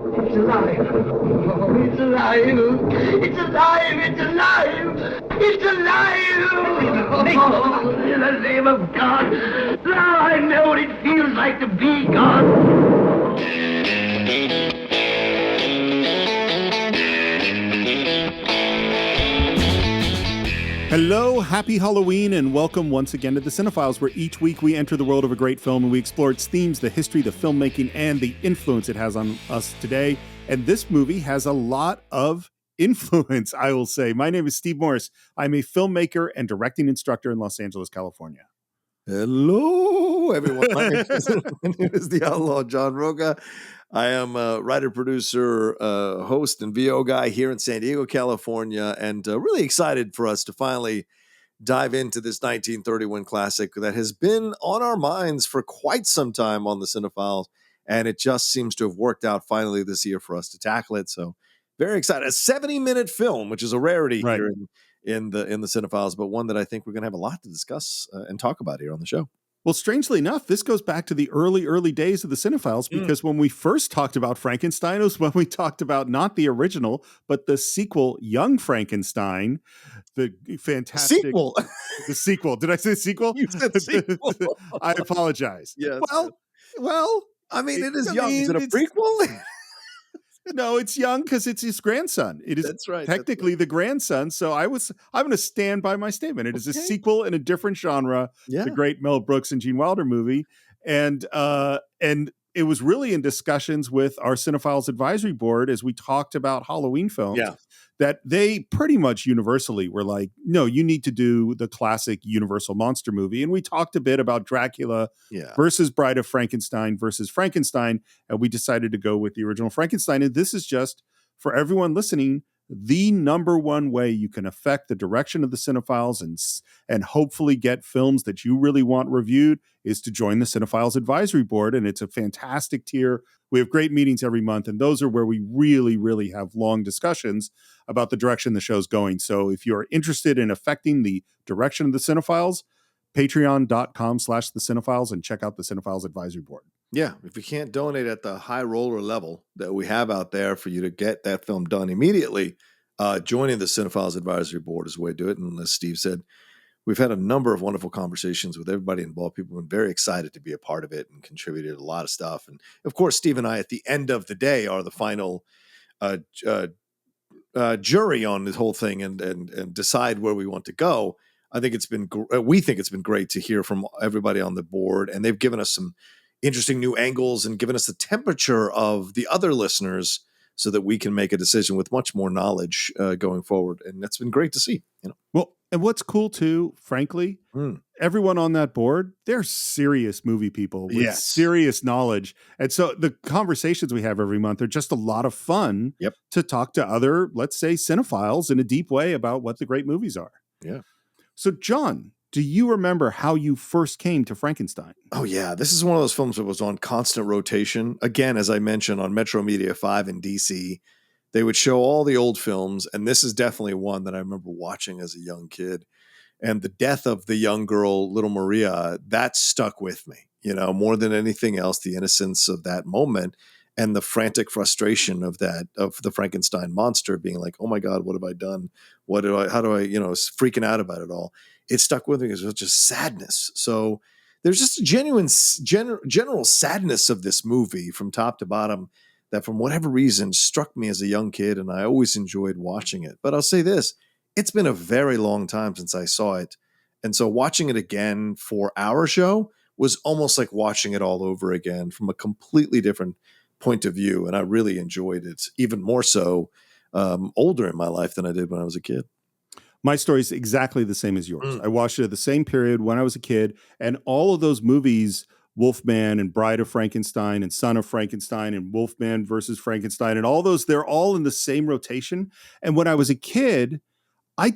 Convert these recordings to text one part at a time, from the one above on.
It's alive. Oh, it's alive. It's alive. It's alive. It's alive. Oh, in the name of God. Now I know what it feels like to be God. Hello, happy Halloween, and welcome once again to the Cine-Files, where each week we enter the world of a great film and we explore its themes, the history, the filmmaking, and the influence it has on us today. And this movie has a lot of influence, I will say. My name is Steve Morris. I'm a filmmaker and directing instructor in Los Angeles, California. Hello, everyone. My name is the Outlaw John Roca. I am a writer, producer, host, and VO guy here in San Diego, California, and really excited for us to finally dive into this 1931 classic that has been on our minds for quite some time on the Cine-Files, and it just seems to have worked out finally this year for us to tackle it. So very excited. A 70-minute film, which is a rarity here in the Cine-Files, but one that I think we're going to have a lot to discuss and talk about here on the show. Well, strangely enough, this goes back to the early days of the Cine-Files, because when we first talked about Frankenstein, it was when we talked about not the original, but the sequel, Young Frankenstein, the fantastic sequel. The sequel. Did I say sequel? You said sequel. I apologize. Yes. Well, I mean, it is young. Is it a prequel? No, it's young because it's his grandson. It is That's right, technically the grandson. So I'm going to stand by my statement. It is a sequel in a different genre, the great Mel Brooks and Gene Wilder movie. And it was really in discussions with our Cine-Files advisory board as we talked about Halloween films that they pretty much universally were like, no, you need to do the classic Universal monster movie. And we talked a bit about Dracula versus Bride of Frankenstein versus Frankenstein. And we decided to go with the original Frankenstein. And this is just, for everyone listening, the number one way you can affect the direction of the Cine-Files and hopefully get films that you really want reviewed is to join the Cine-Files advisory board. And it's a fantastic tier. We have great meetings every month, and those are where we really, really have long discussions about the direction the show's going. So if you're interested in affecting the direction of the Cine-Files, patreon.com/the Cine-Files, and check out the Cine-Files advisory board. Yeah, if you can't donate at the high roller level that we have out there for you to get that film done immediately, joining the Cine-Files advisory board is the way to do it. And as Steve said, we've had a number of wonderful conversations with everybody involved. People have been very excited to be a part of it and contributed a lot of stuff. And of course, Steve and I, at the end of the day, are the final jury on this whole thing and decide where we want to go. I think we think it's been great to hear from everybody on the board, and they've given us some interesting new angles and given us the temperature of the other listeners so that we can make a decision with much more knowledge going forward. And that's been great to see. Well, and what's cool too, frankly, everyone on that board, they're serious movie people with serious knowledge. And so the conversations we have every month are just a lot of fun to talk to other, let's say, cinephiles in a deep way about what the great movies are. Yeah. So John, do you remember how you first came to Frankenstein? Oh, yeah. This is one of those films that was on constant rotation. Again, as I mentioned, on Metro Media 5 in DC, they would show all the old films. And this is definitely one that I remember watching as a young kid. And the death of the young girl, little Maria, that stuck with me, more than anything else, the innocence of that moment and the frantic frustration of the Frankenstein monster being like, oh my God, what have I done? How do I, freaking out about it all. It stuck with me because it was just sadness. So there's just a genuine general sadness of this movie from top to bottom that from whatever reason struck me as a young kid, and I always enjoyed watching it. But I'll say this, it's been a very long time since I saw it. And so watching it again for our show was almost like watching it all over again from a completely different point of view. And I really enjoyed it, even more so older in my life than I did when I was a kid. My story is exactly the same as yours. I watched it at the same period when I was a kid, and all of those movies, Wolfman and Bride of Frankenstein and Son of Frankenstein and Wolfman versus Frankenstein and all those, they're all in the same rotation. And when I was a kid, I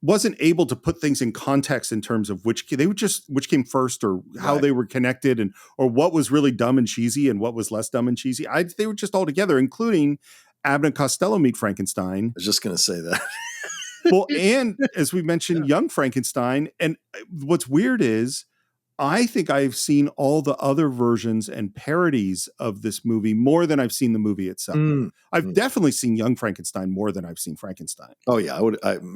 wasn't able to put things in context in terms of which came first or how they were connected or what was really dumb and cheesy and what was less dumb and cheesy. They were just all together, including Abbott and Costello Meet Frankenstein. I was just going to say that. Well, and as we mentioned, Young Frankenstein. And what's weird is I think I've seen all the other versions and parodies of this movie more than I've seen the movie itself. I've definitely seen Young Frankenstein more than I've seen Frankenstein. Oh yeah,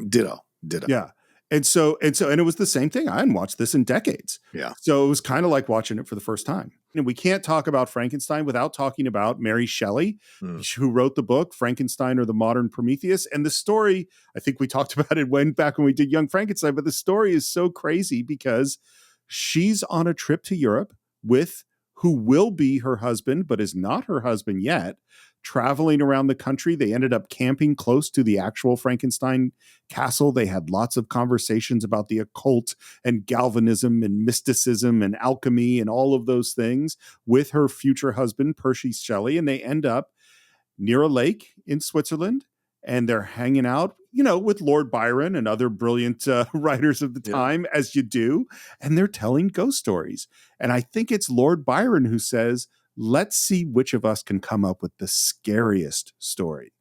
ditto. Yeah. And it was the same thing. I hadn't watched this in decades. Yeah. So it was kind of like watching it for the first time. And we can't talk about Frankenstein without talking about Mary Shelley, who wrote the book Frankenstein or the Modern Prometheus. And the story, I think we talked about it back when we did Young Frankenstein, but the story is so crazy because she's on a trip to Europe with who will be her husband, but is not her husband yet, traveling around the country. They ended up camping close to the actual Frankenstein castle. They had lots of conversations about the occult and galvanism and mysticism and alchemy and all of those things with her future husband, Percy Shelley. And they end up near a lake in Switzerland, and they're hanging out, with Lord Byron and other brilliant writers of the time, as you do, and they're telling ghost stories. And I think it's Lord Byron who says, let's see which of us can come up with the scariest story.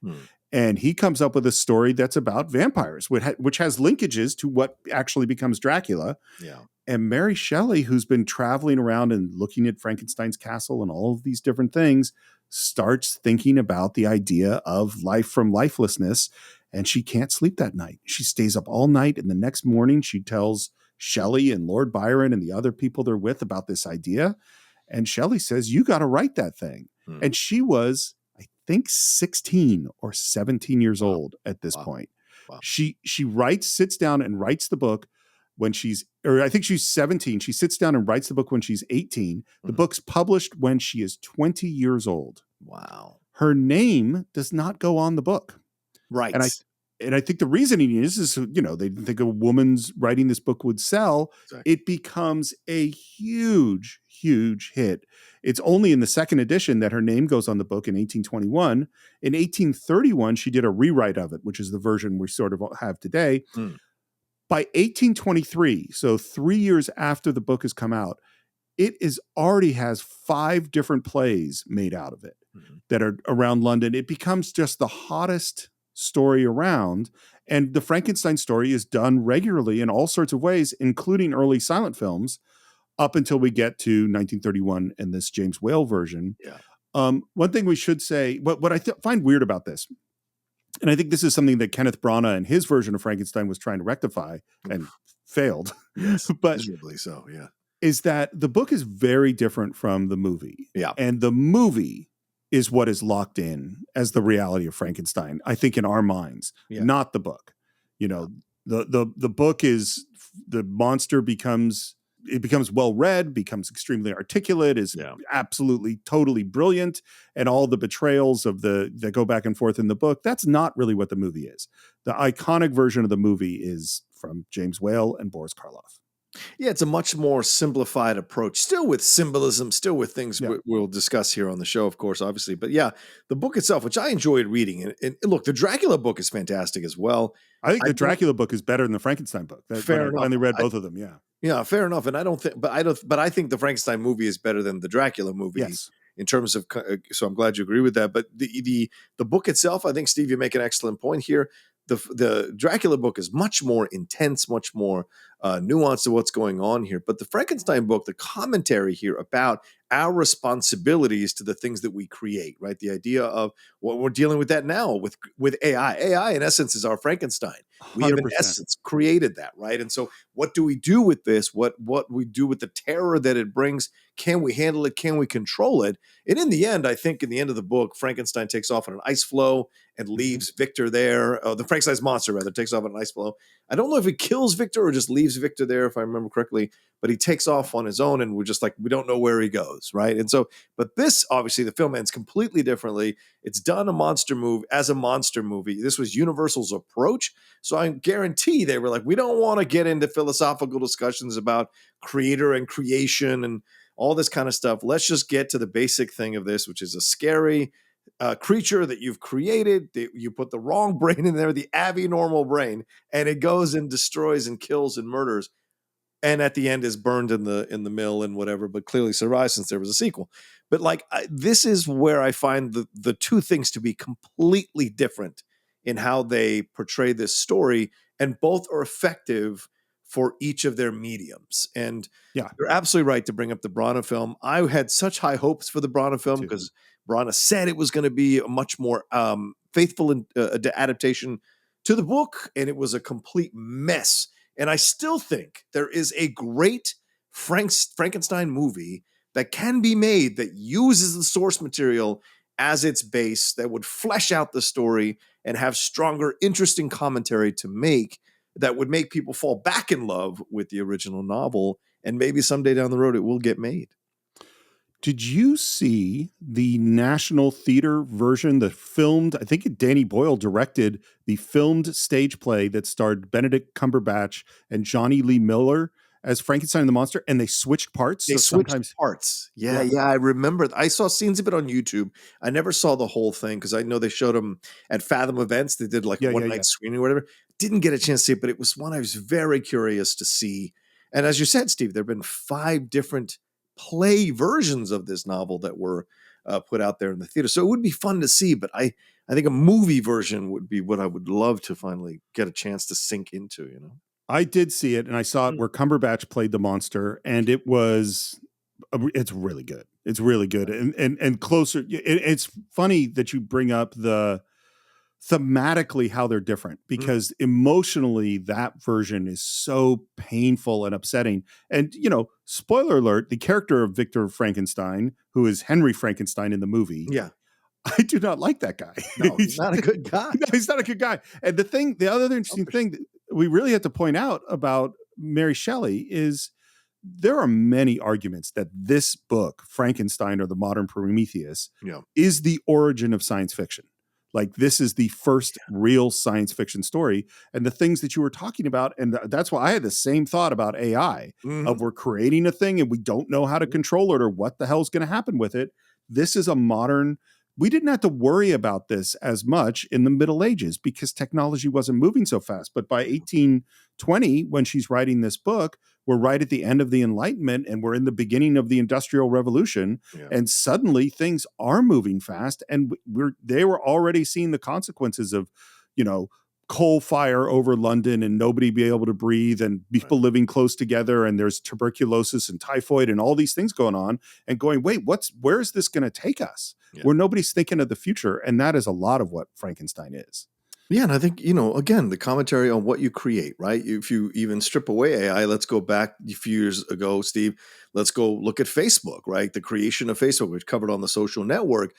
And he comes up with a story that's about vampires, which has linkages to what actually becomes Dracula. Yeah. And Mary Shelley, who's been traveling around and looking at Frankenstein's castle and all of these different things, starts thinking about the idea of life from lifelessness, and she can't sleep that night. She stays up all night, and the next morning she tells Shelley and Lord Byron and the other people they're with about this idea. And Shelley says, you got to write that thing. And she was, I think, 16 or 17 years old at this point. Wow. She sits down and writes the book when I think she's 17. She sits down and writes the book when she's 18. The book's published when she is 20 years old. Wow. Her name does not go on the book. Right. And I think the reasoning is, they didn't think a woman's writing this book would sell. Exactly. It becomes a huge, huge hit. It's only in the second edition that her name goes on the book in 1821. In 1831, she did a rewrite of it, which is the version we sort of have today. By 1823, so 3 years after the book has come out, it already has 5 different plays made out of it that are around London. It becomes just the hottest story around. And the Frankenstein story is done regularly in all sorts of ways, including early silent films, up until we get to 1931 and this James Whale version. Yeah. One thing we should say, what I find weird about this, and I think this is something that Kenneth Branagh and his version of Frankenstein was trying to rectify and failed. Yes, but miserably so, yeah. Is that the book is very different from the movie. Yeah. And the movie is what is locked in as the reality of Frankenstein, I think, in our minds, not the book. The book is, the monster becomes well read, becomes extremely articulate, is absolutely totally brilliant, and all the betrayals that go back and forth in the book, that's not really what the movie is. The iconic version of the movie is from James Whale and Boris Karloff. Yeah, it's a much more simplified approach, still with symbolism, still with things we'll discuss here on the show, of course, obviously. But yeah, the book itself, which I enjoyed reading, and look, the Dracula book is fantastic as well. I think the Dracula book is better than the Frankenstein book. Fair enough. I finally read both of them. Yeah, fair enough. And I think the Frankenstein movie is better than the Dracula movie. Yes. In terms of, so I'm glad you agree with that. But the book itself, I think, Steve, you make an excellent point here. The Dracula book is much more intense, much more nuanced to what's going on here. But the Frankenstein book, the commentary here about our responsibilities to the things that we create, right? The idea of what we're dealing with that now with AI. AI, in essence, is our Frankenstein. We have, in 100%. essence, created that, right? And so what do we do with this? What we do with the terror that it brings? Can we handle it? Can we control it? And in the end, I think in the end of the book, Frankenstein takes off on an ice floe and leaves Victor there. The Frankenstein's monster, rather, takes off on an ice floe. I don't know if he kills Victor or just leaves Victor there, if I remember correctly, but he takes off on his own, and we're just like, we don't know where he goes, right? And so, but this, obviously, the film ends completely differently. It's done as a monster movie. This was Universal's approach. So I guarantee they were like, we don't want to get into philosophical discussions about creator and creation and all this kind of stuff. Let's just get to the basic thing of this, which is a scary creature that you've created. You put the wrong brain in there, the abnormal brain, and it goes and destroys and kills and murders. And at the end is burned in the mill and whatever, but clearly survives since there was a sequel. But this is where I find the two things to be completely different in how they portray this story, and both are effective for each of their mediums. And Yeah. you're absolutely right to bring up the Branagh film. I had such high hopes for the Branagh film because Branagh said it was going to be a much more faithful adaptation to the book, and it was a complete mess. And I still think there is a great Frankenstein movie that can be made that uses the source material as its base, that would flesh out the story and have stronger, interesting commentary to make, that would make people fall back in love with the original novel. And maybe someday down the road it will get made. Did you see the National Theater version, the filmed, I think Danny Boyle directed the filmed stage play that starred Benedict Cumberbatch and Johnny Lee Miller as Frankenstein and the Monster, and they switched parts? They switched parts. Yeah, I remember. I saw scenes of it on YouTube. I never saw the whole thing because I know they showed them at Fathom events. They did like one night screening or whatever. Didn't get a chance to see it, but it was one I was very curious to see. And as you said, Steve, there have been 5 different play versions of this novel that were put out there in the theater. So it would be fun to see, but I think a movie version would be what I would love to finally get a chance to sink into, you know? I did see it, and I saw it where Cumberbatch played the monster, and it's really good. It's really good. And closer. It's funny that you bring up the thematically how they're different, because emotionally that version is so painful and upsetting. And, spoiler alert, the character of Victor Frankenstein, who is Henry Frankenstein in the movie. Yeah. I do not like that guy. No, he's not a good guy. No, he's not a good guy. And the other interesting thing that we really have to point out about Mary Shelley is there are many arguments that this book, Frankenstein or the Modern Prometheus, is the origin of science fiction. Like, this is the first real science fiction story. And the things that you were talking about, and that's why I had the same thought about AI, of we're creating a thing and we don't know how to control it or what the hell's going to happen with it. This is a modern. We didn't have to worry about this as much in the Middle Ages because technology wasn't moving so fast. But by 1820, when she's writing this book, we're right at the end of the Enlightenment and we're in the beginning of the Industrial Revolution. Yeah. And suddenly things are moving fast. And they were already seeing the consequences of, coal fire over London and nobody be able to breathe and people living close together. And there's tuberculosis and typhoid and all these things going on and going, wait, where is this going to take us? Yeah. Where nobody's thinking of the future. And that is a lot of what Frankenstein is. Yeah. And I think, again, the commentary on what you create, right? If you even strip away AI, let's go back a few years ago, Steve, let's go look at Facebook, right? The creation of Facebook, which covered on The Social Network.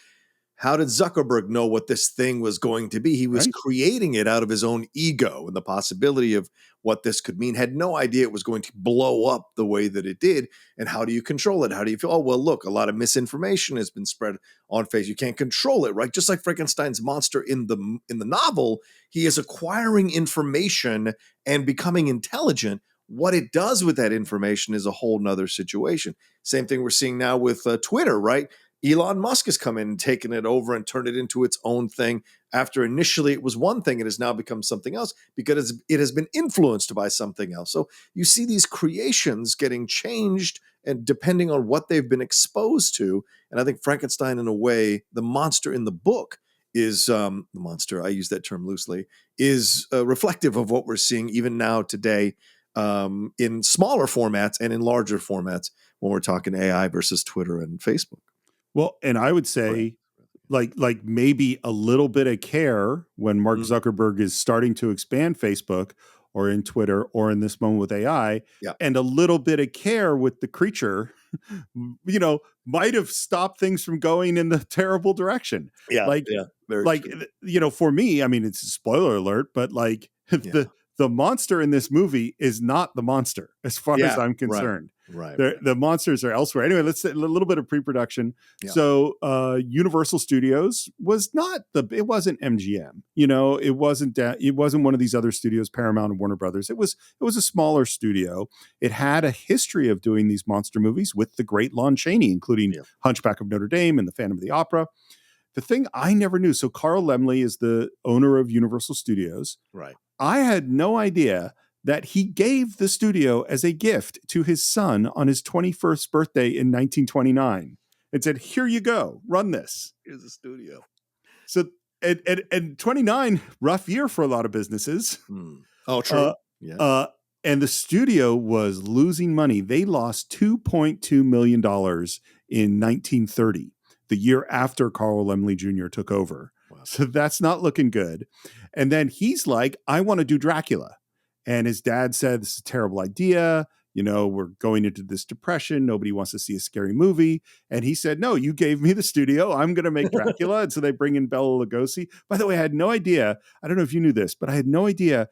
How did Zuckerberg know what this thing was going to be? He was creating it out of his own ego and the possibility of what this could mean. Had no idea it was going to blow up the way that it did. And how do you control it? How do you feel? Oh, well, look, a lot of misinformation has been spread on Facebook. You can't control it, right? Just like Frankenstein's monster in the novel, he is acquiring information and becoming intelligent. What it does with that information is a whole nother situation. Same thing we're seeing now with Twitter, right? Elon Musk has come in and taken it over and turned it into its own thing after initially it was one thing. It has now become something else because it has been influenced by something else. So you see these creations getting changed and depending on what they've been exposed to. And I think Frankenstein, in a way, the monster in the book is the monster, I use that term loosely, is reflective of what we're seeing even now today in smaller formats and in larger formats when we're talking AI versus Twitter and Facebook. Well, and I would say like maybe a little bit of care when Mark Zuckerberg is starting to expand Facebook or in Twitter or in this moment with AI, and a little bit of care with the creature, might have stopped things from going in the terrible direction. Very true. For me, I mean, it's a spoiler alert, but the monster in this movie is not the monster as far as I'm concerned. Right. The monsters are elsewhere. Anyway, let's say a little bit of pre-production. Yeah. So Universal Studios it wasn't MGM. It wasn't one of these other studios, Paramount and Warner Brothers. It was a smaller studio. It had a history of doing these monster movies with the great Lon Chaney, including Hunchback of Notre Dame and The Phantom of the Opera. The thing I never knew, so Carl Laemmle is the owner of Universal Studios. Right. I had no idea that he gave the studio as a gift to his son on his 21st birthday in 1929 and said, here you go, run this. Here's the studio. So, and 29, rough year for a lot of businesses. Oh, true. And the studio was losing money. They lost $2.2 million in 1930, the year after Carl Laemmle Jr. took over. Wow. So that's not looking good. And then he's like, I want to do Dracula. And his dad said, this is a terrible idea. You know, we're going into this depression. Nobody wants to see a scary movie. And he said, no, you gave me the studio. I'm going to make Dracula. And so they bring in Bela Lugosi. By the way, I had no idea. I don't know if you knew this, but I had no idea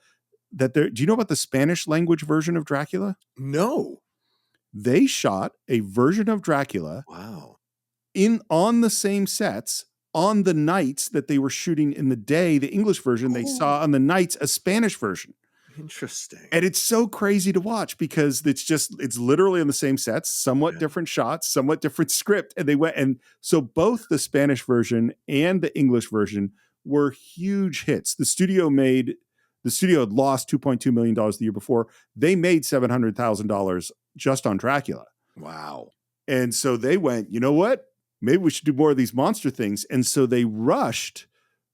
that do you know about the Spanish language version of Dracula? No. They shot a version of Dracula on the same sets on the nights that they were shooting in the day. The English version, they saw on the nights a Spanish version. Interesting. And it's so crazy to watch because it's literally on the same sets, somewhat different shots, somewhat different script. And they went, and so both the Spanish version and the English version were huge hits. The studio had lost $2.2 million the year before. They made $700,000 just on Dracula. Wow. And so they went, you know what? Maybe we should do more of these monster things. And so they rushed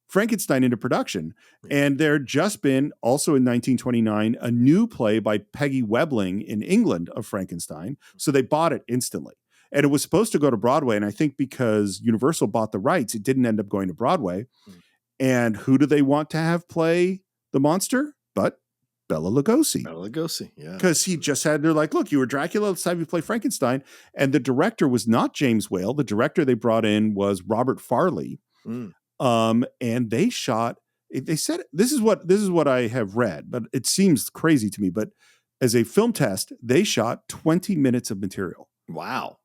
Frankenstein into production. And there had just been, also in 1929, a new play by Peggy Webling in England of Frankenstein. So they bought it instantly. And it was supposed to go to Broadway. And I think because Universal bought the rights, it didn't end up going to Broadway. And who do they want to have play the monster? But Bela Lugosi. Bela Lugosi, yeah. Because they're like, look, you were Dracula, it's time you play Frankenstein. And the director was not James Whale. The director they brought in was Robert Farley. And they shot, they said, this is what I have read, but it seems crazy to me. But as a film test, they shot 20 minutes of material. Wow.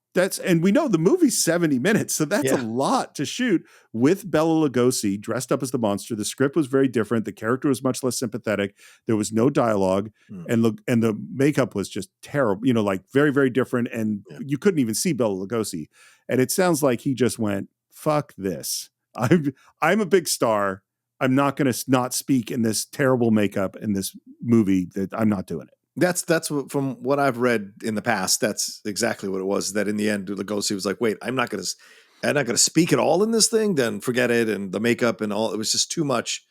And we know the movie's 70 minutes, so that's a lot to shoot with Bela Lugosi dressed up as the monster. The script was very different. The character was much less sympathetic. There was no dialogue, and the makeup was just terrible. You know, like very, very different, and you couldn't even see Bela Lugosi. And it sounds like he just went, "Fuck this! I'm a big star. I'm not going to not speak in this terrible makeup in this movie. That I'm not doing it." That's what, from what I've read in the past, that's exactly what it was. That in the end, Lugosi was like, "Wait, I'm not going to speak at all in this thing. Then forget it." And the makeup and all, it was just too much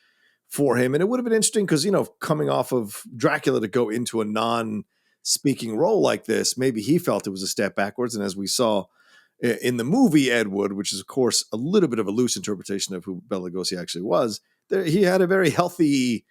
for him. And it would have been interesting because, you know, coming off of Dracula to go into a non-speaking role like this, maybe he felt it was a step backwards. And as we saw in the movie Ed Wood, which is of course a little bit of a loose interpretation of who Bela Lugosi actually was, he had a very healthy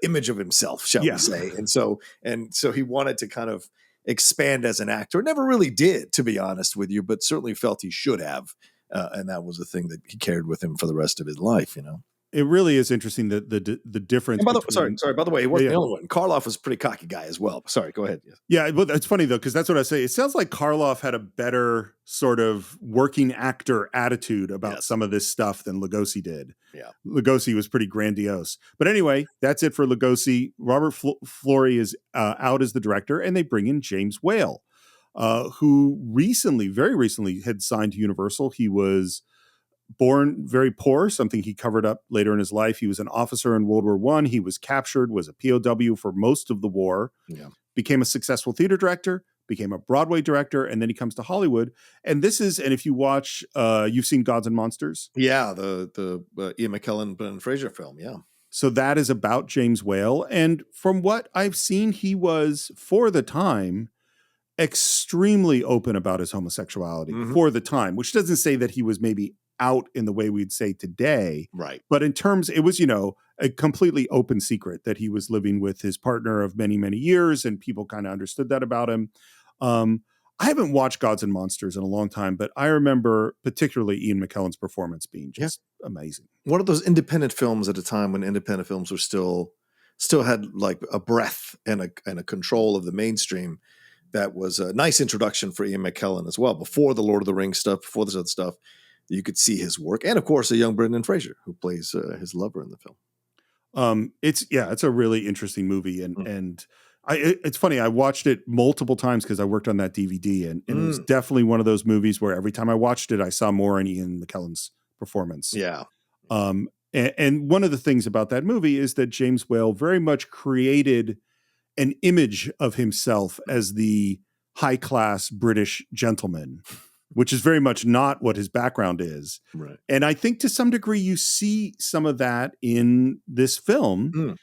image of himself, shall we say. And so he wanted to kind of expand as an actor. Never really did, to be honest with you, but certainly felt he should have. And that was a thing that he carried with him for the rest of his life, you know. It really is interesting that the difference. By the way, he wasn't the only one. Karloff was a pretty cocky guy as well. Sorry, go ahead. Yeah, but it's funny though, because that's what I say. It sounds like Karloff had a better sort of working actor attitude about some of this stuff than Lugosi did. Yeah, Lugosi was pretty grandiose. But anyway, that's it for Lugosi. Robert Florey is out as the director, and they bring in James Whale, who very recently had signed to Universal. He was born very poor, something he covered up later in his life. He was an officer in World War I. He was captured, was a POW for most of the war, became a successful theater director, became a Broadway director, and then he comes to Hollywood. And if you watch, you've seen Gods and Monsters? Yeah, the Ian McKellen, Brendan Fraser film, yeah. So that is about James Whale. And from what I've seen, he was, for the time, extremely open about his homosexuality for the time, which doesn't say that he was maybe out in the way we'd say today. Right. But in terms, it was, a completely open secret that he was living with his partner of many, many years, and people kind of understood that about him. I haven't watched Gods and Monsters in a long time, but I remember particularly Ian McKellen's performance being just amazing. One of those independent films at a time when independent films were still had like a breath and a control of the mainstream. That was a nice introduction for Ian McKellen as well. Before the Lord of the Rings stuff, before this other stuff, you could see his work, and of course, a young Brendan Fraser who plays his lover in the film. It's a really interesting movie, and it's funny. I watched it multiple times because I worked on that DVD, and it was definitely one of those movies where every time I watched it, I saw more in Ian McKellen's performance. Yeah. And one of the things about that movie is that James Whale very much created an image of himself as the high-class British gentleman, which is very much not what his background is. Right. And I think to some degree you see some of that in this film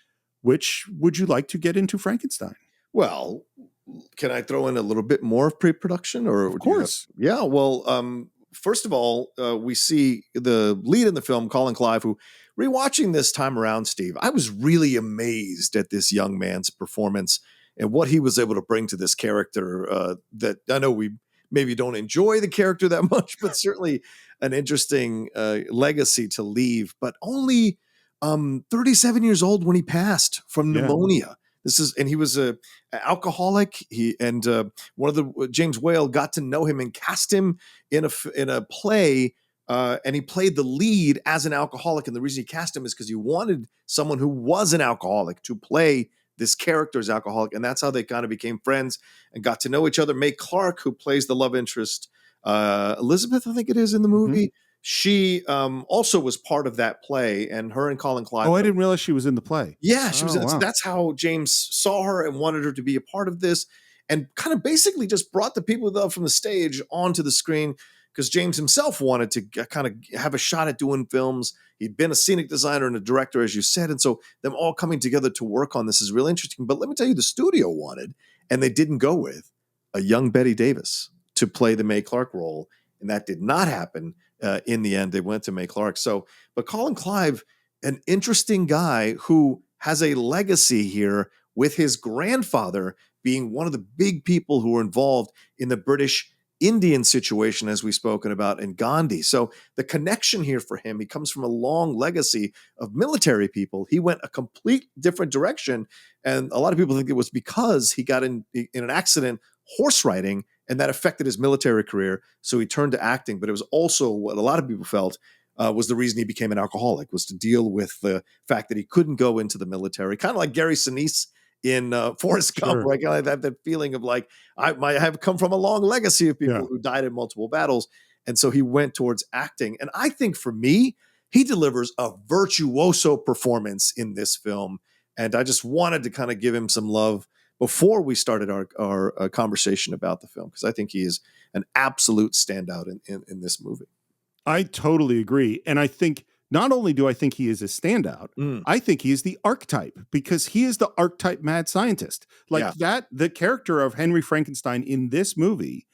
which would you like to get into Frankenstein? Well, can I throw in a little bit more of pre-production, or Of course. yeah. Well, first of all, we see the lead in the film, Colin Clive, who, rewatching this time around, Steve, I was really amazed at this young man's performance and what he was able to bring to this character. That I know we maybe don't enjoy the character that much, but certainly an interesting legacy to leave. But only 37 years old when he passed from pneumonia. And he was a alcoholic. One of the James Whale got to know him and cast him in a play, and he played the lead as an alcoholic. And the reason he cast him is because he wanted someone who was an alcoholic to play this character as alcoholic, and that's how they kind of became friends and got to know each other. Mae Clark, who plays the love interest, Elizabeth, I think it is in the movie. She also was part of that play, and her and Colin Clive. Oh, I didn't realize she was in the play. Yeah, she was in it. Wow. So that's how James saw her and wanted her to be a part of this, and kind of basically just brought the people from the stage onto the screen, because James himself wanted to kind of have a shot at doing films. He'd been a scenic designer and a director, as you said, and so them all coming together to work on this is really interesting. But let me tell you, the studio wanted, and they didn't go with, a young Bette Davis to play the Mae Clark role, and that did not happen. In the end, they went to Mae Clark. But Colin Clive, an interesting guy who has a legacy here with his grandfather being one of the big people who were involved in the British Indian situation, as we've spoken about in Gandhi. So the connection here for him, he comes from a long legacy of military people. He went a complete different direction. And a lot of people think it was because he got in an accident horse riding, and that affected his military career. So he turned to acting. But it was also what a lot of people felt was the reason he became an alcoholic, was to deal with the fact that he couldn't go into the military. Kind of like Gary Sinise in Forrest Gump, right? Kind of that feeling of like, I have come from a long legacy of people who died in multiple battles. And so he went towards acting. And I think for me, he delivers a virtuoso performance in this film. And I just wanted to kind of give him some love before we started our conversation about the film, because I think he is an absolute standout in this movie. I totally agree. And I think not only do I think he is a standout, I think he is the archetype, because he is the archetype mad scientist. Like that, the character of Henry Frankenstein in this movie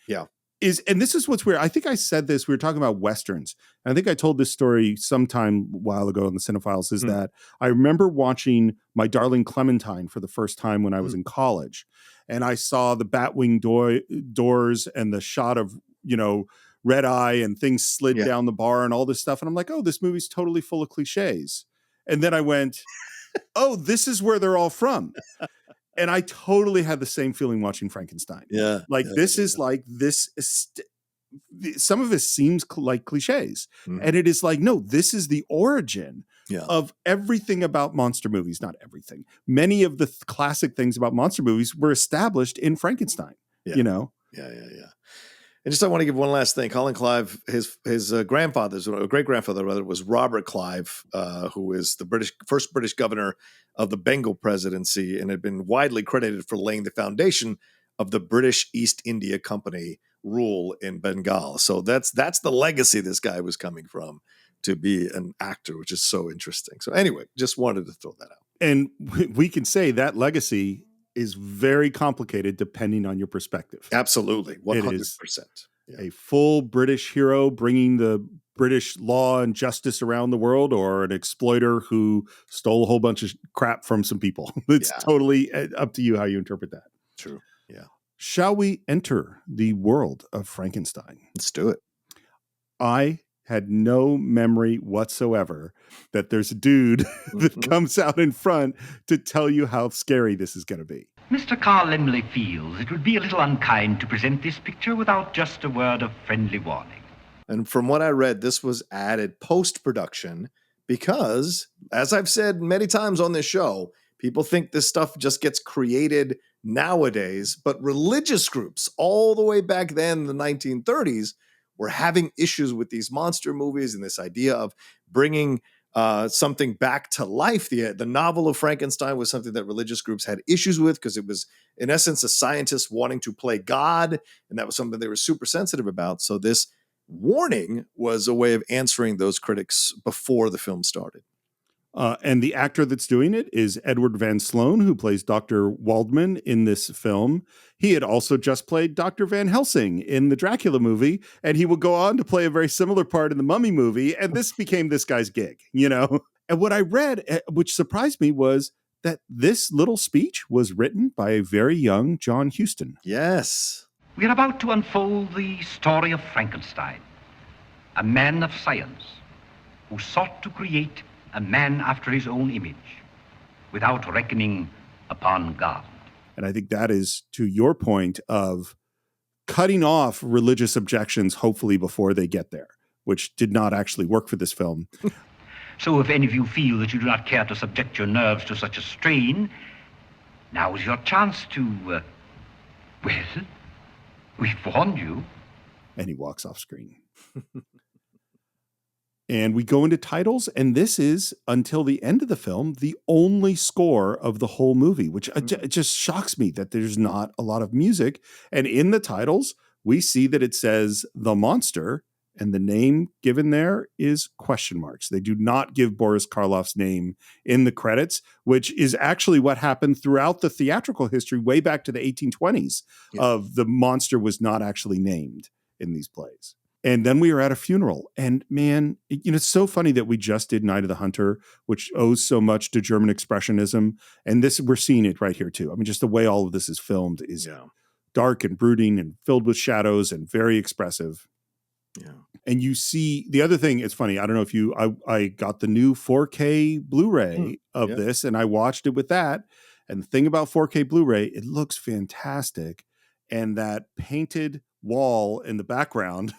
is, and this is what's weird. I think I said this, we were talking about Westerns. I think I told this story sometime a while ago on the Cine-Files, is that I remember watching My Darling Clementine for the first time when I was in college. And I saw the Batwing doors and the shot of, red eye and things slid down the bar and all this stuff. And I'm like, oh, this movie's totally full of cliches. And then I went, oh, this is where they're all from. And I totally had the same feeling watching Frankenstein. Some of it seems like cliches. And it is like, no, this is the origin of everything about monster movies. Not everything. Many of the classic things about monster movies were established in Frankenstein, Yeah. And just I want to give one last thing. Colin Clive, his grandfather's great grandfather rather was Robert Clive, who is the first British governor of the Bengal presidency, and had been widely credited for laying the foundation of the British East India Company rule in Bengal. So that's the legacy this guy was coming from, to be an actor, which is so interesting. So anyway, just wanted to throw that out. And we can say that legacy is very complicated depending on your perspective. Absolutely. 100%. A full British hero bringing the British law and justice around the world, or an exploiter who stole a whole bunch of crap from some people. It's totally up to you how you interpret that. True. Yeah. Shall we enter the world of Frankenstein? Let's do it. I had no memory whatsoever that there's a dude that comes out in front to tell you how scary this is going to be. Mr. Carl Lemley feels it would be a little unkind to present this picture without just a word of friendly warning. And from what I read, this was added post-production because, as I've said many times on this show, people think this stuff just gets created nowadays, but religious groups all the way back then in the 1930s were having issues with these monster movies and this idea of bringing something back to life. The novel of Frankenstein was something that religious groups had issues with because it was, in essence, a scientist wanting to play God, and that was something they were super sensitive about. So this warning was a way of answering those critics before the film started. And the actor that's doing it is Edward Van Sloan, who plays Dr. Waldman in this film. He had also just played Dr. Van Helsing in the Dracula movie, and he will go on to play a very similar part in the Mummy movie. And this became this guy's gig, you know? And what I read, which surprised me, was that this little speech was written by a very young John Huston. Yes. We are about to unfold the story of Frankenstein, a man of science who sought to create a man after his own image without reckoning upon God. And I think that is to your point of cutting off religious objections, hopefully before they get there, which did not actually work for this film. So if any of you feel that you do not care to subject your nerves to such a strain, now is your chance to, well, we've warned you. And he walks off screen. And we go into titles, and this is, until the end of the film, the only score of the whole movie, which it just shocks me that there's not a lot of music. And in the titles, we see that it says The Monster, and the name given there is question marks. They do not give Boris Karloff's name in the credits, which is actually what happened throughout the theatrical history way back to the 1820s of the monster was not actually named in these plays. And then we were at a funeral, and man, it's so funny that we just did Night of the Hunter, which owes so much to German expressionism. And this, we're seeing it right here too. I mean, just the way all of this is filmed is dark and brooding and filled with shadows and very expressive. Yeah. And you see the other thing, it's funny. I don't know if I got the new 4K Blu-ray of this, and I watched it with that. And the thing about 4K Blu-ray, it looks fantastic. And that painted wall in the background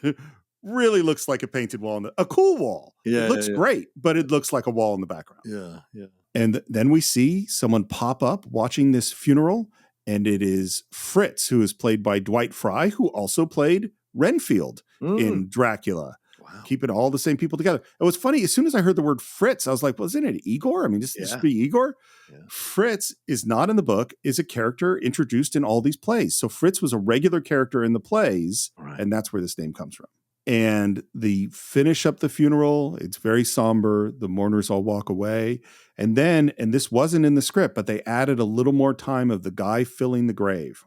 really looks like a painted wall, a cool wall. It looks great, but it looks like a wall in the background. Yeah, yeah. And then we see someone pop up watching this funeral, and it is Fritz, who is played by Dwight Fry, who also played Renfield in Dracula. Wow. Keeping all the same people together. It was funny. As soon as I heard the word Fritz, I was like, well, isn't it Igor? I mean, this should be Igor. Yeah. Fritz is not in the book, is a character introduced in all these plays. So Fritz was a regular character in the plays, and that's where this name comes from. And they finish up the funeral. It's very somber. The mourners all walk away. And then, and this wasn't in the script, but they added a little more time of the guy filling the grave.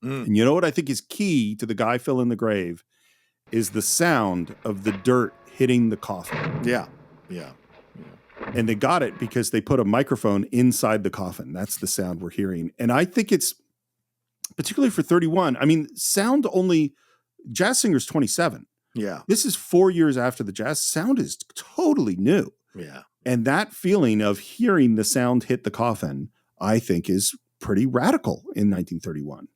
And you know what I think is key to the guy filling the grave is the sound of the dirt hitting the coffin. Yeah. And they got it because they put a microphone inside the coffin. That's the sound we're hearing. And I think it's, particularly for 31, I mean, sound only, Jazz Singer's 27. Yeah. This is 4 years after the jazz. Sound is totally new. Yeah. And that feeling of hearing the sound hit the coffin, I think is pretty radical in 1931.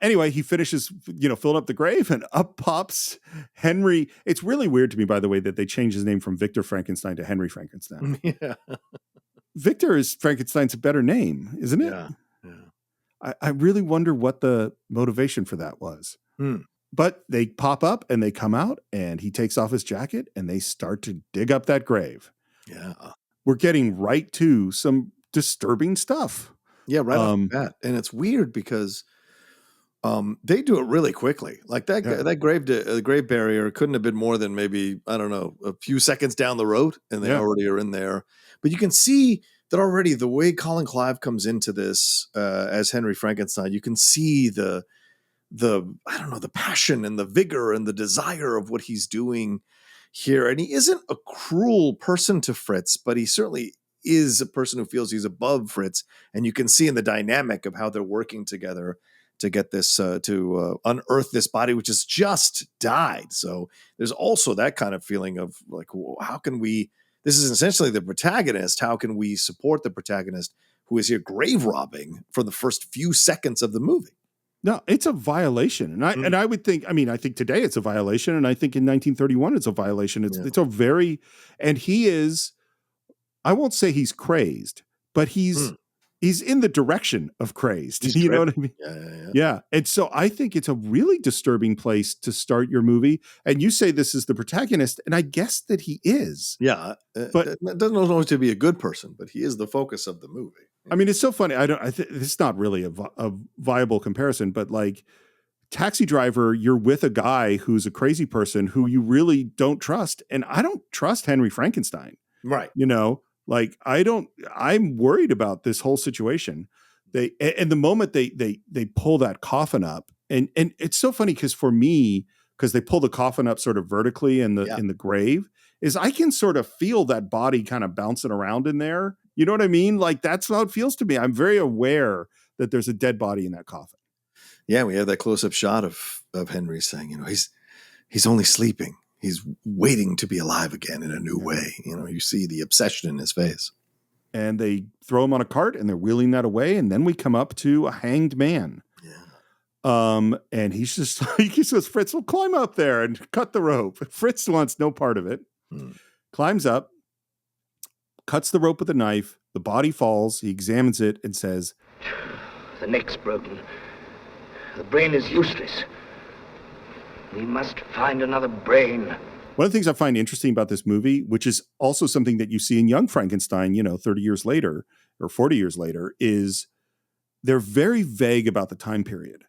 Anyway, he finishes, filling up the grave, and up pops Henry. It's really weird to me, by the way, that they changed his name from Victor Frankenstein to Henry Frankenstein. Yeah. Victor is Frankenstein's a better name, isn't it? Yeah. I really wonder what the motivation for that was. But they pop up and they come out, and he takes off his jacket and they start to dig up that grave. Yeah. We're getting right to some disturbing stuff. Yeah, right off the bat. And it's weird because they do it really quickly. Like that grave barrier couldn't have been more than maybe, I don't know, a few seconds down the road, and they already are in there. But you can see that already the way Colin Clive comes into this as Henry Frankenstein, you can see the passion and the vigor and the desire of what he's doing here. And he isn't a cruel person to Fritz, but he certainly is a person who feels he's above Fritz. And you can see in the dynamic of how they're working together to get this, to unearth this body, which has just died. So there's also that kind of feeling of like, how can we, this is essentially the protagonist. How can we support the protagonist who is here grave robbing for the first few seconds of the movie? No, it's a violation. And I would think, I think today it's a violation. And I think in 1931, it's a violation. It's a very, and he is, I won't say he's crazed, but he's in the direction of crazed. You know what I mean? Yeah. And so I think it's a really disturbing place to start your movie. And you say this is the protagonist, and I guess that he is. Yeah. But it doesn't always to be a good person, but he is the focus of the movie. I mean, it's so funny. It's not really a viable comparison, but like Taxi Driver, you're with a guy who's a crazy person who you really don't trust. And I don't trust Henry Frankenstein. Right. Like, I'm worried about this whole situation. And the moment they pull that coffin up, and it's so funny because for me, because they pull the coffin up sort of vertically in the grave, is I can sort of feel that body kind of bouncing around in there. You know what I mean? Like, that's how it feels to me. I'm very aware that there's a dead body in that coffin. Yeah, we have that close-up shot of Henry saying, he's only sleeping. He's waiting to be alive again in a new way. You see the obsession in his face. And they throw him on a cart and they're wheeling that away. And then we come up to a hanged man. Yeah. And he says, Fritz, will climb up there and cut the rope. Fritz wants no part of it. Climbs up, cuts the rope with a knife. The body falls. He examines it and says, the neck's broken. The brain is useless. We must find another brain. One of the things I find interesting about this movie, which is also something that you see in Young Frankenstein, 30 years later or 40 years later, is they're very vague about the time period.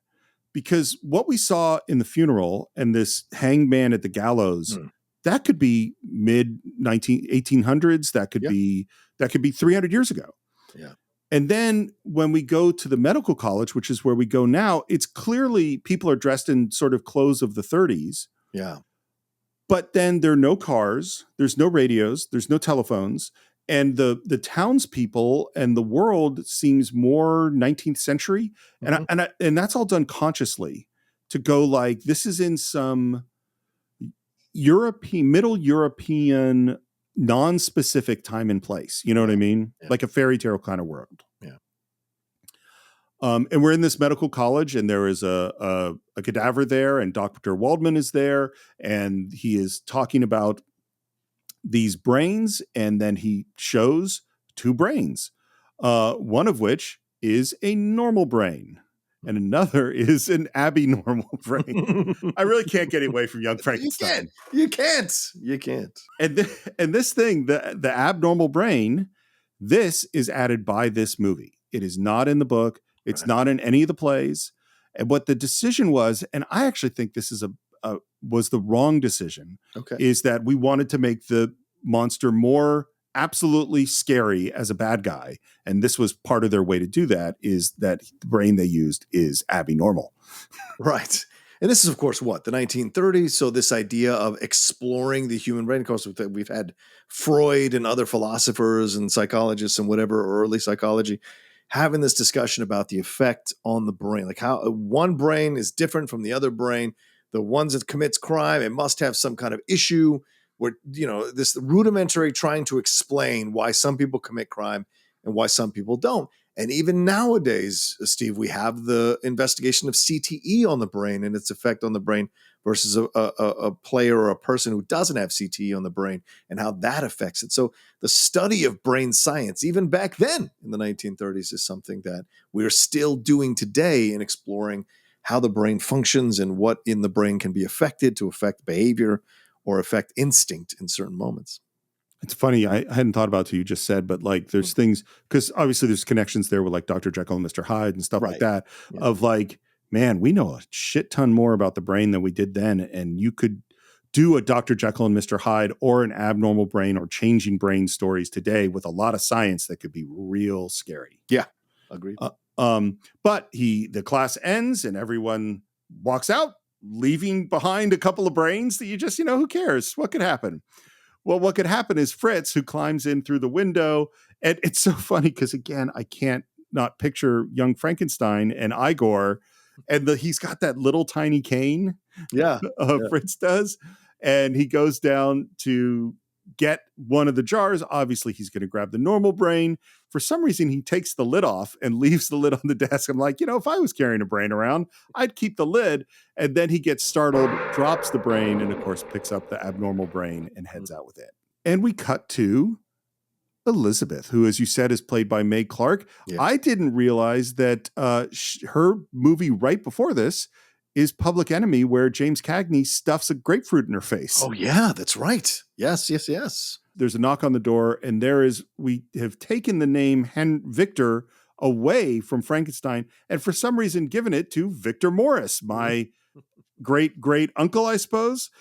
Because what we saw in the funeral and this hanged man at the gallows, that could be mid 1800s. That could be 300 years ago. Yeah. And then when we go to the medical college, which is where we go now, it's clearly people are dressed in sort of clothes of the 30s. Yeah. But then there are no cars, there's no radios, there's no telephones. And the townspeople and the world seems more 19th century. And that's all done consciously to go like, this is in some Middle European, non-specific time and place. You know what I mean? Yeah. Like a fairy tale kind of world. Yeah. And we're in this medical college and there is a cadaver there and Dr. Waldman is there and he is talking about these brains, and then he shows two brains, one of which is a normal brain and another is an abnormal brain. I really can't get away from Young Frankenstein. You can't. And this thing, the abnormal brain, this is added by this movie. It is not in the book. It's not in any of the plays. And what the decision was, and I actually think this is was the wrong decision, is that we wanted to make the monster more absolutely scary as a bad guy. And this was part of their way to do that, is that the brain they used is abnormal. Right. And this is, of course, the 1930s. So this idea of exploring the human brain, of course, we've had Freud and other philosophers and psychologists and whatever, early psychology, having this discussion about the effect on the brain, like how one brain is different from the other brain. The ones that commits crime, it must have some kind of issue where, this rudimentary trying to explain why some people commit crime and why some people don't. And even nowadays, Steve, we have the investigation of CTE on the brain and its effect on the brain versus a player or a person who doesn't have CTE on the brain and how that affects it. So the study of brain science, even back then in the 1930s, is something that we're still doing today in exploring how the brain functions and what in the brain can be affected to affect behavior or affect instinct in certain moments. It's funny. I hadn't thought about what you just said, but like there's things, because obviously there's connections there with like Dr. Jekyll and Mr. Hyde and stuff like that of like, man, we know a shit ton more about the brain than we did then. And you could do a Dr. Jekyll and Mr. Hyde or an abnormal brain or changing brain stories today with a lot of science that could be real scary. Yeah. Agreed. But the class ends and everyone walks out, leaving behind a couple of brains that you just, who cares? What could happen? Well, what could happen is Fritz, who climbs in through the window. And it's so funny because, again, I can't not picture young Frankenstein and Igor. And he's got that little tiny cane. Yeah. Fritz does. And he goes down to get one of the jars. Obviously, he's going to grab the normal brain. For some reason, he takes the lid off and leaves the lid on the desk. I'm like, if I was carrying a brain around, I'd keep the lid. And then he gets startled, drops the brain, and of course picks up the abnormal brain and heads out with it. And we cut to Elizabeth, who, as you said, is played by Mae Clark. Yeah. I didn't realize that her movie right before this is Public Enemy, where James Cagney stuffs a grapefruit in her face. Oh, yeah, that's right. Yes. There's a knock on the door, and we have taken the name Victor away from Frankenstein, and for some reason given it to Victor Morris, my great uncle, I suppose,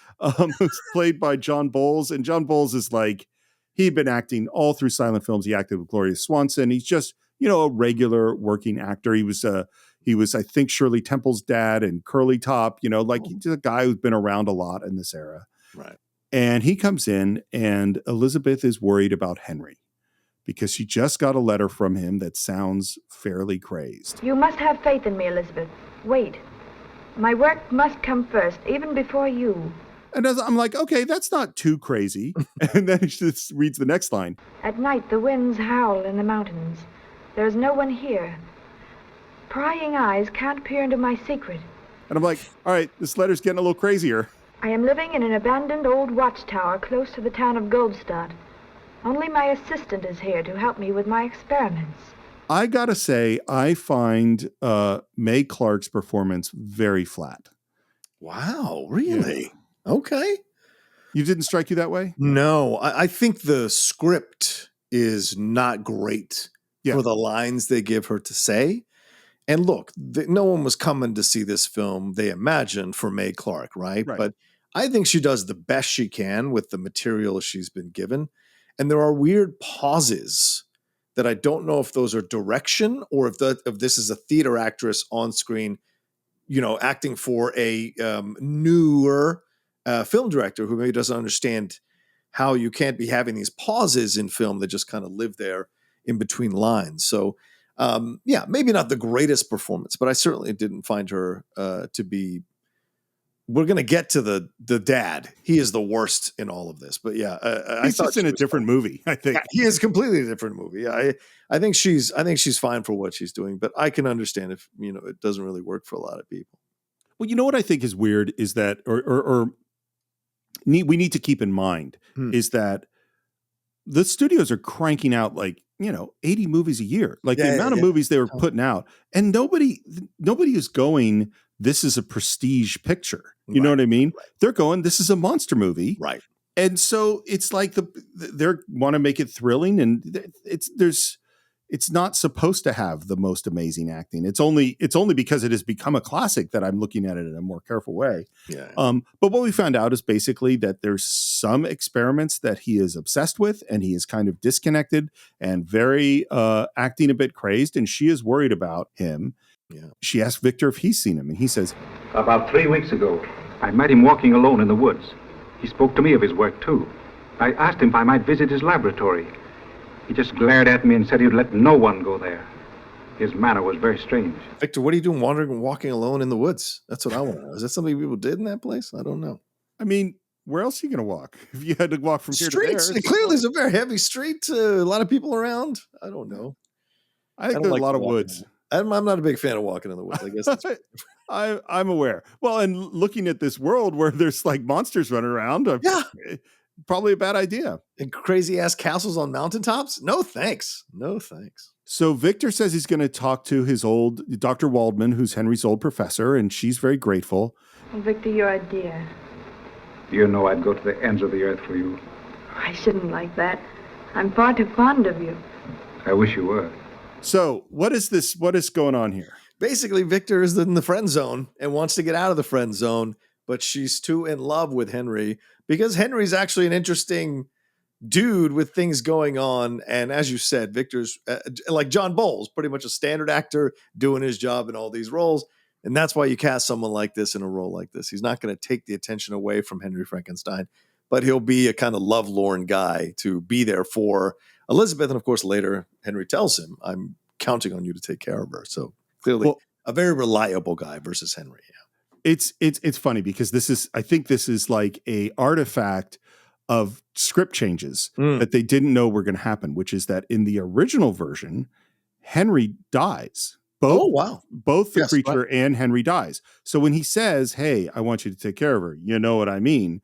who's played by John Bowles. And John Bowles is like, He'd been acting all through silent films. He acted with Gloria Swanson. He's just, a regular working actor. He was, I think, Shirley Temple's dad and Curly Top, he's a guy who's been around a lot in this era. Right. And he comes in, and Elizabeth is worried about Henry because she just got a letter from him that sounds fairly crazed. You must have faith in me, Elizabeth. Wait. My work must come first, even before you. And I'm like, okay, that's not too crazy. And then she just reads the next line. At night, the winds howl in the mountains. There is no one here. Prying eyes can't peer into my secret. And I'm like, all right, this letter's getting a little crazier. I am living in an abandoned old watchtower close to the town of Goldstadt. Only my assistant is here to help me with my experiments. I gotta say, I find Mae Clarke's performance very flat. Wow, really? Yeah. Okay. You didn't strike you that way? No, I think the script is not great for the lines they give her to say. And look, no one was coming to see this film, they imagine, for Mae Clarke, right? But I think she does the best she can with the material she's been given. And there are weird pauses that I don't know if those are direction or if this is a theater actress on screen, acting for a newer film director who maybe doesn't understand how you can't be having these pauses in film that just kind of live there in between lines. So, maybe not the greatest performance, but I certainly didn't find her to be. We're going to get to the dad. He is the worst in all of this. But he's just in a different movie. I think he is completely a different movie. I think she's fine for what she's doing, but I can understand if it doesn't really work for a lot of people. Well, what I think is weird is that, we need to keep in mind is that the studios are cranking out 80 movies a year, the amount of movies they were putting out, and nobody is going, this is a prestige picture. You know what I mean? Right. They're going, this is a monster movie. Right. And so it's like they want to make it thrilling, and it's not supposed to have the most amazing acting. It's only because it has become a classic that I'm looking at it in a more careful way. Yeah. But what we found out is basically that there's some experiments that he is obsessed with, and he is kind of disconnected and very acting a bit crazed, and she is worried about him. Yeah. She asked Victor if he's seen him, and he says, about 3 weeks ago, I met him walking alone in the woods. He spoke to me of his work, too. I asked him if I might visit his laboratory. He just glared at me and said he'd let no one go there. His manner was very strange. Victor, what are you doing wandering and walking alone in the woods? That's what I want to know. Is that something people did in that place? I don't know. I mean, where else are you going to walk? If you had to walk from here to there. Clearly, it's a very heavy street. A lot of people around. I don't know. I think there's a lot of woods. I'm not a big fan of walking in the woods, I guess. I'm aware. Well, and looking at this world where there's monsters running around, probably a bad idea. And crazy ass castles on mountaintops? No thanks. No thanks. So Victor says he's going to talk to his old Dr. Waldman, who's Henry's old professor, and she's very grateful. Oh, Victor, you're a dear. You know I'd go to the ends of the earth for you. I shouldn't like that. I'm far too fond of you. I wish you were. So what is this? What is going on here? Basically, Victor is in the friend zone and wants to get out of the friend zone, but she's too in love with Henry because Henry's actually an interesting dude with things going on. And as you said, Victor's like John Bowles, pretty much a standard actor doing his job in all these roles. And that's why you cast someone like this in a role like this. He's not going to take the attention away from Henry Frankenstein, but he'll be a kind of lovelorn guy to be there for Elizabeth. And of course, later, Henry tells him, I'm counting on you to take care of her. So clearly a very reliable guy versus Henry. Yeah. It's funny because I think this is like a artifact of script changes that they didn't know were going to happen, which is that in the original version, Henry dies. Both the creature and Henry dies. So when he says, hey, I want you to take care of her, you know what I mean?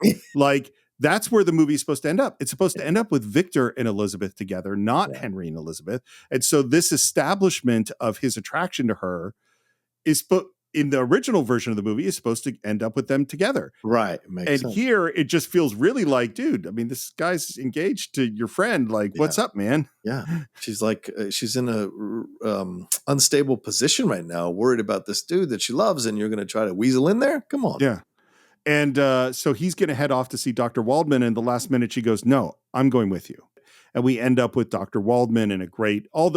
That's where the movie is supposed to end up. It's supposed to end up with Victor and Elizabeth together, not Henry and Elizabeth. And so this establishment of his attraction to her in the original version of the movie is supposed to end up with them together. Right. Makes sense. Here it just feels really like, dude, I mean, this guy's engaged to your friend. What's up, man? Yeah. She's she's in a unstable position right now, worried about this dude that she loves. And you're going to try to weasel in there? Come on. Yeah. And so he's going to head off to see Dr. Waldman. And the last minute she goes, no, I'm going with you. and we end up with Dr. Waldman and all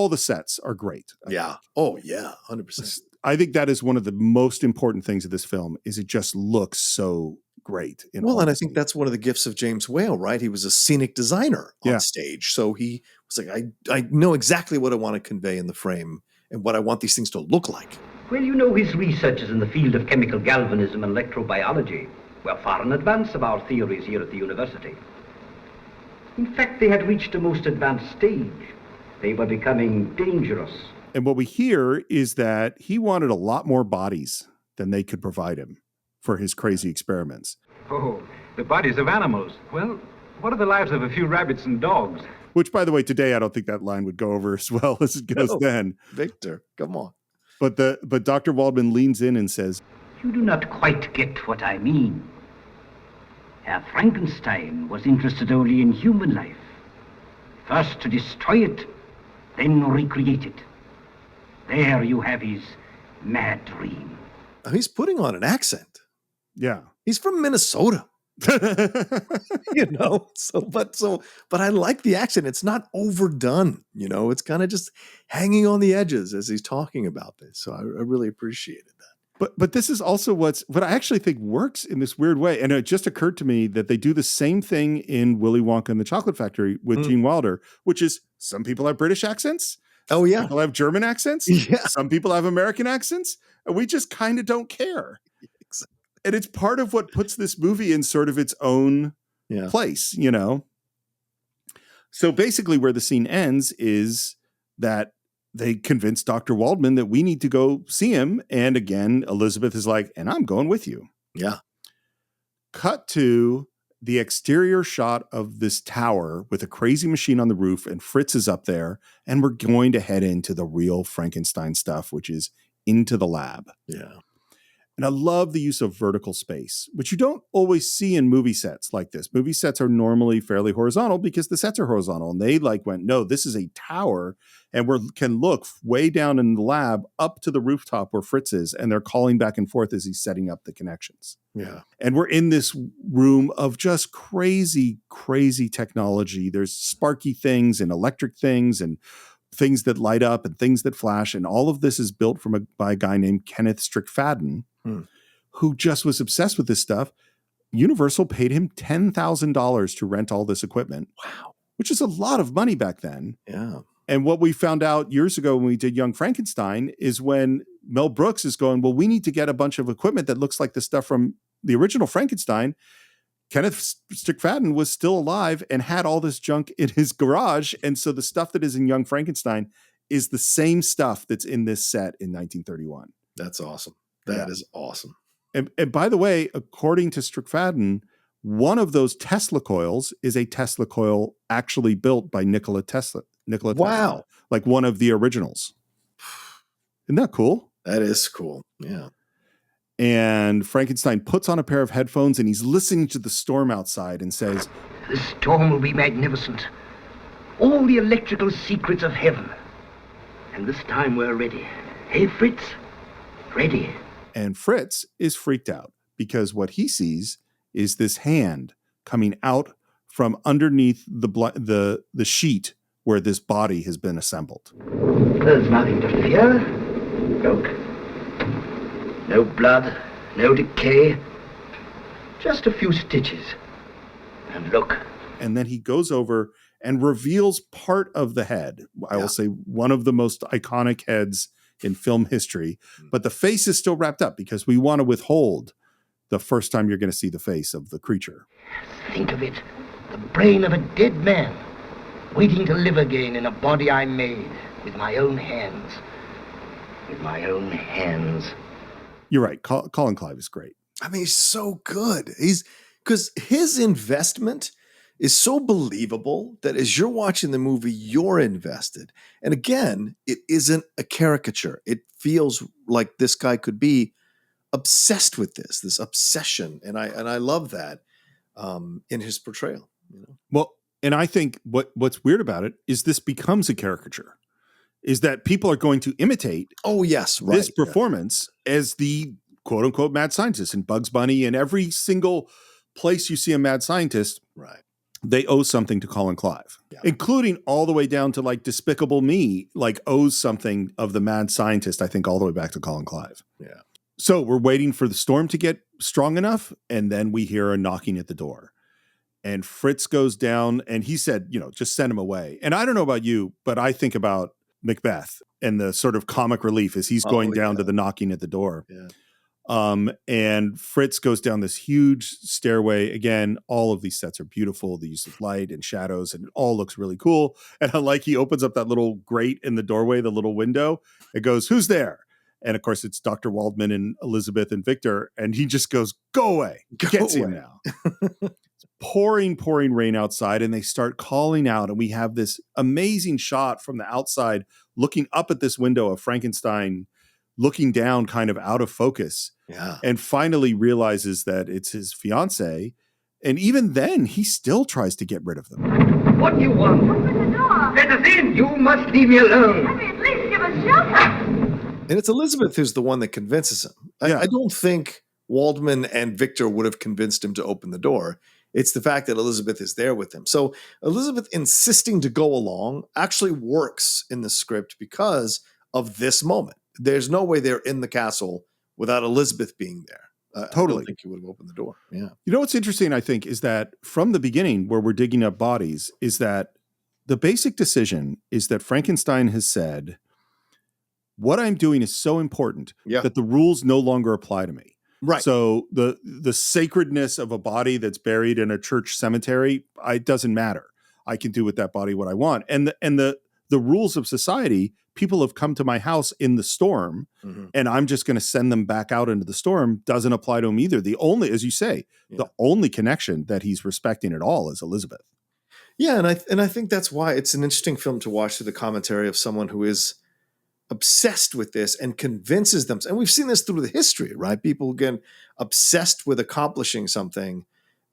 the sets are great. Yeah. Oh yeah. 100%. I think that is one of the most important things of this film is it just looks so great. And I think that's one of the gifts of James Whale, right? He was a scenic designer on stage. So he was like, I know exactly what I want to convey in the frame and what I want these things to look like. Well, you know, his researches in the field of chemical galvanism and electrobiology were far in advance of our theories here at the university. In fact, they had reached a most advanced stage. They were becoming dangerous. And what we hear is that he wanted a lot more bodies than they could provide him for his crazy experiments. Oh, the bodies of animals. Well, what are the lives of a few rabbits and dogs? Which, by the way, today I don't think that line would go over as well as it goes then. Victor, come on. But Dr. Waldman leans in and says, "You do not quite get what I mean. Herr Frankenstein was interested only in human life. First to destroy it, then recreate it. There you have his mad dream." He's putting on an accent. Yeah. He's from Minnesota. But I like the accent. It's not overdone. It's kind of just hanging on the edges as he's talking about this. So I really appreciated that. But this is also what I actually think works in this weird way. And it just occurred to me that they do the same thing in Willy Wonka and the Chocolate Factory with Gene Wilder, which is some people have British accents. Oh, yeah. Some people have German accents. Yeah. Some people have American accents. And we just kind of don't care. Exactly. And it's part of what puts this movie in sort of its own place, So basically where the scene ends is that they convince Dr. Waldman that we need to go see him. And again, Elizabeth is like, and I'm going with you. Yeah. Cut to the exterior shot of this tower with a crazy machine on the roof, and Fritz is up there, and we're going to head into the real Frankenstein stuff, which is into the lab. Yeah. And I love the use of vertical space, which you don't always see in movie sets like this. Movie sets are normally fairly horizontal because the sets are horizontal. And they went, no, this is a tower. And we can look way down in the lab up to the rooftop where Fritz is. And they're calling back and forth as he's setting up the connections. Yeah. And we're in this room of just crazy, crazy technology. There's sparky things and electric things and things that light up and things that flash. And all of this is built by a guy named Kenneth Strickfaden, who just was obsessed with this stuff. Universal paid him $10,000 to rent all this equipment. Wow. Which is a lot of money back then. Yeah. And what we found out years ago when we did Young Frankenstein is when Mel Brooks is going, well, we need to get a bunch of equipment that looks like the stuff from the original Frankenstein. Kenneth Strickfaden was still alive and had all this junk in his garage. And so the stuff that is in Young Frankenstein is the same stuff that's in this set in 1931. That's awesome. That is awesome. And by the way, according to Strickfaden, one of those Tesla coils is a Tesla coil actually built by Nikola Tesla. Wow. Like one of the originals. Isn't that cool? That is cool. Yeah. And Frankenstein puts on a pair of headphones and he's listening to the storm outside and says, "The storm will be magnificent. All the electrical secrets of heaven. And this time we're ready. Hey, Fritz? Ready." And Fritz is freaked out because what he sees is this hand coming out from underneath the sheet where this body has been assembled. There's nothing to fear. Look. No blood, no decay. Just a few stitches. And look. And then he goes over and reveals part of the head. I will say one of the most iconic heads in film history, but the face is still wrapped up because we want to withhold the first time you're going to see the face of the creature. Think of it. The brain of a dead man, waiting to live again in a body I made with my own hands. With my own hands. You're right. Colin Clive is great. I mean, he's so good. Because his investment is so believable that as you're watching the movie, you're invested. And again, it isn't a caricature. It feels like this guy could be obsessed with this obsession. And I love that in his portrayal. Well, and I think what's weird about it is this becomes a caricature. Is that people are going to imitate this performance as the quote unquote mad scientist in Bugs Bunny and every single place you see a mad scientist. Right. they owe something to Colin Clive, including all the way down to like Despicable Me, like owes something of the mad scientist, I think all the way back to Colin Clive. Yeah. So we're waiting for the storm to get strong enough. And then we hear a knocking at the door. And Fritz goes down and he said, just send him away. And I don't know about you, but I think about Macbeth and the sort of comic relief as he's going down to the knocking at the door. Yeah. And Fritz goes down this huge stairway. Again, all of these sets are beautiful. The use of light and shadows, and it all looks really cool. And I like he opens up that little grate in the doorway, the little window. It goes, "Who's there?" And of course, it's Dr. Waldman and Elizabeth and Victor. And he just goes, "Go away." Gets him now. It's pouring rain outside, and they start calling out. And we have this amazing shot from the outside looking up at this window of Frankenstein, looking down kind of out of focus. Yeah. And finally realizes that it's his fiance. And even then, he still tries to get rid of them. What do you want? Open the door. Let us in. You must leave me alone. Let me at least give us shelter. And it's Elizabeth who's the one that convinces him. I don't think Waldman and Victor would have convinced him to open the door. It's the fact that Elizabeth is there with him. So Elizabeth insisting to go along actually works in the script because of this moment. There's no way they're in the castle without Elizabeth being there. Totally. I don't think he would have opened the door. Yeah. You know what's interesting, I think, is that from the beginning where we're digging up bodies is that the basic decision is that Frankenstein has said, what I'm doing is so important that the rules no longer apply to me. Right. So the sacredness of a body that's buried in a church cemetery, it doesn't matter. I can do with that body what I want. And the rules of society, people have come to my house in the storm, and I'm just going to send them back out into the storm, doesn't apply to him either. The only, as you say, the only connection that he's respecting at all is Elizabeth. Yeah, and I think that's why it's an interesting film to watch through the commentary of someone who is obsessed with this and convinces them. And we've seen this through the history, right? People get obsessed with accomplishing something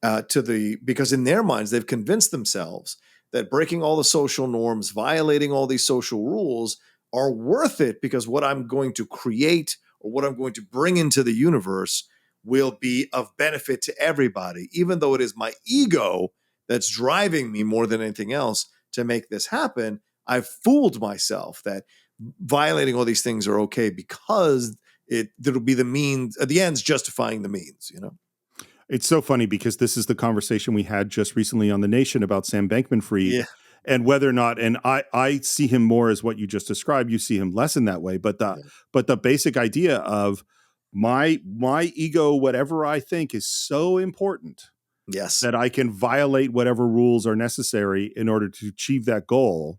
because in their minds, they've convinced themselves that breaking all the social norms, violating all these social rules are worth it because what I'm going to create or what I'm going to bring into the universe will be of benefit to everybody, even though it is my ego that's driving me more than anything else to make this happen. I've fooled myself that violating all these things are okay because it'll be the means, the ends justifying the means, It's so funny because this is the conversation we had just recently on The Nation about Sam Bankman-Fried and whether or not, and I see him more as what you just described. You see him less in that way, but the basic idea of my ego, whatever I think is so important that I can violate whatever rules are necessary in order to achieve that goal.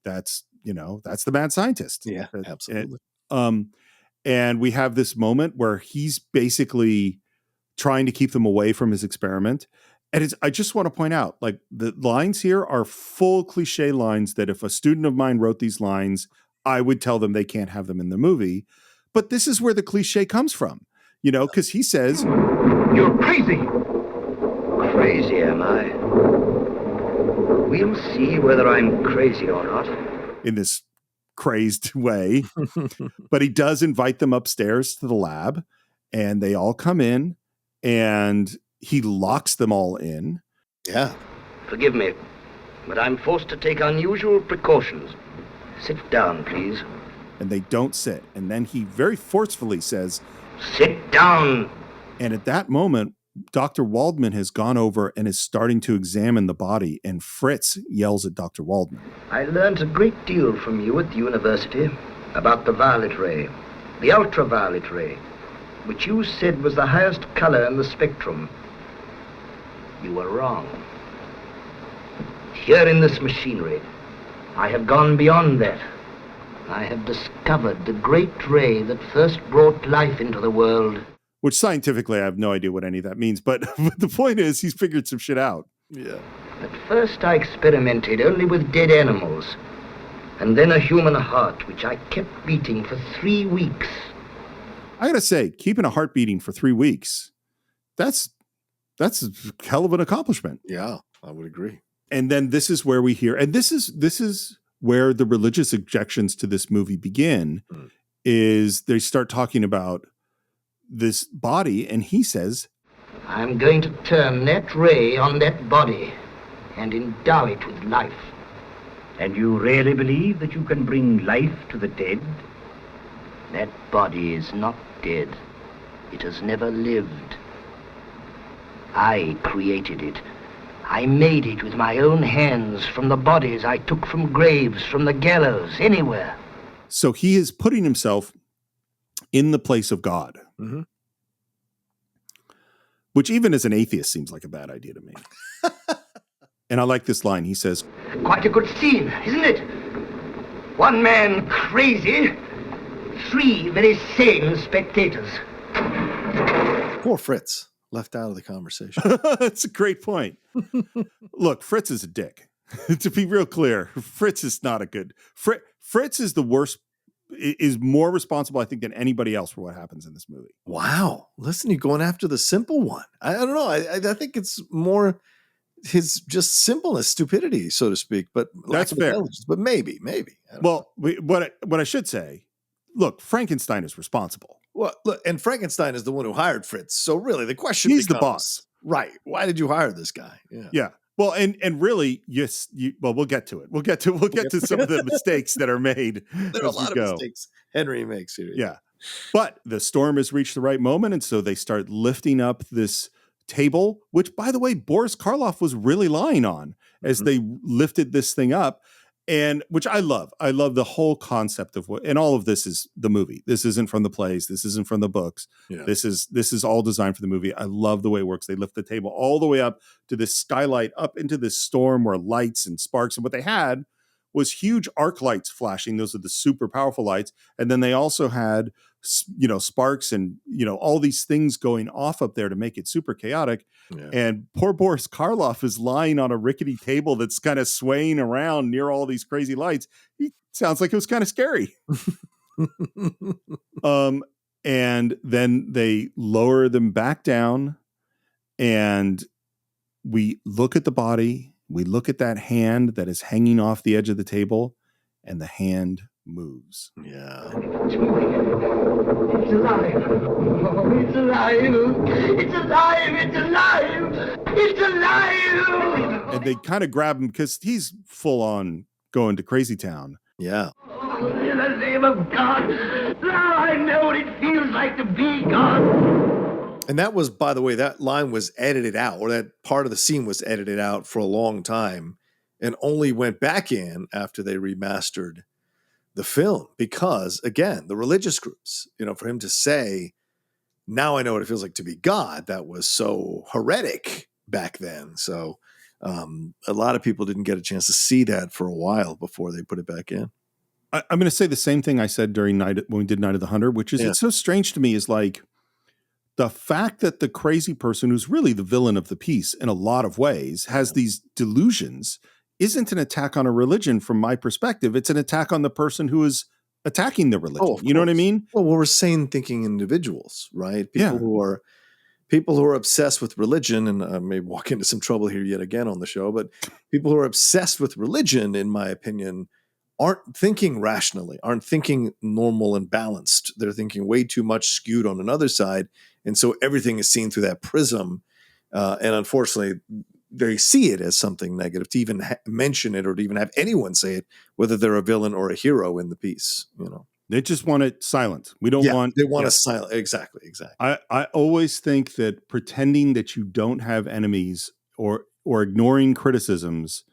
That's the mad scientist. Yeah, absolutely. And we have this moment where he's basically trying to keep them away from his experiment. And I just want to point out, like, the lines here are full cliche lines that if a student of mine wrote these lines, I would tell them they can't have them in the movie. But this is where the cliche comes from, because he says, "You're crazy." Crazy, am I? We'll see whether I'm crazy or not. in this crazed way. But he does invite them upstairs to the lab, and they all come in, and he locks them all in. Yeah. Forgive me, but I'm forced to take unusual precautions. Sit down, please. And they don't sit. And then he very forcefully says, "Sit down." And at that moment, Dr. Waldman has gone over and is starting to examine the body, and Fritz yells at Dr. Waldman. I learned a great deal from you at the university about the violet ray, the ultraviolet ray, which you said was the highest color in the spectrum. You were wrong. Here in this machinery, I have gone beyond that. I have discovered the great ray that first brought life into the world. Which scientifically, I have no idea what any of that means, but the point is he's figured some shit out. Yeah. At first I experimented only with dead animals, and then a human heart, which I kept beating for 3 weeks. I gotta say, keeping a heart beating for 3 weeks, that's a hell of an accomplishment. Yeah, I would agree. And then this is where we hear, and this is where the religious objections to this movie begin, is they start talking about this body, and he says, I'm going to turn that ray on that body. and endow it with life. And you really believe that you can bring life to the dead? That body is not dead. It has never lived. I created it. I made it with my own hands from the bodies I took from graves, from the gallows, anywhere. So he is putting himself in the place of God, which even as an atheist seems like a bad idea to me. And I like this line. He says, quite a good scene, isn't it? One man crazy, 3 very sane spectators. Poor Fritz, left out of the conversation. That's a great point. Look, Fritz is a dick. To be real clear, Fritz is not a good... Fritz is the worst, is more responsible, I think, than anybody else for what happens in this movie. Wow. Listen, you're going after the simple one. I don't know. I think it's more his just simpleness, stupidity, so to speak. But that's fair. But maybe. Well, what I should say, look, Frankenstein is responsible. Well, look, and Frankenstein is the one who hired Fritz. So really, the question he's becomes, the boss, right? Why did you hire this guy? Yeah. Well, and really, yes. Well, we'll get to it. We'll get to some of the mistakes that are made. There are a lot of mistakes Henry makes here. Yeah, but the storm has reached the right moment, and so they start lifting up this table, which, by the way, Boris Karloff was really lying on as they lifted this thing up. And which I love. I love the whole concept of what, and all of this is the movie. This isn't from the plays. This isn't from the books. Yeah. This is all designed for the movie. I love the way it works. They lift the table all the way up to this skylight, up into this storm where lights and sparks. And what they had was huge arc lights flashing. Those are the super powerful lights. And then they also had, sparks and, all these things going off up there to make it super chaotic. Yeah. And poor Boris Karloff is lying on a rickety table that's kind of swaying around near all these crazy lights. He sounds like it was kind of scary. And then they lower them back down, and we look at the body. We look at that hand that is hanging off the edge of the table, and the hand moves. Yeah. It's moving. It's alive. Oh, it's alive. It's alive. It's alive. It's alive. And they kind of grab him because he's full on going to crazy town. Yeah. Oh, in the name of God. Now I know what it feels like to be God. And that was, by the way, that line was edited out, or that part of the scene was edited out for a long time and only went back in after they remastered the film. Because, again, the religious groups, for him to say, now I know what it feels like to be God, that was so heretic back then. So a lot of people didn't get a chance to see that for a while before they put it back in. I'm going to say the same thing I said during when we did Night of the Hunter, which is It's so strange to me is like, the fact that the crazy person who's really the villain of the piece in a lot of ways has these delusions isn't an attack on a religion from my perspective. It's an attack on the person who is attacking the religion. You know what I mean? Well, we're sane thinking individuals, right? People who are obsessed with religion, and I may walk into some trouble here yet again on the show, but people who are obsessed with religion, in my opinion, aren't thinking rationally, aren't thinking normal and balanced. They're thinking way too much skewed on another side. And so everything is seen through that prism. And unfortunately, they see it as something negative to even mention it or to even have anyone say it, whether they're a villain or a hero in the piece. They just want it silent. We don't want. They want a silent. Exactly. I always think that pretending that you don't have enemies or ignoring criticisms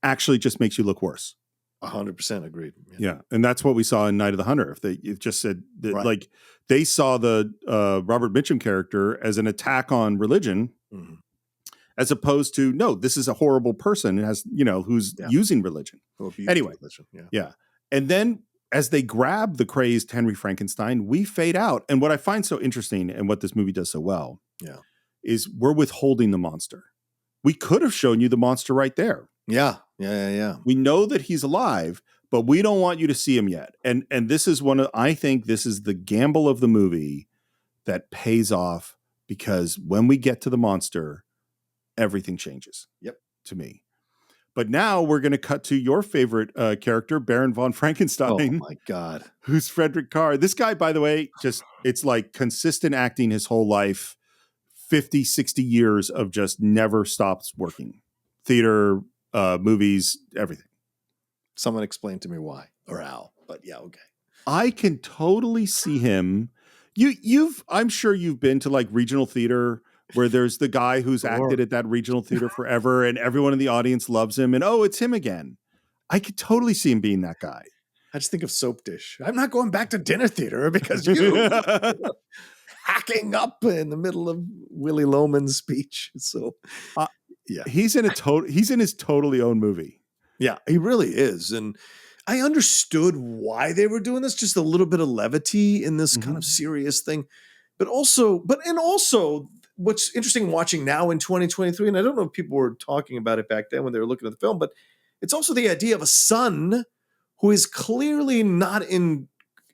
actually just makes you look worse. 100% agreed. Yeah. And that's what we saw in Night of the Hunter. If they just said that, like they saw the Robert Mitchum character as an attack on religion, as opposed to, no, this is a horrible person who has, who's using religion. Anyway. Religion. Yeah. And then as they grab the crazed Henry Frankenstein, we fade out. And what I find so interesting and what this movie does so well is we're withholding the monster. We could have shown you the monster right there. Yeah. We know that he's alive, but we don't want you to see him yet. And this is I think this is the gamble of the movie that pays off, because when we get to the monster, everything changes. Yep. To me. But now we're going to cut to your favorite character, Baron von Frankenstein. Oh my God. Who's Frederick Carr. This guy, by the way, it's like consistent acting his whole life, 50, 60 years of just never stops working. theater, movies, everything. Someone explain to me why or how, but yeah, okay. I can totally see him. I'm sure you've been to like regional theater where there's the guy who's acted at that regional theater forever and everyone in the audience loves him and it's him again. I could totally see him being that guy. I just think of Soap Dish. I'm not going back to dinner theater because you hacking up in the middle of Willie Loman's speech. So yeah, he's in his totally own movie. Yeah, he really is. And I understood why they were doing this, just a little bit of levity in this kind of serious thing. But also what's interesting watching now in 2023, and I don't know if people were talking about it back then when they were looking at the film, but it's also the idea of a son who is clearly not in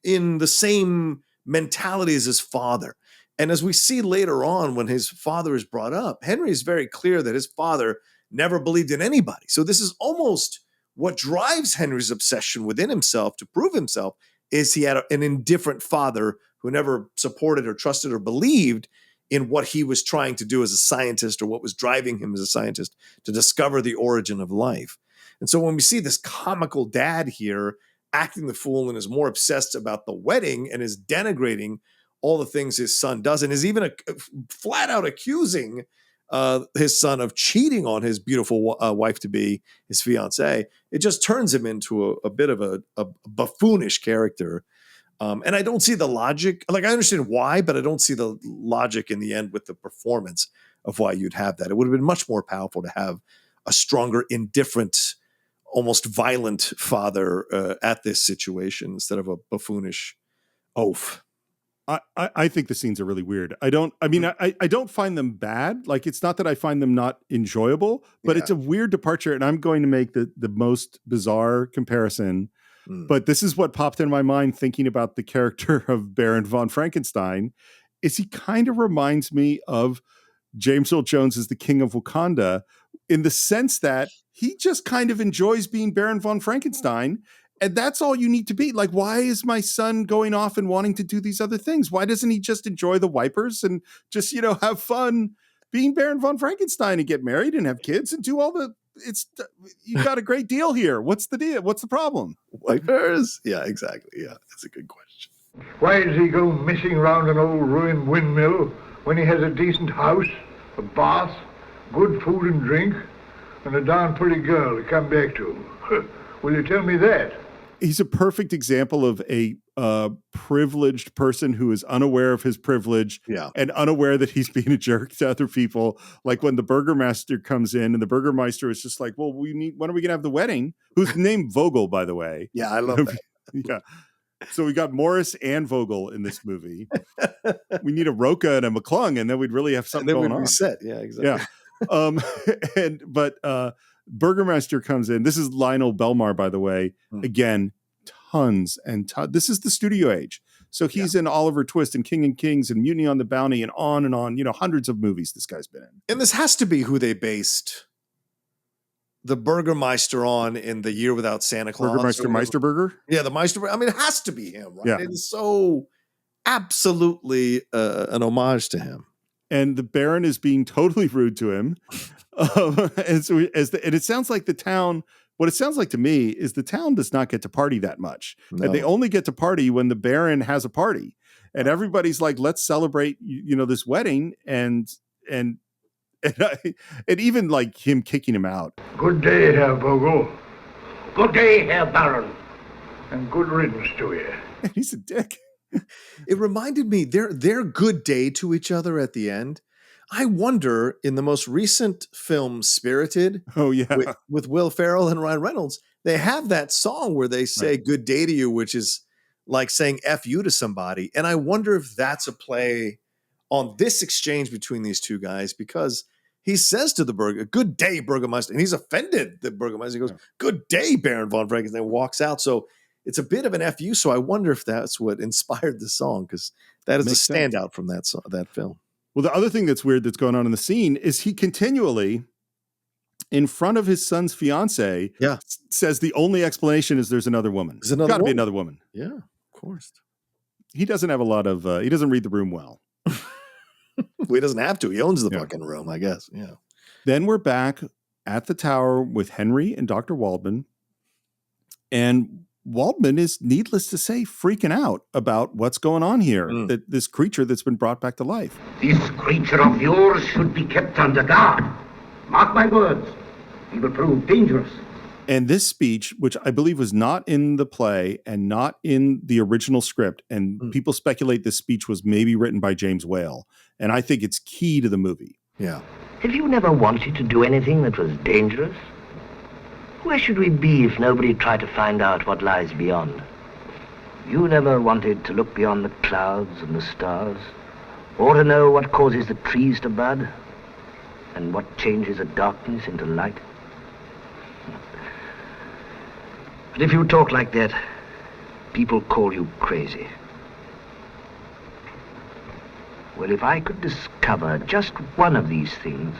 the same mentality as his father. And as we see later on when his father is brought up, Henry is very clear that his father never believed in anybody. So this is almost what drives Henry's obsession within himself to prove himself is he had an indifferent father who never supported or trusted or believed in what he was trying to do as a scientist or what was driving him as a scientist to discover the origin of life. And so when we see this comical dad here acting the fool and is more obsessed about the wedding and is denigrating all the things his son does and is even flat out accusing his son of cheating on his beautiful wife-to-be, his fiancée, it just turns him into a bit of a buffoonish character. And I don't see the logic. Like, I understand why, but I don't see the logic in the end with the performance of why you'd have that. It would have been much more powerful to have a stronger, indifferent, almost violent father at this situation instead of a buffoonish oaf. I think the scenes are really weird. I don't find them bad. Like, it's not that I find them not enjoyable, but it's a weird departure. And I'm going to make the most bizarre comparison. But this is what popped in my mind thinking about the character of Baron von Frankenstein. Is he kind of reminds me of James Earl Jones as the King of Wakanda in the sense that he just kind of enjoys being Baron von Frankenstein. And that's all you need to be. Like, why is my son going off and wanting to do these other things? Why doesn't he just enjoy the wipers and just, have fun being Baron von Frankenstein and get married and have kids and do all you got a great deal here. What's the deal? What's the problem? Wipers? Yeah, exactly. Yeah, that's a good question. Why does he go messing around an old ruined windmill when he has a decent house, a bath, good food and drink, and a darn pretty girl to come back to? Will you tell me that? He's a perfect example of a privileged person who is unaware of his privilege and unaware that he's being a jerk to other people. Like when the Burgermeister comes in and the Burgermeister is just like, well, when are we going to have the wedding? Who's named Vogel, by the way. Yeah, I love that. Yeah. So we got Morris and Vogel in this movie. We need a Roca and a McClung, and then we'd really have something going on. Set. Yeah, exactly. Yeah. Burgermeister comes in. This is Lionel Belmar, by the way. Again, tons and tons. This is the studio age. So he's in Oliver Twist and King and Kings and Mutiny on the Bounty and on, hundreds of movies this guy's been in. And this has to be who they based the Burgermeister on in The Year Without Santa Claus. Burgermeister Meisterburger? Yeah, the Meisterburger. I mean, it has to be him, right? Yeah. It is so absolutely an homage to him. And the Baron is being totally rude to him. And it sounds like the town, what it sounds like to me is the town does not get to party that much. No. And they only get to party when the Baron has a party. And everybody's like, let's celebrate, this wedding. And even like him kicking him out. Good day, Herr Vogel. Good day, Herr Baron. And good riddance to you. And he's a dick. It reminded me, their good day to each other at the end. I wonder, in the most recent film, Spirited, with Will Ferrell and Ryan Reynolds, they have that song where they say good day to you, which is like saying F you to somebody. And I wonder if that's a play on this exchange between these two guys, because he says to the good day, Burgermeister. And he's offended, the Burgermeister. He goes, good day, Baron von Frankenstein, and walks out. So it's a bit of an FU. So I wonder if that's what inspired the song, because that is a standout from that film. Well, the other thing that's weird that's going on in the scene is he continually, in front of his son's fiance, says the only explanation is there's another woman. There's got to be another woman. Yeah, of course. He doesn't have a lot of, he doesn't read the room well. Well, he doesn't have to. He owns the fucking room, I guess. Yeah. Then we're back at the tower with Henry and Dr. Waldman. And Waldman is, needless to say, freaking out about what's going on here. That this creature that's been brought back to life. This creature of yours should be kept under guard. Mark my words. He will prove dangerous. And this speech, which I believe was not in the play and not in the original script, and people speculate this speech was maybe written by James Whale. And I think it's key to the movie. Yeah. Have you never wanted to do anything that was dangerous? Where should we be if nobody tried to find out what lies beyond? You never wanted to look beyond the clouds and the stars, or to know what causes the trees to bud, and what changes the darkness into light? But if you talk like that, people call you crazy. Well, if I could discover just one of these things,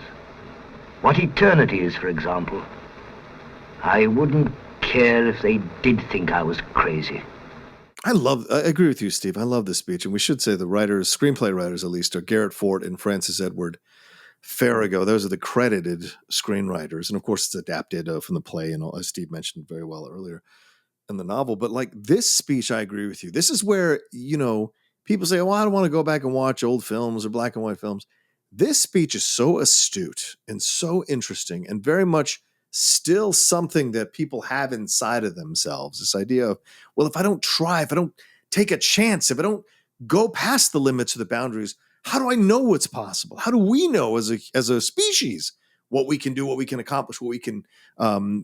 what eternity is, for example, I wouldn't care if they did think I was crazy. I agree with you, Steve. I love this speech. And we should say the writers, screenplay writers at least, are Garrett Fort and Francis Edward Farrago. Those are the credited screenwriters. And of course, it's adapted from the play, and as Steve mentioned very well earlier in the novel. But like this speech, I agree with you. This is where, people say, well, I don't want to go back and watch old films or black and white films. This speech is so astute and so interesting and very much still something that people have inside of themselves. This idea of, well, if I don't try, if I don't take a chance, if I don't go past the limits of the boundaries, how do I know what's possible? How do we know as a species what we can do, what we can accomplish, what we can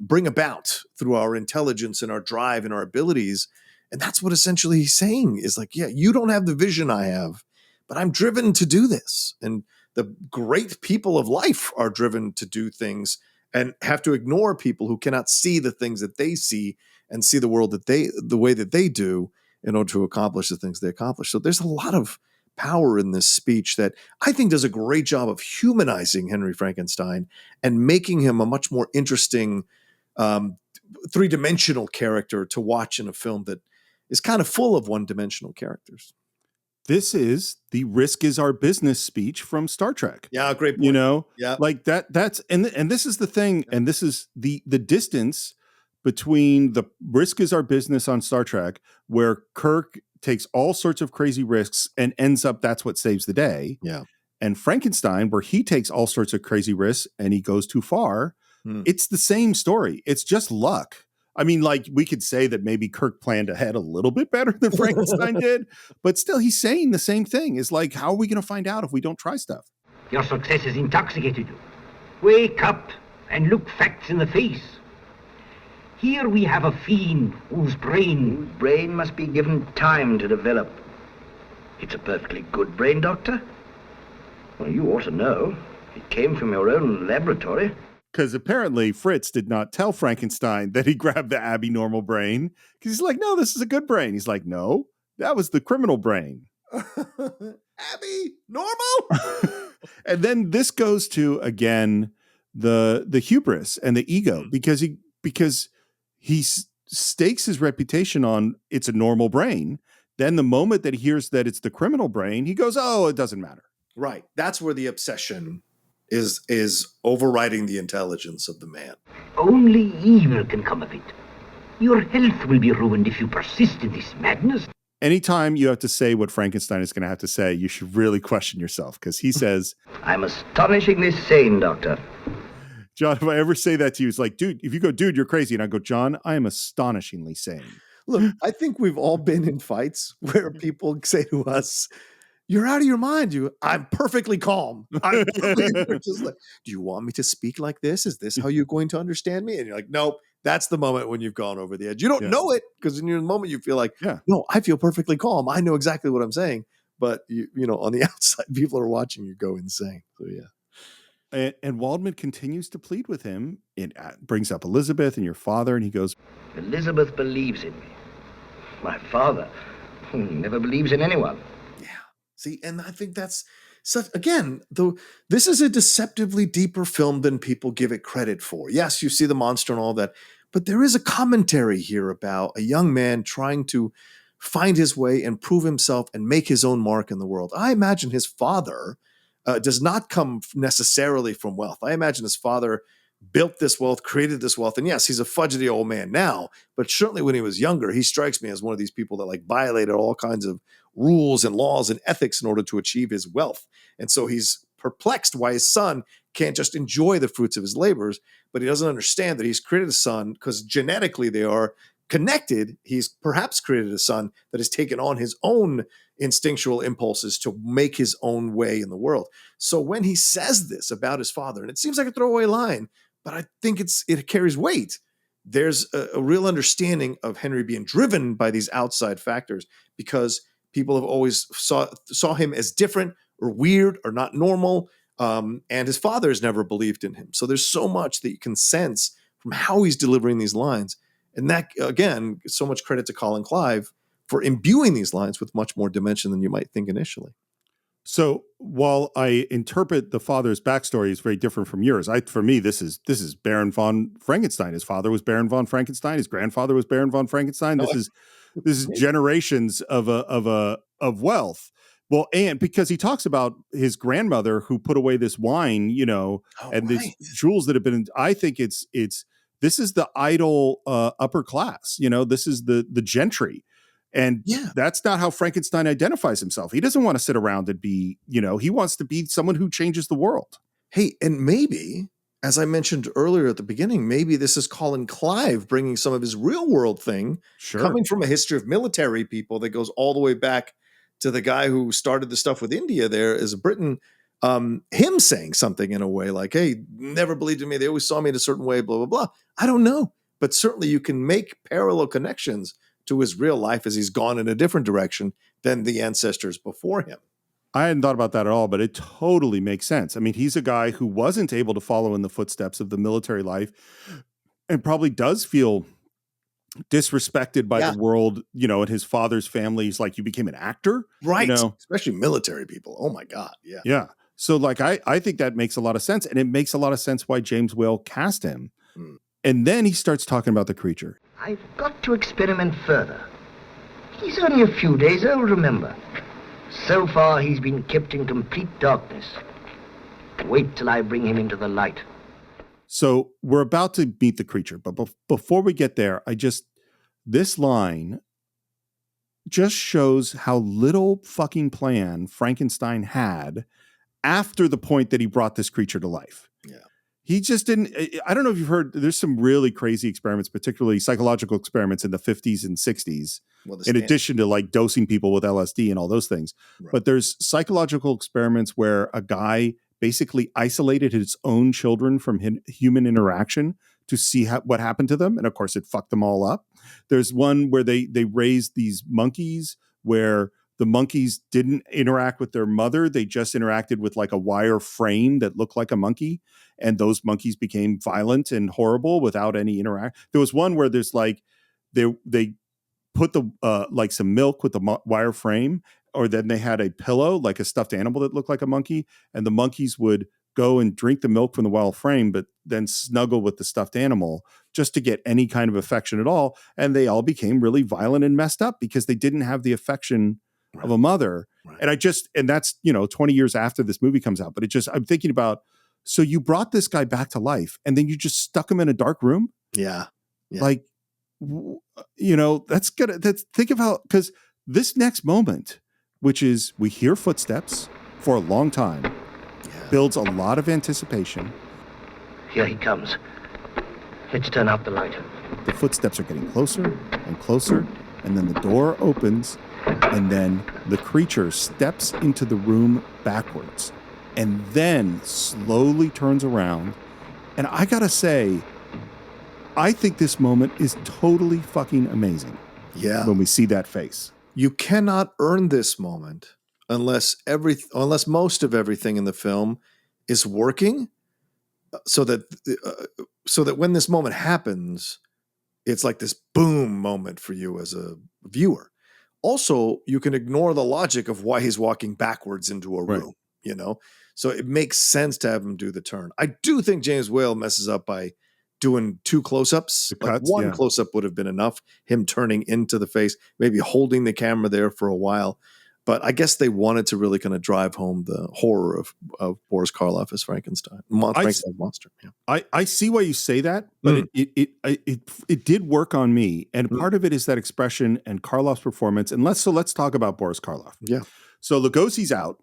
bring about through our intelligence and our drive and our abilities? And that's what essentially he's saying is like, yeah, you don't have the vision I have, but I'm driven to do this. And the great people of life are driven to do things and have to ignore people who cannot see the things that they see and see the world the way that they do in order to accomplish the things they accomplish. So there's a lot of power in this speech that I think does a great job of humanizing Henry Frankenstein and making him a much more interesting three-dimensional character to watch in a film that is kind of full of one-dimensional characters. This is the "risk is our business" speech from Star Trek. Yeah, great point. Like that's and this is the thing, and this is the distance between the "risk is our business" on Star Trek, where Kirk takes all sorts of crazy risks and ends up that's what saves the day. Yeah. And Frankenstein, where he takes all sorts of crazy risks and he goes too far. It's the same story. It's just luck. I mean, like, we could say that maybe Kirk planned ahead a little bit better than Frankenstein did, but still he's saying the same thing. It's like, how are we going to find out if we don't try stuff? Your success has intoxicated you. Wake up and look facts in the face. Here we have a fiend whose brain must be given time to develop. It's a perfectly good brain, Doctor. Well, you ought to know. It came from your own laboratory. Because apparently Fritz did not tell Frankenstein that he grabbed the abnormal brain. Because he's like, no, this is a good brain. He's like, no, that was the criminal brain. Abby, normal? And then this goes to, again, the hubris and the ego. Because he stakes his reputation on it's a normal brain. Then the moment that he hears that it's the criminal brain, he goes, oh, it doesn't matter. Right. That's where the obsession is overriding the intelligence of the man. Only evil can come of it. Your health will be ruined if you persist in this madness. Anytime you have to say what Frankenstein is going to have to say, you should really question yourself, because he says, I'm astonishingly sane, Doctor. John, if I ever say that to you, it's like, dude, if you go, dude, you're crazy. And I go, John, I am astonishingly sane. Look, I think we've all been in fights where people say to us, you're out of your mind. I'm perfectly calm. I'm just like, do you want me to speak like this? Is this how you're going to understand me? And you're like, nope. That's the moment when you've gone over the edge. You don't know it because in the moment you feel like, no, I feel perfectly calm. I know exactly what I'm saying. But you know, on the outside, people are watching you go insane. So yeah. And Waldman continues to plead with him. It brings up Elizabeth and your father, and he goes, Elizabeth believes in me. My father never believes in anyone. See, and I think that's such, again, this is a deceptively deeper film than people give it credit for. Yes, you see the monster and all that, but there is a commentary here about a young man trying to find his way and prove himself and make his own mark in the world. I imagine his father does not come necessarily from wealth. I imagine his father built this wealth, created this wealth. And yes, he's a fudgety old man now, but certainly when he was younger, he strikes me as one of these people that like violated all kinds of rules and laws and ethics in order to achieve his wealth. And so he's perplexed why his son can't just enjoy the fruits of his labors, but he doesn't understand that he's created a son because genetically they are connected. He's perhaps created a son that has taken on his own instinctual impulses to make his own way in the world. So when he says this about his father, and it seems like a throwaway line, but I think it carries weight. There's a real understanding of Henry being driven by these outside factors because people have always saw him as different or weird or not normal, and his father has never believed in him. So there's so much that you can sense from how he's delivering these lines. And that, again, so much credit to Colin Clive for imbuing these lines with much more dimension than you might think initially. So while I interpret the father's backstory is very different from yours, for me, this is Baron von Frankenstein. His father was Baron von Frankenstein. His grandfather was Baron von Frankenstein. This is generations of wealth. Well, and because he talks about his grandmother who put away this wine, these jewels that have been. I think this is the idle upper class. This is the gentry. And that's not how Frankenstein identifies himself. He doesn't want to sit around and be, he wants to be someone who changes the world. Hey, and maybe, as I mentioned earlier at the beginning, maybe this is Colin Clive bringing some of his real world thing, coming from a history of military people that goes all the way back to the guy who started the stuff with India there as a Briton, him saying something in a way like, hey, never believed in me. They always saw me in a certain way, blah, blah, blah. I don't know. But certainly you can make parallel connections to his real life as he's gone in a different direction than the ancestors before him. I hadn't thought about that at all, but it totally makes sense. I mean, he's a guy who wasn't able to follow in the footsteps of the military life and probably does feel disrespected by the world, and his father's family. He's like, you became an actor? Right. Especially military people. Oh my God. Yeah. Yeah. So like, I think that makes a lot of sense. And it makes a lot of sense why James Whale cast him. And then he starts talking about the creature. I've got to experiment further. He's only a few days old, remember. So far, he's been kept in complete darkness. Wait till I bring him into the light. So we're about to meet the creature, but before we get there, this line just shows how little fucking plan Frankenstein had after the point that he brought this creature to life. Yeah. He just didn't. I don't know if you've heard, there's some really crazy experiments, particularly psychological experiments in the 50s and 60s, in addition to like dosing people with LSD and all those things. Right. But there's psychological experiments where a guy basically isolated his own children from human interaction to see what happened to them. And of course, it fucked them all up. There's one where they raised these monkeys where the monkeys didn't interact with their mother. They just interacted with like a wire frame that looked like a monkey. And those monkeys became violent and horrible without any interaction. There was one where there's like, they put like some milk with the wire frame, or then they had a pillow, like a stuffed animal that looked like a monkey. And the monkeys would go and drink the milk from the wire frame, but then snuggle with the stuffed animal just to get any kind of affection at all. And they all became really violent and messed up because they didn't have the affection of a mother. Right. And that's, 20 years after this movie comes out, but I'm thinking about, so you brought this guy back to life and then you just stuck him in a dark room. Yeah. Like, think of how, because this next moment, which is we hear footsteps for a long time, builds a lot of anticipation. Here he comes. Let's turn out the light. The footsteps are getting closer and closer, and then the door opens, and then the creature steps into the room backwards, and then slowly turns around. And I gotta say, I think this moment is totally fucking amazing. Yeah. When we see that face. You cannot earn this moment unless most of everything in the film is working, so that when this moment happens, it's like this boom moment for you as a viewer. Also, you can ignore the logic of why he's walking backwards into a room, So it makes sense to have him do the turn. I do think James Whale messes up by doing two close-ups. One close-up would have been enough, him turning into the face, maybe holding the camera there for a while. But I guess they wanted to really kind of drive home the horror of Boris Karloff as Frankenstein, Frankenstein's monster. Yeah. I see why you say that, but it did work on me, and part of it is that expression and Karloff's performance. And let's talk about Boris Karloff. Yeah. So Lugosi's out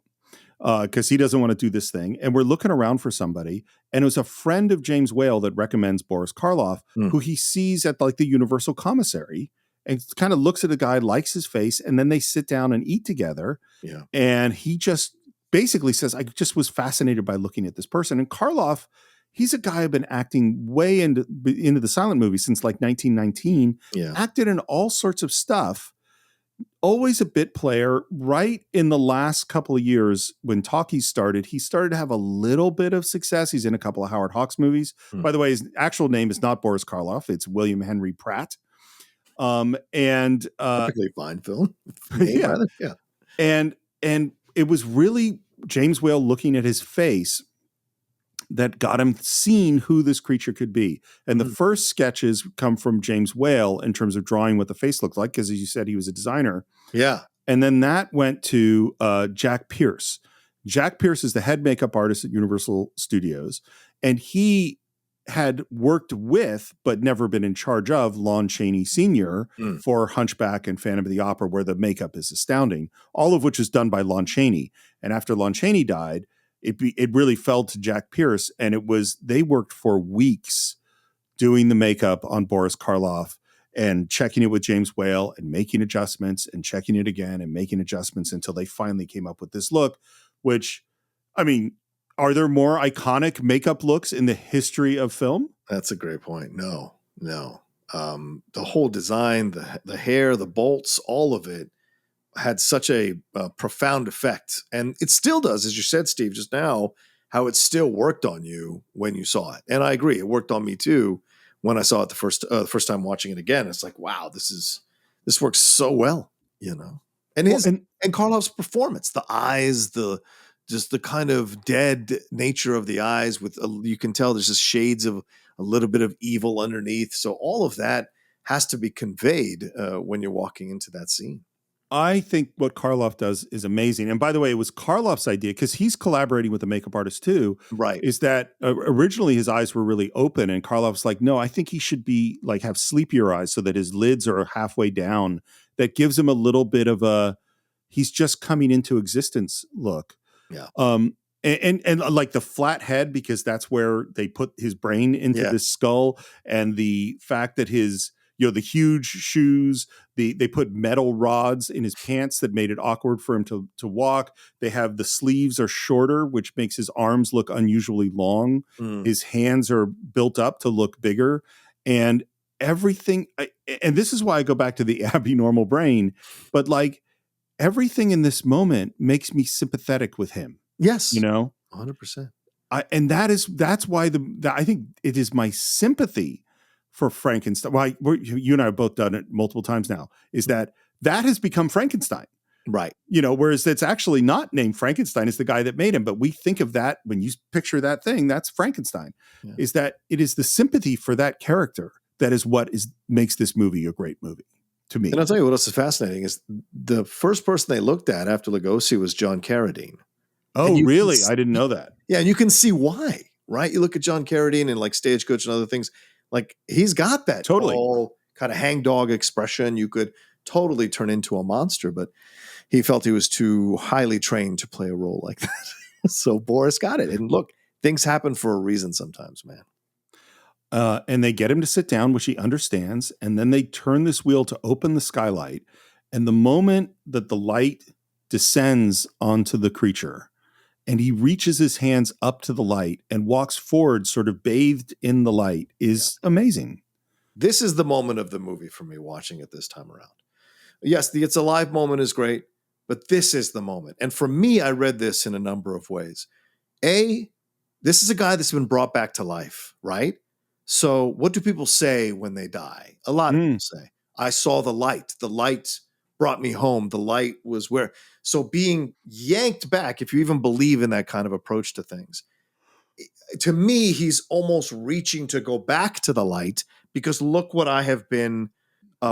because he doesn't want to do this thing, and we're looking around for somebody. And it was a friend of James Whale that recommends Boris Karloff, who he sees at like the Universal Commissary. And kind of looks at a guy, likes his face, and then they sit down and eat together. Yeah. And he just basically says, I just was fascinated by looking at this person. And Karloff, he's a guy who's been acting way into the silent movie since like 1919. Yeah. Acted in all sorts of stuff. Always a bit player. Right in the last couple of years when talkies started, he started to have a little bit of success. He's in a couple of Howard Hawks movies. By the way, his actual name is not Boris Karloff. It's William Henry Pratt. Perfectly fine film. Yeah. And it was really James Whale looking at his face that got him seeing who this creature could be. And the first sketches come from James Whale in terms of drawing what the face looked like, because as you said, he was a designer. Yeah. And then that went to Jack Pierce. Jack Pierce is the head makeup artist at Universal Studios, and he had worked with, but never been in charge of, Lon Chaney Sr. For Hunchback and Phantom of the Opera, where the makeup is astounding, all of which is done by Lon Chaney. And after Lon Chaney died, it really fell to Jack Pierce, and they worked for weeks doing the makeup on Boris Karloff and checking it with James Whale and making adjustments and checking it again and making adjustments until they finally came up with this look, which, I mean, are there more iconic makeup looks in the history of film? That's a great point. No. The whole design, the hair, the bolts, all of it had such a profound effect. And it still does, as you said, Steve, just now, how it still worked on you when you saw it. And I agree. It worked on me too when I saw it the first time watching it again. It's like, wow, this works so well, you know. And and Karloff's performance, the eyes, just the kind of dead nature of the eyes with, you can tell there's just shades of a little bit of evil underneath. So all of that has to be conveyed when you're walking into that scene. I think what Karloff does is amazing. And by the way, it was Karloff's idea, because he's collaborating with the makeup artist too. Right. Is that originally his eyes were really open, and Karloff's like, no, I think he should be like have sleepier eyes so that his lids are halfway down. That gives him a little bit of a, he's just coming into existence look. Yeah. And like the flat head, because that's where they put his brain into this skull, and the fact that his, the huge shoes, they put metal rods in his pants that made it awkward for him to walk. They have the sleeves are shorter, which makes his arms look unusually long. His hands are built up to look bigger, and everything. And this is why I go back to the abnormal brain, but like, everything in this moment makes me sympathetic with him. Yes. 100%. And that's why I think it is my sympathy for Frankenstein. Why you and I have both done it multiple times now, is that has become Frankenstein. Right. Whereas it's actually not named Frankenstein, it's the guy that made him. But we think of that when you picture that thing, that's Frankenstein. Yeah. Is that it is the sympathy for that character that is what makes this movie a great movie. To me. And I'll tell you what else is fascinating is the first person they looked at after Lugosi was John Carradine. Oh, really? I didn't know that. Yeah, and you can see why, right? You look at John Carradine and like Stagecoach and other things, like he's got that whole kind of hangdog expression. You could totally turn into a monster, but he felt he was too highly trained to play a role like that. So Boris got it. And look, things happen for a reason sometimes, man. And they get him to sit down, which he understands. And then they turn this wheel to open the skylight. And the moment that the light descends onto the creature, and he reaches his hands up to the light and walks forward, sort of bathed in the light, is amazing. This is the moment of the movie for me watching it this time around. Yes, the It's Alive moment is great, but this is the moment. And for me, I read this in a number of ways. This is a guy that's been brought back to life, right? So what do people say when they die? A lot of people say, I saw the light. The light brought me home. The light was where. So being yanked back, if you even believe in that kind of approach to things, to me, he's almost reaching to go back to the light, because look what I have been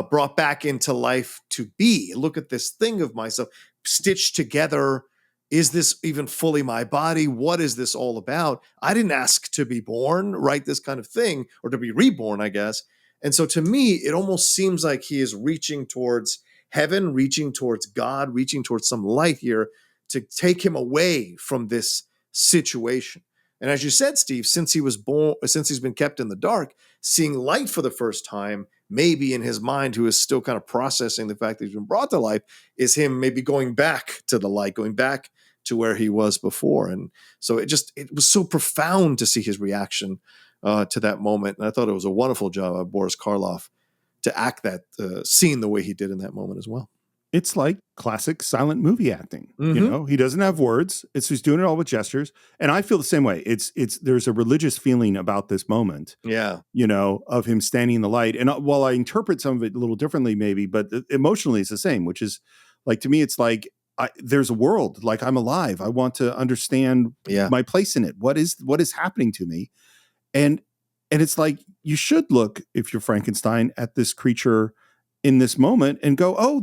brought back into life to be. Look at this thing of myself. stitched together. Is this even fully my body? What is this all about? I didn't ask to be born, right? This kind of thing, or to be reborn, I guess. And so to me, it almost seems like he is reaching towards heaven, reaching towards God, reaching towards some light here to take him away from this situation. And as you said, Steve, since he's been kept in the dark, seeing light for the first time, maybe in his mind, who is still kind of processing the fact that he's been brought to life, is him maybe going back to the light, going back to where he was before. And so it was so profound to see his reaction to that moment. And I thought it was a wonderful job of Boris Karloff to act that scene the way he did in that moment as well. It's like classic silent movie acting. He doesn't have words. He's doing it all with gestures. And I feel the same way. There's a religious feeling about this moment. Yeah. Of him standing in the light. And while I interpret some of it a little differently, maybe, but emotionally it's the same, which is like, to me, it's like, there's a world, like I'm alive. I want to understand my place in it. What is happening to me? And it's like, you should look, if you're Frankenstein, at this creature in this moment and go, oh,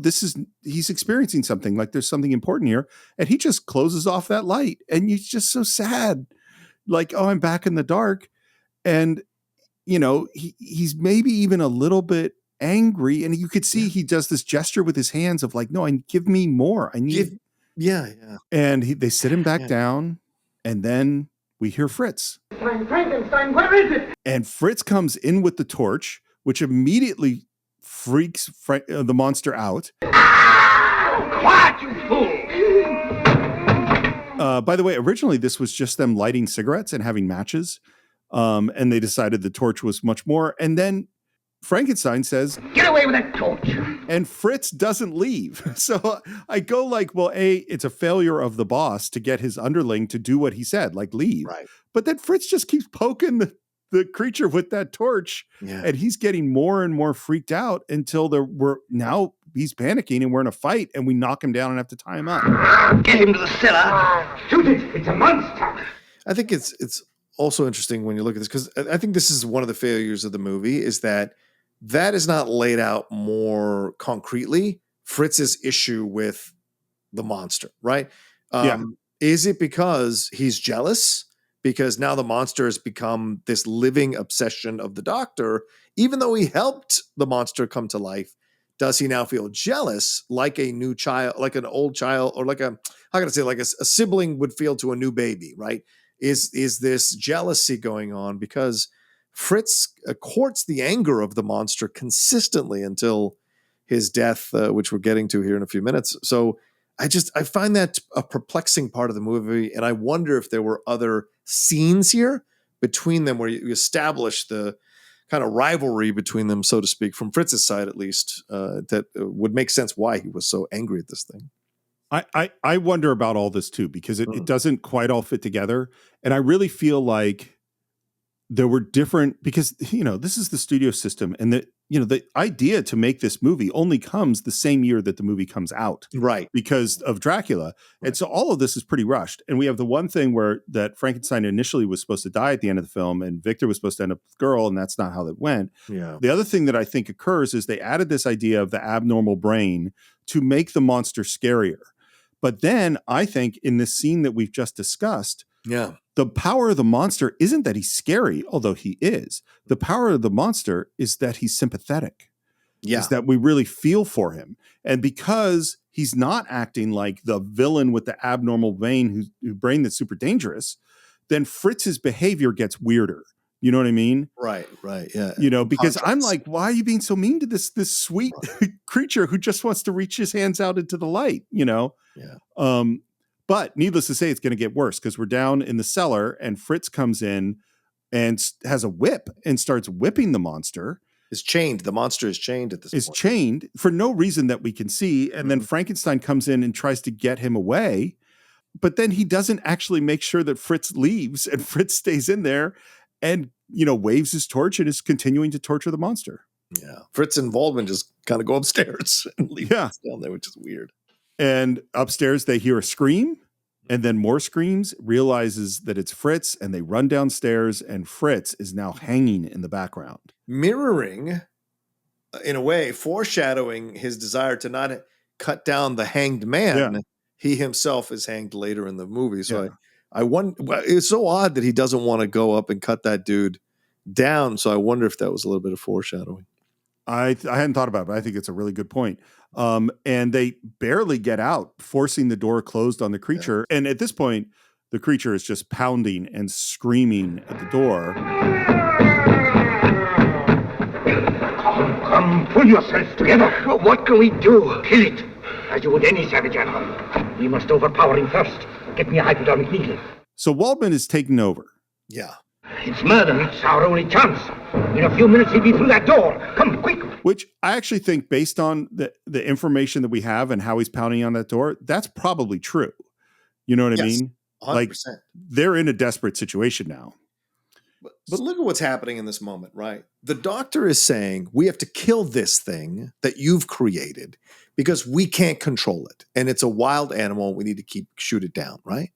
he's experiencing something, like there's something important here. And he just closes off that light. And you're just so sad. Like, oh, I'm back in the dark. And, he's maybe even a little bit angry. And you could see he does this gesture with his hands of like, no, give me more. I need. Yeah. And they sit him back down. And then we hear Fritz. Frankenstein, where is it? And Fritz comes in with the torch, which immediately freaks the monster out. Quiet, you fool! By the way, originally this was just them lighting cigarettes and having matches. And they decided the torch was much more. And then Frankenstein says, get away with that torch. And Fritz doesn't leave. So I go like, well, it's a failure of the boss to get his underling to do what he said, like leave. Right. But then Fritz just keeps poking the creature with that torch. Yeah. And he's getting more and more freaked out until now he's panicking and we're in a fight and we knock him down and have to tie him up. Get him to the cellar. Shoot it. It's a monster. I think it's also interesting when you look at this, because I think this is one of the failures of the movie, is that is not laid out more concretely. Fritz's issue with the monster, right? Is it because he's jealous? Because now the monster has become this living obsession of the doctor, even though he helped the monster come to life. Does he now feel jealous, like a new child, like an old child, or like a sibling would feel to a new baby, right? Is this jealousy going on? Because Fritz courts the anger of the monster consistently until his death, which we're getting to here in a few minutes. So I find that a perplexing part of the movie, and I wonder if there were other scenes here between them where you establish the kind of rivalry between them, so to speak, from Fritz's side at least, that would make sense why he was so angry at this thing. I wonder about all this too, because it doesn't quite all fit together. And I really feel like there were different, because, this is the studio system, and the idea to make this movie only comes the same year that the movie comes out. Right. Because of Dracula. Right. And so all of this is pretty rushed. And we have the one thing that Frankenstein initially was supposed to die at the end of the film, and Victor was supposed to end up with the girl, and that's not how that went. Yeah. The other thing that I think occurs is they added this idea of the abnormal brain to make the monster scarier. But then I think in this scene that we've just discussed, the power of the monster isn't that he's scary, although he is. The power of the monster is that he's sympathetic. Yeah. Is that we really feel for him. And because he's not acting like the villain with the abnormal brain brain that's super dangerous, then Fritz's behavior gets weirder. You know what I mean? Right, yeah. Because I'm like, why are you being so mean to this sweet creature who just wants to reach his hands out into the light, Yeah. But needless to say, it's going to get worse because we're down in the cellar and Fritz comes in and has a whip and starts whipping the monster. Is chained. The monster is chained at this point. Is chained for no reason that we can see. And then Frankenstein comes in and tries to get him away. But then he doesn't actually make sure that Fritz leaves, and Fritz stays in there and, waves his torch and is continuing to torture the monster. Yeah. Fritz's involvement just kind of go upstairs and leave us down there, which is weird. And upstairs they hear a scream and then more screams, realizes that it's Fritz, and they run downstairs and Fritz is now hanging in the background. Mirroring, in a way, foreshadowing his desire to not cut down the hanged man he himself is hanged later in the movie. So I wonder, it's so odd that he doesn't want to go up and cut that dude down. So I wonder if that was a little bit of foreshadowing. I hadn't thought about it, but I think it's a really good point. And they barely get out, forcing the door closed on the creature. Yeah. And at this point, the creature is just pounding and screaming at the door. Come, pull yourselves together. What can we do? Kill it, as you would any savage animal. We must overpower him first. Get me a hypodermic needle. So Waldman is taking over. Yeah. It's murder. It's our only chance. In a few minutes, he'll be through that door. Come, quick. Which I actually think, based on the information that we have and how he's pounding on that door, that's probably true. You know what I mean? 100%. Like, they're in a desperate situation now. But look at what's happening in this moment, right? The doctor is saying, we have to kill this thing that you've created because we can't control it. And it's a wild animal. We need to shoot it down, right?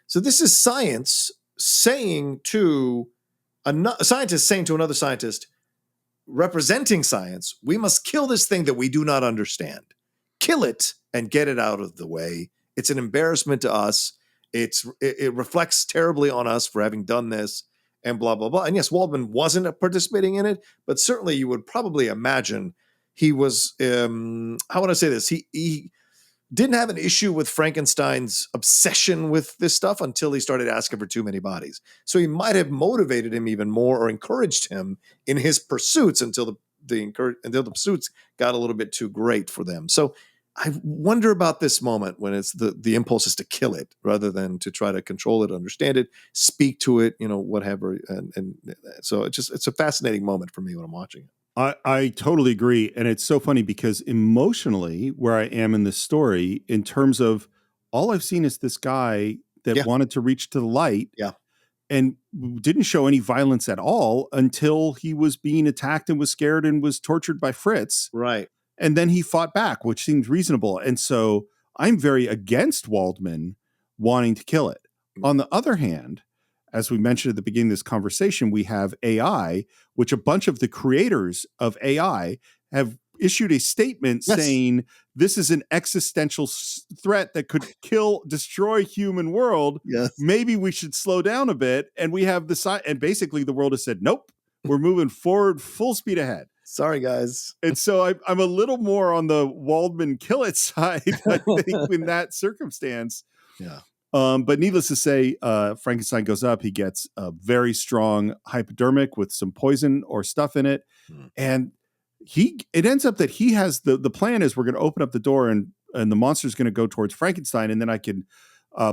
So this is science saying to a scientist saying to another scientist, representing science, we must kill this thing that we do not understand. Kill it and get it out of the way. It's an embarrassment to us. It reflects terribly on us for having done this, and blah, blah, blah. And yes, Waldman wasn't participating in it, but certainly you would probably imagine he was, how would I say this? He didn't have an issue with Frankenstein's obsession with this stuff until he started asking for too many bodies. So he might have motivated him even more or encouraged him in his pursuits until the pursuits got a little bit too great for them. So I wonder about this moment when it's the impulse is to kill it rather than to try to control it, understand it, speak to it, whatever. And so it's a fascinating moment for me when I'm watching it. I totally agree. And it's so funny because emotionally, where I am in this story, in terms of all I've seen is this guy that wanted to reach to the light and didn't show any violence at all until he was being attacked and was scared and was tortured by Fritz. Right. And then he fought back, which seemed reasonable. And so I'm very against Waldman wanting to kill it. On the other hand, as we mentioned at the beginning of this conversation, we have AI, which a bunch of the creators of AI have issued a statement saying this is an existential threat that could destroy human world. Yes. Maybe we should slow down a bit. And we have and basically the world has said, nope, we're moving forward full speed ahead. Sorry, guys. And so I'm a little more on the Waldman kill it side, I think, in that circumstance. Yeah. But needless to say, Frankenstein goes up. He gets a very strong hypodermic with some poison or stuff in it. And it ends up that he has the plan is we're going to open up the door and the monster's going to go towards Frankenstein. And then I can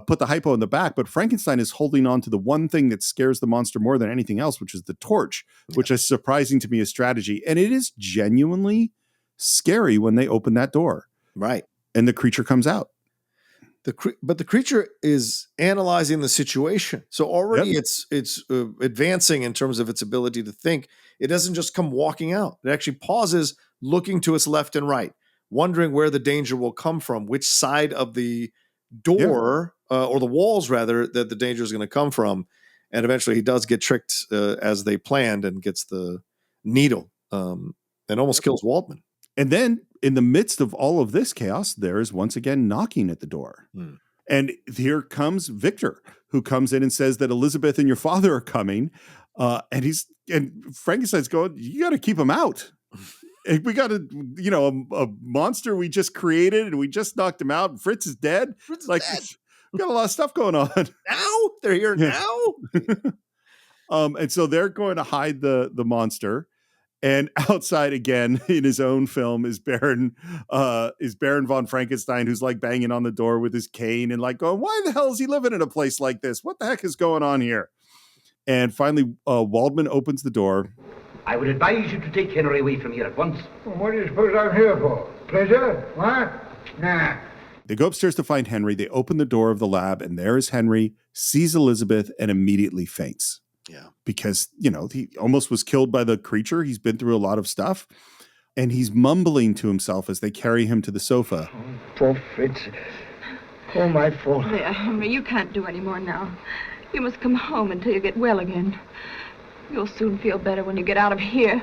put the hypo in the back. But Frankenstein is holding on to the one thing that scares the monster more than anything else, which is the torch, which is surprising to me as strategy. And it is genuinely scary when they open that door. Right. And the creature comes out. But the creature is analyzing the situation. So already it's advancing in terms of its ability to think. It doesn't just come walking out. It actually pauses, looking to its left and right, wondering where the danger will come from, which side of the door or the walls, rather, that the danger is going to come from. And eventually he does get tricked as they planned and gets the needle and almost kills Waldman. And then in the midst of all of this chaos, there is once again knocking at the door. And here comes Victor, who comes in and says that Elizabeth and your father are coming. And Frankenstein's going, you got to keep them out. We got a monster we just created and we just knocked him out. And Fritz is dead. Dead. We've got a lot of stuff going on. Now? They're here now? And so they're going to hide the monster. And outside again in his own film is Baron von Frankenstein, who's like banging on the door with his cane and like going, why the hell is he living in a place like this? What the heck is going on here? And finally, Waldman opens the door. I would advise you to take Henry away from here at once. Well, what do you suppose I'm here for? Pleasure? What? Nah. They go upstairs to find Henry. They open the door of the lab and there is Henry, sees Elizabeth and immediately faints. Yeah. Because, he almost was killed by the creature. He's been through a lot of stuff. And he's mumbling to himself as they carry him to the sofa. Oh, poor Fritz. Oh, my fault. There, Henry, you can't do any more now. You must come home until you get well again. You'll soon feel better when you get out of here.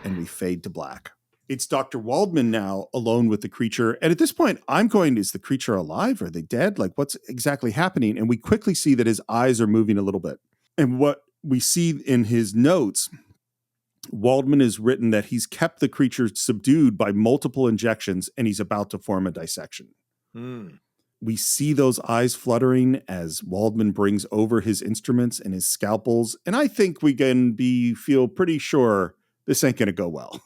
And we fade to black. It's Dr. Waldman now alone with the creature. And at this point, I'm going, is the creature alive? Are they dead? Like, what's exactly happening? And we quickly see that his eyes are moving a little bit. And what we see in his notes, Waldman has written that he's kept the creature subdued by multiple injections and he's about to form a dissection. We see those eyes fluttering as Waldman brings over his instruments and his scalpels. And I think we can feel pretty sure this ain't going to go well.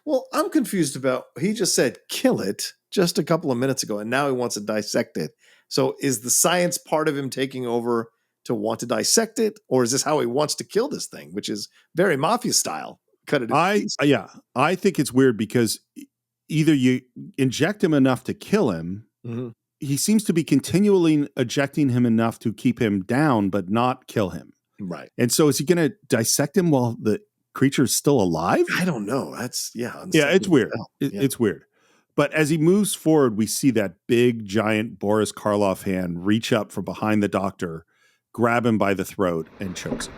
Well, I'm confused about, he just said, kill it just a couple of minutes ago, and now he wants to dissect it. So is the science part of him taking over to want to dissect it? Or is this how he wants to kill this thing, which is very mafia style? Cut it. I think it's weird because either you inject him enough to kill him. Mm-hmm. He seems to be continually ejecting him enough to keep him down, but not kill him. Right. And so is he going to dissect him while the creature's still alive? I don't know. It's weird. It's weird. But as he moves forward, we see that big, giant Boris Karloff hand reach up from behind the doctor, grab him by the throat, and chokes him.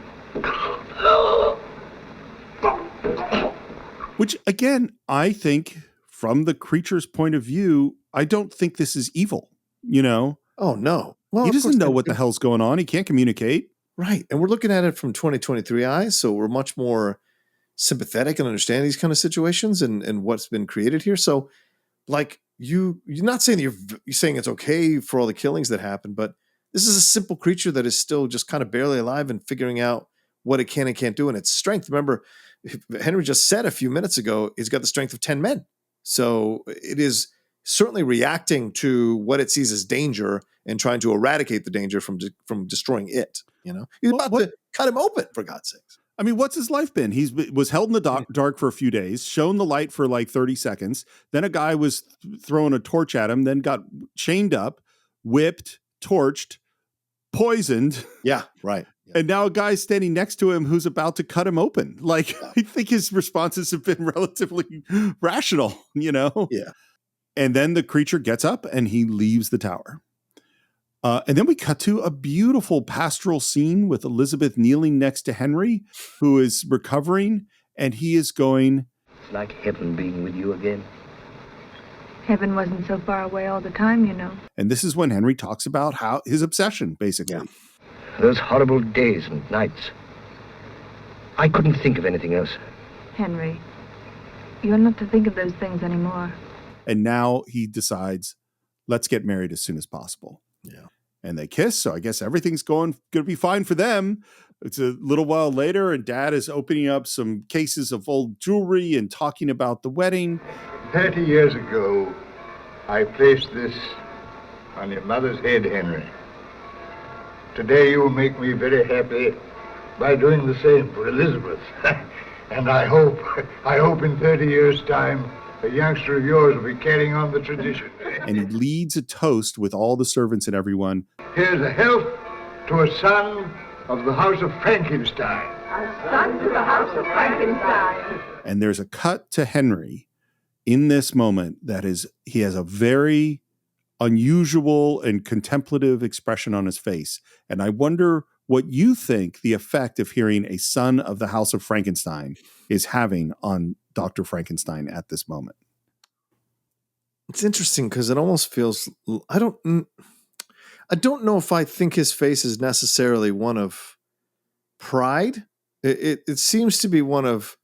Which, again, I think from the creature's point of view, I don't think this is evil, you know? Oh, no. Well, he doesn't know what the hell's going on. He can't communicate. Right. And we're looking at it from 2023 eyes, so we're much more sympathetic and understand these kind of situations and what's been created here. So, like, you're not saying that you're saying it's okay for all the killings that happen, but this is a simple creature that is still just kind of barely alive and figuring out what it can and can't do and its strength. Remember, Henry just said a few minutes ago, it's got the strength of 10 men. So it is certainly reacting to what it sees as danger and trying to eradicate the danger from destroying it. You know, he's about to cut him open, for God's sakes. I mean, what's his life been? He was held in the dark for a few days, shown the light for like 30 seconds. Then a guy was throwing a torch at him, then got chained up, whipped, torched, poisoned. Yeah, right. Yeah. And now a guy's standing next to him who's about to cut him open. Like, I think his responses have been relatively rational, you know? Yeah. And then the creature gets up and he leaves the tower. And then we cut to a beautiful pastoral scene with Elizabeth kneeling next to Henry, who is recovering, and he is going, "It's like heaven being with you again." Heaven wasn't so far away all the time, you know. And this is when Henry talks about how his obsession, basically. Yeah. Those horrible days and nights. I couldn't think of anything else. Henry, you're not to think of those things anymore. And now he decides, let's get married as soon as possible. Yeah. And they kiss, so I guess everything's going to be fine for them. It's a little while later, and Dad is opening up some cases of old jewelry and talking about the wedding. 30 years ago, I placed this on your mother's head, Henry. Today you will make me very happy by doing the same for Elizabeth. And I hope in 30 years' time, a youngster of yours will be carrying on the tradition. And he leads a toast with all the servants and everyone. Here's a health to a son of the house of Frankenstein. A son to the house of Frankenstein. And there's a cut to Henry in this moment he has a very unusual and contemplative expression on his face. And I wonder what you think the effect of hearing a son of the house of Frankenstein is having on Dr. Frankenstein at this moment. It's interesting because it almost feels, I don't know if I think his face is necessarily one of pride. It seems to be one of,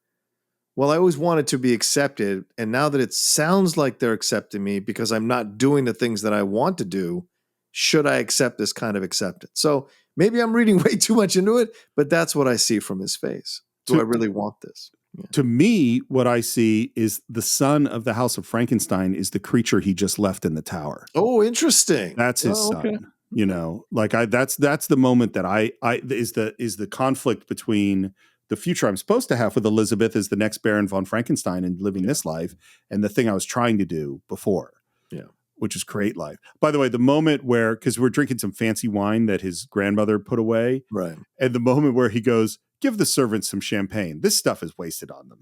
well, I always wanted to be accepted. And now that it sounds like they're accepting me because I'm not doing the things that I want to do, should I accept this kind of acceptance? So maybe I'm reading way too much into it, but that's what I see from his face. Do I really want this? Yeah. To me, what I see is the son of the house of Frankenstein is the creature he just left in the tower. Oh, interesting. That's his son. You know, like that's the moment that is the conflict between the future I'm supposed to have with Elizabeth as the next Baron von Frankenstein and living this life, and the thing I was trying to do before. Yeah. Which is create life. By the way, the moment where, because we're drinking some fancy wine that his grandmother put away. Right. And the moment where he goes, give the servants some champagne. This stuff is wasted on them.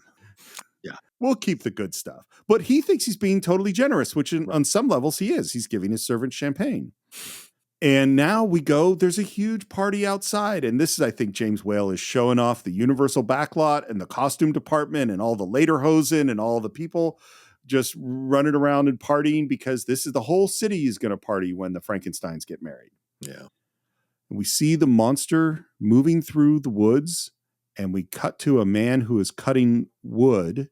Yeah. We'll keep the good stuff. But he thinks he's being totally generous, which on some levels he is. He's giving his servants champagne. And now we go, there's a huge party outside. And this is, I think, James Whale is showing off the Universal backlot and the costume department and all the lederhosen and all the people just running around and partying, because this is the whole city is going to party when the Frankensteins get married. Yeah. And we see the monster moving through the woods, and we cut to a man who is cutting wood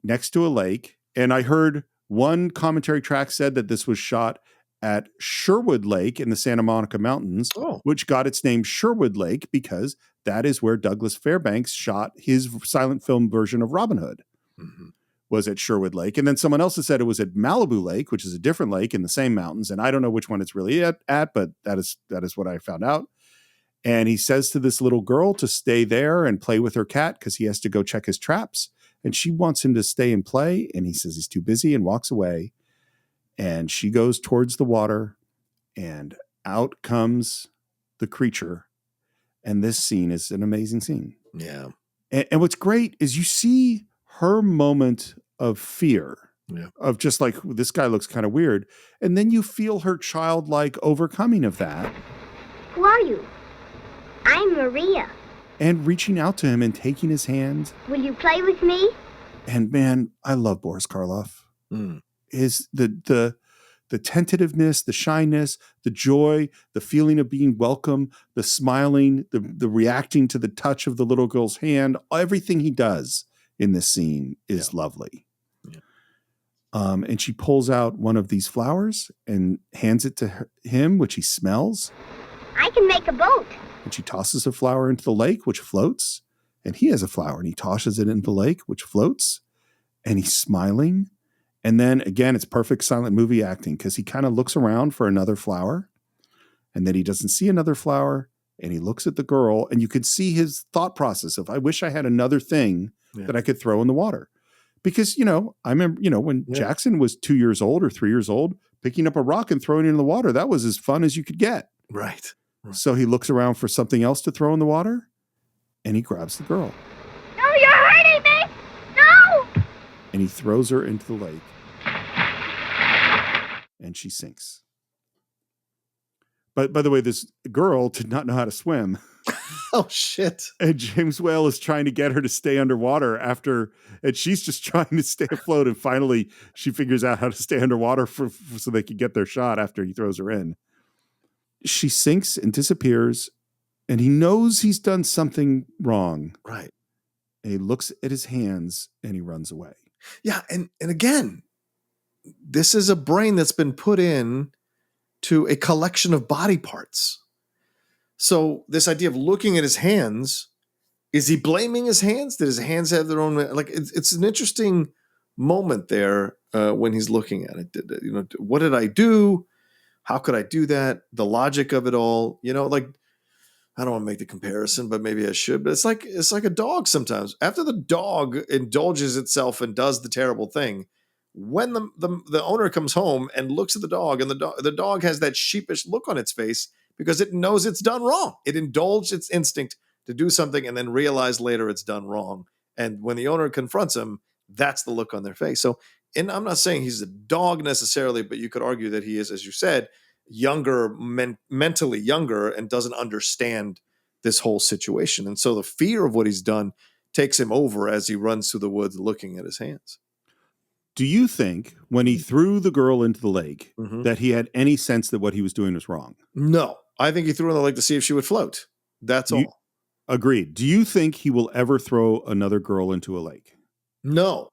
next to a lake. And I heard one commentary track said that this was shot at Sherwood Lake in the Santa Monica Mountains, which got its name Sherwood Lake because that is where Douglas Fairbanks shot his silent film version of Robin Hood. Mm-hmm. Was at Sherwood Lake. And then someone else has said it was at Malibu Lake, which is a different lake in the same mountains. And I don't know which one it's really at, but that is what I found out. And he says to this little girl to stay there and play with her cat because he has to go check his traps. And she wants him to stay and play. And he says he's too busy and walks away. And she goes towards the water, and out comes the creature. And this scene is an amazing scene. Yeah. And what's great is you see her moment of fear, of just like, this guy looks kind of weird. And then you feel her childlike overcoming of that. Who are you? I'm Maria. And reaching out to him and taking his hand. Will you play with me? And man, I love Boris Karloff. Is the tentativeness, the shyness, the joy, the feeling of being welcome, the smiling, the reacting to the touch of the little girl's hand, everything he does in this scene is lovely. Yeah. And she pulls out one of these flowers and hands it to him, which he smells. I can make a boat. And she tosses a flower into the lake, which floats. And he has a flower and he tosses it into the lake, which floats. And he's smiling. And then again, it's perfect silent movie acting because he kind of looks around for another flower. And then he doesn't see another flower. And he looks at the girl, and you could see his thought process of, I wish I had another thing that I could throw in the water. Because, I remember, when Jackson was 2 years old or 3 years old, picking up a rock and throwing it in the water, that was as fun as you could get. Right. So he looks around for something else to throw in the water, and he grabs the girl. No, you're hurting me! No! And he throws her into the lake. And she sinks. But by the way, this girl did not know how to swim. Oh, shit. And James Whale is trying to get her to stay underwater and she's just trying to stay afloat. And finally, she figures out how to stay underwater so they can get their shot after he throws her in. She sinks and disappears, and he knows he's done something wrong. Right. And he looks at his hands and he runs away. Yeah. And again, this is a brain that's been put in to a collection of body parts. So this idea of looking at his hands, is he blaming his hands? Did his hands have their own? Like it's an interesting moment there when he's looking at it. What did I do? How could I do that? The logic of it all. I don't want to make the comparison, but maybe I should. But it's like a dog sometimes. After the dog indulges itself and does the terrible thing, when the owner comes home and looks at the dog, and the dog has that sheepish look on its face because it knows it's done wrong. It indulged its instinct to do something and then realize later it's done wrong. And when the owner confronts him, that's the look on their face. So, and I'm not saying he's a dog necessarily, but you could argue that he is, as you said, younger, mentally younger, and doesn't understand this whole situation. And so the fear of what he's done takes him over as he runs through the woods looking at his hands. Do you think when he threw the girl into the lake that he had any sense that what he was doing was wrong? No. I think he threw her in the lake to see if she would float. That's all. Agreed. Do you think he will ever throw another girl into a lake? No.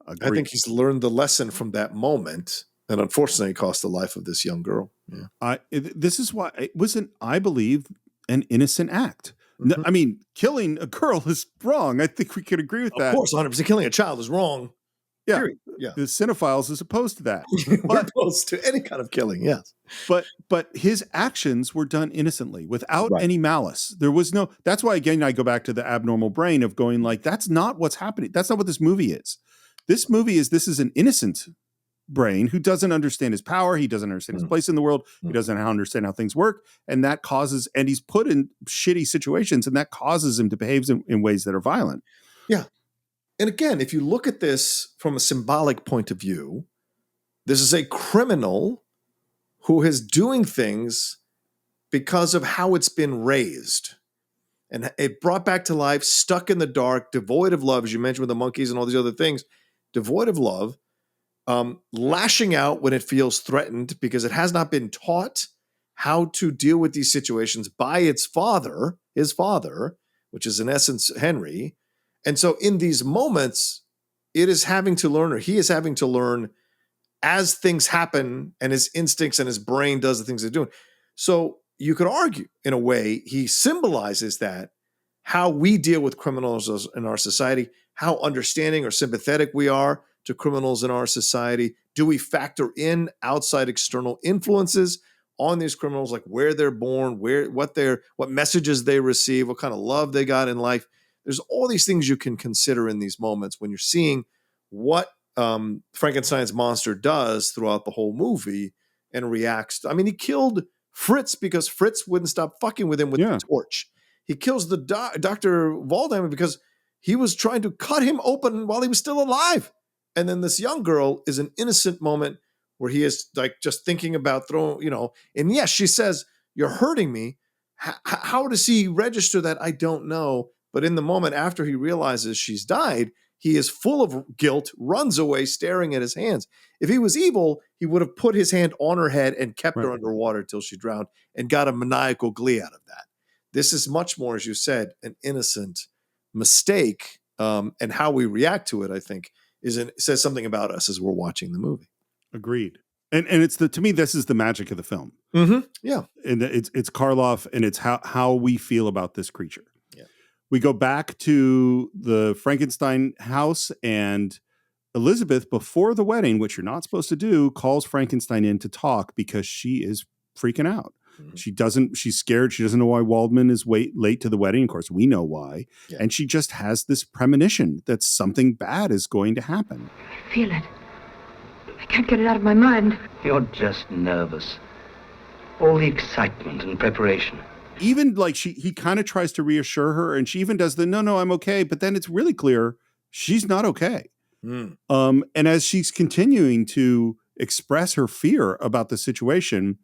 Agreed. I think he's learned the lesson from that moment. And unfortunately, it cost the life of this young girl. Yeah. This is why it wasn't, I believe, an innocent act. No, I mean, killing a girl is wrong. I think we could agree with that. Of course, 100%. Killing a child is wrong. Yeah. Period. Yeah. The Cine-Files is opposed to that. We're opposed to any kind of killing, yes. But his actions were done innocently without any malice. There was no, that's why, again, I go back to the abnormal brain of going like, that's not what's happening. That's not what this movie is. This is an innocent brain who doesn't understand his power. He doesn't understand his place in the world. He doesn't understand how things work. And that causes, and he's put in shitty situations, and that causes him to behave in ways that are violent. Yeah. And again, if you look at this from a symbolic point of view, this is a criminal who is doing things because of how it's been raised. And it brought back to life, stuck in the dark, devoid of love, as you mentioned with the monkeys and all these other things, devoid of love, lashing out when it feels threatened because it has not been taught how to deal with these situations by his father, which is in essence Henry. And so in these moments, he is having to learn as things happen and his instincts and his brain does the things they're doing. So you could argue, in a way, he symbolizes that how we deal with criminals in our society, how understanding or sympathetic we are to criminals in our society. Do we factor in outside external influences on these criminals, like where they're born, what messages they receive, what kind of love they got in life? There's all these things you can consider in these moments when you're seeing what Frankenstein's monster does throughout the whole movie and reacts. I mean, he killed Fritz because Fritz wouldn't stop fucking with him with the torch. He kills the Dr. Waldheimer because he was trying to cut him open while he was still alive. And then this young girl is an innocent moment where he is like just thinking about throwing, and yes, she says, "You're hurting me." How does he register that? I don't know. But in the moment after he realizes she's died, he is full of guilt, runs away, staring at his hands. If he was evil, he would have put his hand on her head and kept her underwater till she drowned and got a maniacal glee out of that. This is much more, as you said, an innocent mistake. And how we react to it, I think, says something about us as we're watching the movie. Agreed. And it's to me, this is the magic of the film. Mm-hmm. Yeah. And it's Karloff, and it's how we feel about this creature. Yeah. We go back to the Frankenstein house, and Elizabeth, before the wedding, which you're not supposed to do, calls Frankenstein in to talk because she is freaking out. Mm-hmm. She's scared. She doesn't know why Waldman is late to the wedding. Of course, we know why. Yeah. And she just has this premonition that something bad is going to happen. I feel it. I can't get it out of my mind. You're just nervous. All the excitement and preparation. Even like he kind of tries to reassure her, and she even does no, I'm okay. But then it's really clear she's not okay. Mm. And as she's continuing to express her fear about the situation,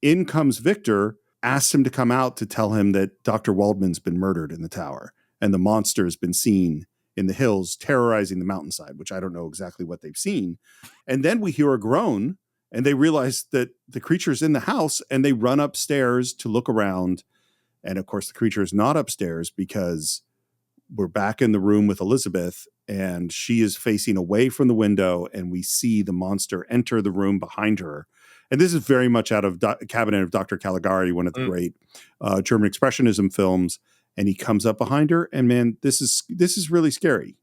in comes Victor, asks him to come out to tell him that Dr. Waldman's been murdered in the tower, and the monster has been seen in the hills terrorizing the mountainside, which I don't know exactly what they've seen. And then we hear a groan, and they realize that the creature's in the house, and they run upstairs to look around. And of course, the creature is not upstairs because we're back in the room with Elizabeth, and she is facing away from the window, and we see the monster enter the room behind her. And this is very much out of Cabinet of Dr. Caligari, one of the great German Expressionism films. And he comes up behind her, and man, this is really scary.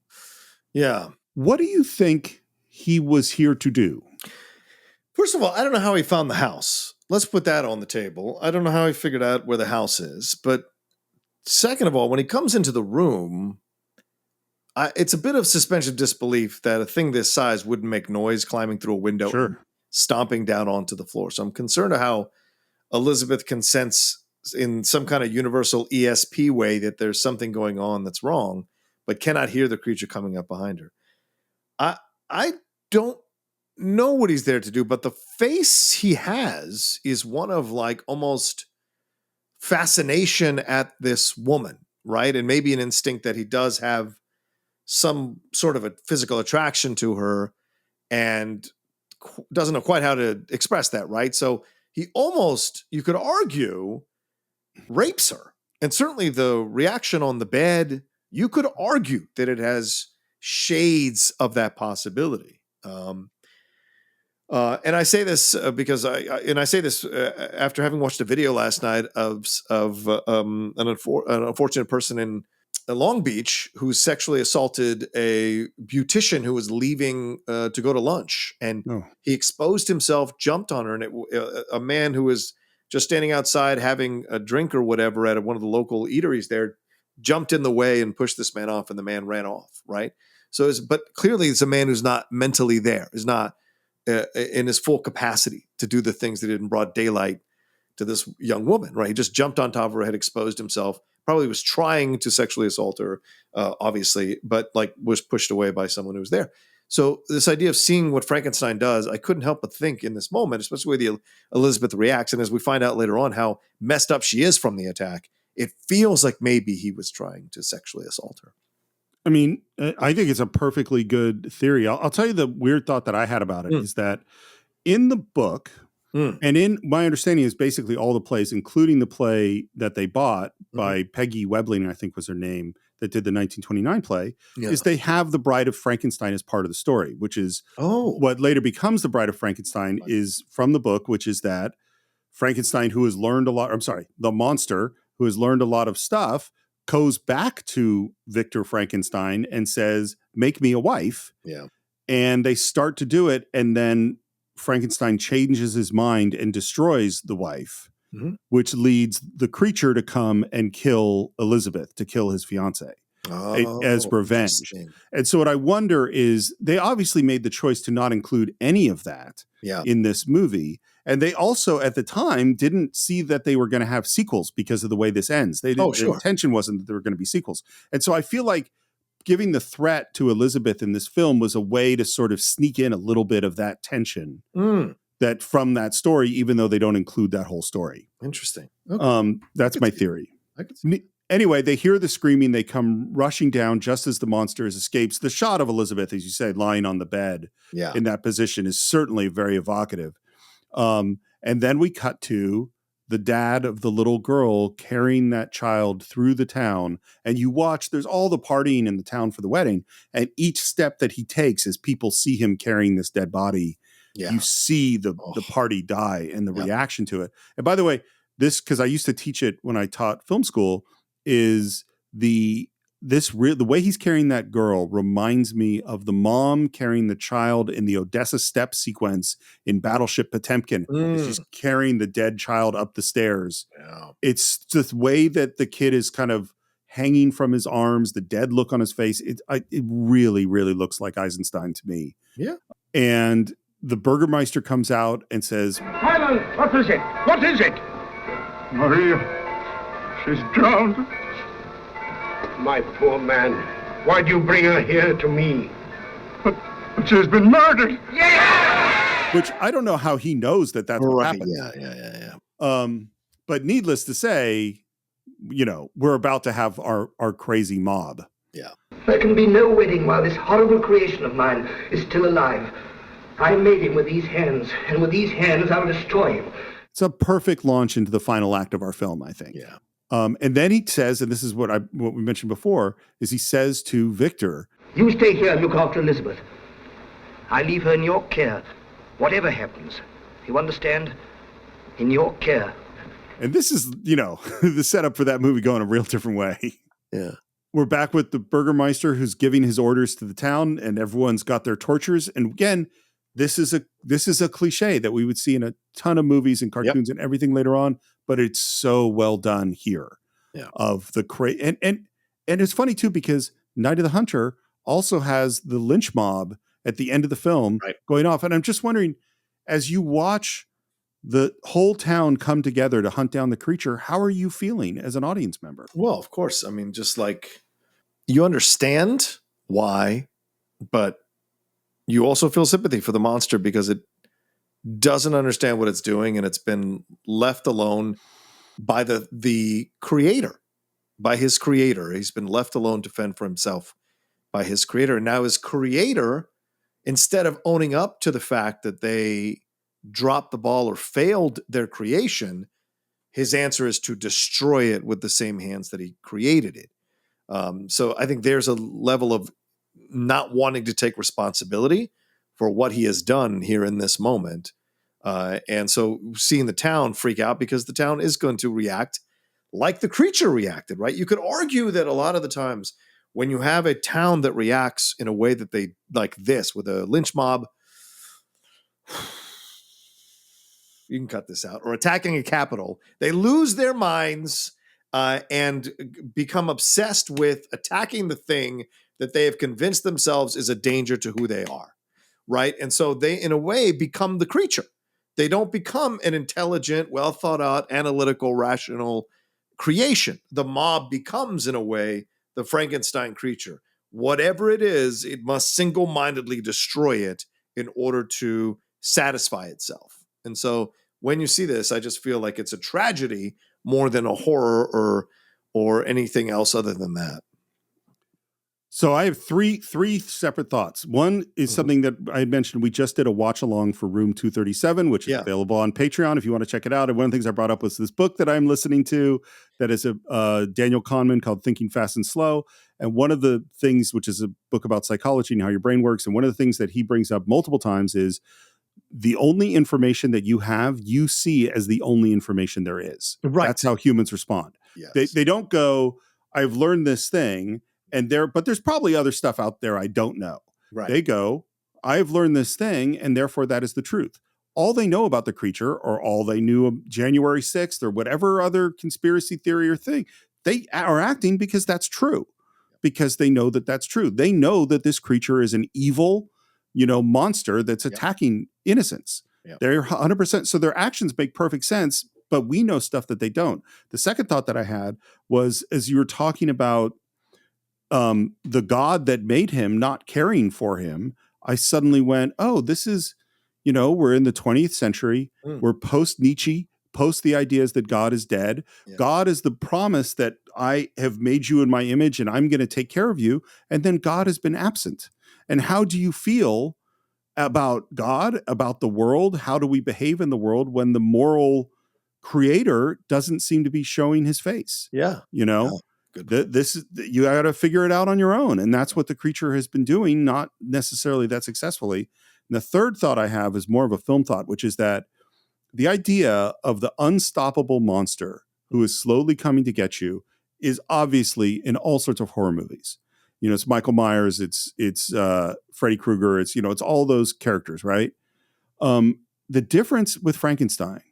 Yeah. What do you think he was here to do? First of all, I don't know how he found the house. Let's put that on the table. I don't know how he figured out where the house is. But second of all, when he comes into the room, it's a bit of suspension of disbelief that a thing this size wouldn't make noise climbing through a window, and stomping down onto the floor. So I'm concerned of how Elizabeth can sense in some kind of universal ESP way that there's something going on that's wrong, but cannot hear the creature coming up behind her. I don't know what he's there to do, but the face he has is one of like almost fascination at this woman, right? And maybe an instinct that he does have some sort of a physical attraction to her and doesn't know quite how to express that, right? So he almost, you could argue, rapes her. And certainly the reaction on the bed, you could argue that it has shades of that possibility. And I say this because I say this after having watched a video last night of an unfortunate person in Long Beach who sexually assaulted a beautician who was leaving to go to lunch, and he exposed himself, jumped on her, and a man who was just standing outside having a drink or whatever at one of the local eateries there jumped in the way and pushed this man off, and the man ran off, right? So, but clearly it's a man who's not mentally there, is not in his full capacity to do the things that did in broad daylight to this young woman, right? He just jumped on top of her head, exposed himself, probably was trying to sexually assault her, obviously, but like was pushed away by someone who was there. So this idea of seeing what Frankenstein does, I couldn't help but think in this moment, especially the way Elizabeth reacts. And as we find out later on how messed up she is from the attack, it feels like maybe he was trying to sexually assault her. I mean, I think it's a perfectly good theory. I'll tell you the weird thought that I had about it is that in the book, and in my understanding is basically all the plays, including the play that they bought by Peggy Webling, I think was her name, that did the 1929 play, is they have the Bride of Frankenstein as part of the story, which is what later becomes the Bride of Frankenstein is from the book, which is that Frankenstein, who has learned a lot, the monster who has learned a lot of stuff, goes back to Victor Frankenstein and says, make me a wife. Yeah. And they start to do it. And then Frankenstein changes his mind and destroys the wife, which leads the creature to come and kill Elizabeth, to kill his fiancée as revenge. And so what I wonder is they obviously made the choice to not include any of that in this movie. And they also, at the time, didn't see that they were going to have sequels because of the way this ends. They didn't, the intention wasn't that there were going to be sequels. And so I feel like giving the threat to Elizabeth in this film was a way to sort of sneak in a little bit of that tension that from that story, even though they don't include that whole story. Interesting. Okay. That's my theory. Anyway, they hear the screaming. They come rushing down just as the monster escapes. The shot of Elizabeth, as you said, lying on the bed in that position is certainly very evocative. And then we cut to the dad of the little girl carrying that child through the town. And you watch, there's all the partying in the town for the wedding. And each step that he takes as people see him carrying this dead body, you see the party die and the reaction to it. And by the way, this, because I used to teach it when I taught film school, is the way he's carrying that girl reminds me of the mom carrying the child in the Odessa Steppe sequence in Battleship Potemkin. She's carrying the dead child up the stairs. Yeah. It's the way that the kid is kind of hanging from his arms, the dead look on his face. It really, really looks like Eisenstein to me. Yeah. And the Burgermeister comes out and says, Colin, what is it? What is it? Maria, she's drowned. My poor man, why'd you bring her here to me? But she's been murdered. Yeah! Which I don't know how he knows that that's what happened. Yeah. But needless to say, we're about to have our crazy mob. Yeah. There can be no wedding while this horrible creation of mine is still alive. I made him with these hands, and with these hands I will destroy him. It's a perfect launch into the final act of our film, I think. Yeah. And then he says, and this is what we mentioned before, is he says to Victor, you stay here and look after Elizabeth. I leave her in your care, whatever happens. You understand? In your care. And this is, the setup for that movie going a real different way. Yeah. We're back with the Burgermeister who's giving his orders to the town, and everyone's got their torches. And again, this is a cliche that we would see in a ton of movies and cartoons and everything later on, but it's so well done here. Yeah. Of the and it's funny too, because Night of the Hunter also has the lynch mob at the end of the film going off. And I'm just wondering, as you watch the whole town come together to hunt down the creature, how are you feeling as an audience member? Well, of course. I mean, just like you understand why, but you also feel sympathy for the monster because it doesn't understand what it's doing, and it's been left alone by the creator, by his creator. He's been left alone to fend for himself by his creator. And now his creator, instead of owning up to the fact that they dropped the ball or failed their creation, his answer is to destroy it with the same hands that he created it. So I think there's a level of not wanting to take responsibility for what he has done here in this moment. And so seeing the town freak out, because the town is going to react like the creature reacted, right? You could argue that a lot of the times when you have a town that reacts in a way that they like this with a lynch mob, you can cut this out, or attacking a capital, they lose their minds and become obsessed with attacking the thing that they have convinced themselves is a danger to who they are, right? And so they, in a way, become the creature. They don't become an intelligent, well thought out, analytical, rational creation. The mob becomes, in a way, the Frankenstein creature. whatever it is, it must single-mindedly destroy it in order to satisfy itself. And so when you see this, I just feel like it's a tragedy more than a horror or anything else other than that. So I have three separate thoughts. One is something that I had mentioned. We just did a watch along for Room 237, which is available on Patreon if you want to check it out. And one of the things I brought up was this book that I'm listening to that is a Daniel Kahneman called Thinking Fast and Slow. And one of the things, which is a book about psychology and how your brain works, and one of the things that he brings up multiple times is the only information that you have, you see as the only information there is. Right. That's how humans respond. Yes. They don't go, I've learned this thing, but there's probably other stuff out there I don't know. Right. They go, I've learned this thing, and therefore that is the truth. All they know about the creature, or all they knew of January 6th, or whatever other conspiracy theory or thing, they are acting because that's true. Because they know that that's true. They know that this creature is an evil, monster that's attacking innocents. Yep. They're 100%. So their actions make perfect sense, but we know stuff that they don't. The second thought that I had was, as you were talking about the God that made him not caring for him, I suddenly went, oh, this is, we're in the 20th century. We're post-Nietzsche, post the ideas that God is dead. Yeah. God is the promise that I have made you in my image and I'm going to take care of you. And then God has been absent. And how do you feel about God, about the world? How do we behave in the world when the moral creator doesn't seem to be showing his face? Yeah. Yeah. This is, you got to figure it out on your own. And that's what the creature has been doing, not necessarily that successfully. And the third thought I have is more of a film thought, which is that the idea of the unstoppable monster who is slowly coming to get you is obviously in all sorts of horror movies. It's Michael Myers, it's Freddy Krueger, it's all those characters, right? The difference with Frankenstein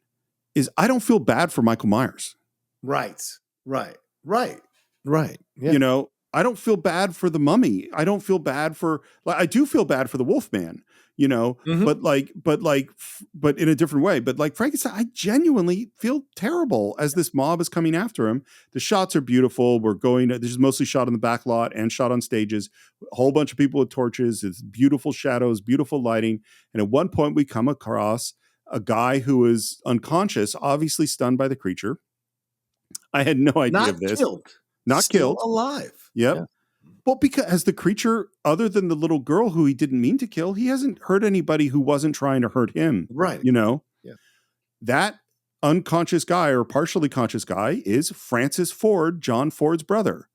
is I don't feel bad for Michael Myers. Right. Yeah. I don't feel bad for the Mummy. I don't feel bad for, I do feel bad for the Wolfman, but in a different way. But like Frankenstein, I genuinely feel terrible as this mob is coming after him. The shots are beautiful. This is mostly shot in the back lot and shot on stages. A whole bunch of people with torches. It's beautiful shadows, beautiful lighting. And at one point we come across a guy who is unconscious, obviously stunned by the creature. I had no idea of this. Not Still killed. alive. Yep. Yeah. Well, because as the creature, other than the little girl who he didn't mean to kill, he hasn't hurt anybody who wasn't trying to hurt him. Right. Yeah. That unconscious guy or partially conscious guy is Francis Ford, John Ford's brother.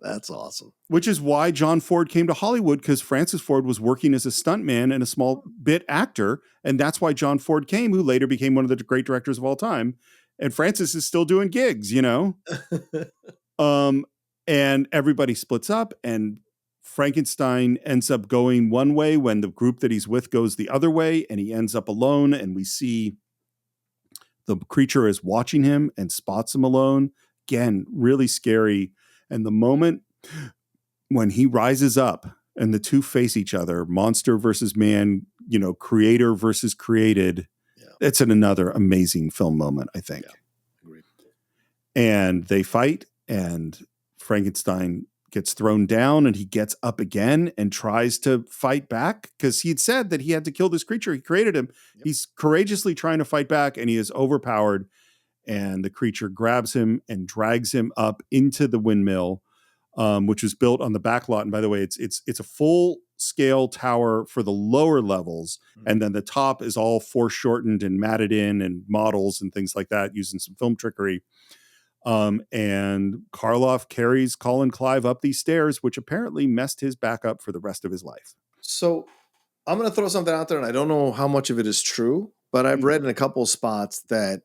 That's awesome. Which is why John Ford came to Hollywood, because Francis Ford was working as a stuntman and a small bit actor. And that's why John Ford came, who later became one of the great directors of all time. And Francis is still doing gigs, and everybody splits up, and Frankenstein ends up going one way when the group that he's with goes the other way, and he ends up alone. And we see the creature is watching him and spots him alone. Again, really scary. And the moment when he rises up and the two face each other, monster versus man, creator versus created, it's another amazing film moment, I think. Yeah. Agreed. And they fight, and Frankenstein gets thrown down, and he gets up again and tries to fight back, because he had said that he had to kill this creature. He created him. Yep. He's courageously trying to fight back, and he is overpowered. And the creature grabs him and drags him up into the windmill, which was built on the back lot. And by the way, it's a full scale tower for the lower levels. Mm-hmm. And then the top is all foreshortened and matted in and models and things like that, using some film trickery. And Karloff carries Colin Clive up these stairs, which apparently messed his back up for the rest of his life. So I'm going to throw something out there, and I don't know how much of it is true, but I've read in a couple of spots that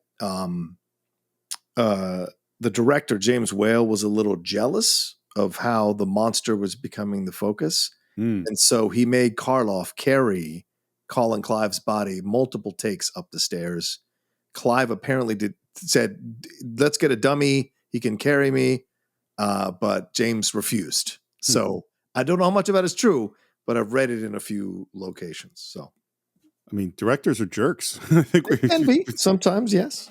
the director, James Whale, was a little jealous of how the monster was becoming the focus. And so he made Karloff carry Colin Clive's body multiple takes up the stairs. Clive apparently said, let's get a dummy. He can carry me. But James refused. So I don't know how much of that is true, but I've read it in a few locations. So, I mean, directors are jerks. I think they can be sometimes. Yes.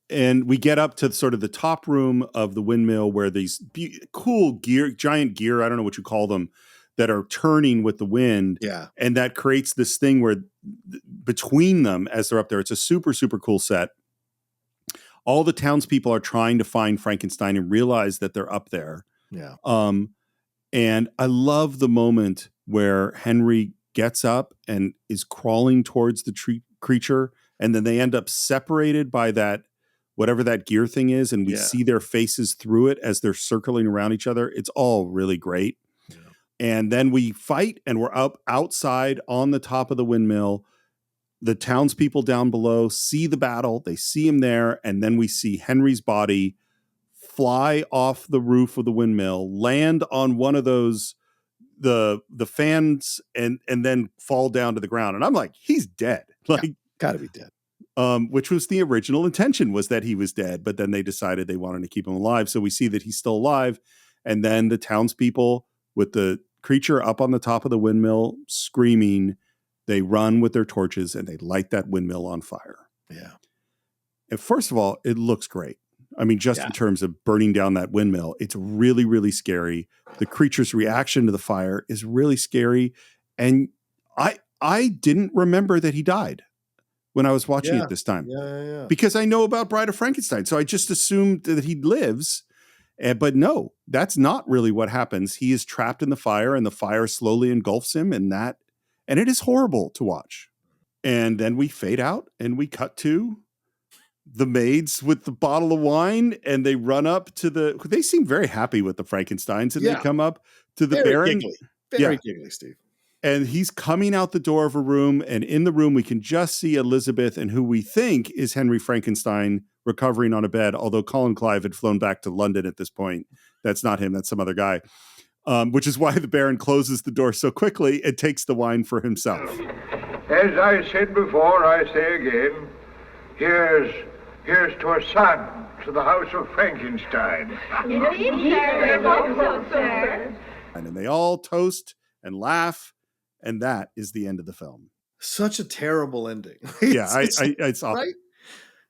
And we get up to sort of the top room of the windmill where these cool giant gear, I don't know what you call them, that are turning with the wind. Yeah. And that creates this thing where between them as they're up there, it's a super, super cool set. All the townspeople are trying to find Frankenstein and realize that they're up there. Yeah. And I love the moment where Henry gets up and is crawling towards the creature. And then they end up separated by that, whatever that gear thing is. And we see their faces through it as they're circling around each other. It's all really great. Yeah. And then we fight and we're up outside on the top of the windmill. The townspeople down below see the battle. They see him there. And then we see Henry's body fly off the roof of the windmill, land on one of those, the fans, and then fall down to the ground. And I'm like, he's dead. Like, gotta be dead. Which was the original intention, was that he was dead, but then they decided they wanted to keep him alive. So we see that he's still alive. And then the townspeople with the creature up on the top of the windmill screaming, they run with their torches and they light that windmill on fire. Yeah. And first of all, it looks great. I mean, just in terms of burning down that windmill, it's really, really scary. The creature's reaction to the fire is really scary. And I didn't remember that he died when I was watching it this time. Because I know about Bride of Frankenstein. So I just assumed that he lives. But no, that's not really what happens. He is trapped in the fire and the fire slowly engulfs him, and it is horrible to watch. And then we fade out and we cut to the maids with the bottle of wine, and they run up to they seem very happy with the Frankensteins, and they come up to the Baron. Very giggly, Steve. And he's coming out the door of a room, and in the room we can just see Elizabeth and who we think is Henry Frankenstein recovering on a bed, although Colin Clive had flown back to London at this point. That's not him, that's some other guy. Which is why the Baron closes the door so quickly and takes the wine for himself. As I said before, I say again, here's to a son, to the house of Frankenstein. And they all toast and laugh. And that is the end of the film. Such a terrible ending. Yeah, it's awful. Right?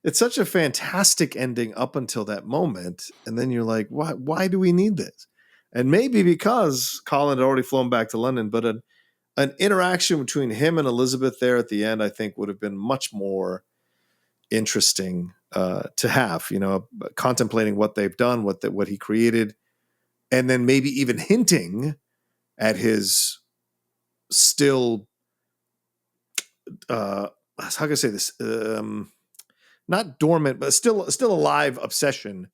It's such a fantastic ending up until that moment. And then you're like, why do we need this? And maybe because Colin had already flown back to London, but an interaction between him and Elizabeth there at the end, I think would have been much more interesting to have, contemplating what they've done, what he created, and then maybe even hinting at his still how can I say this, not dormant but still alive obsession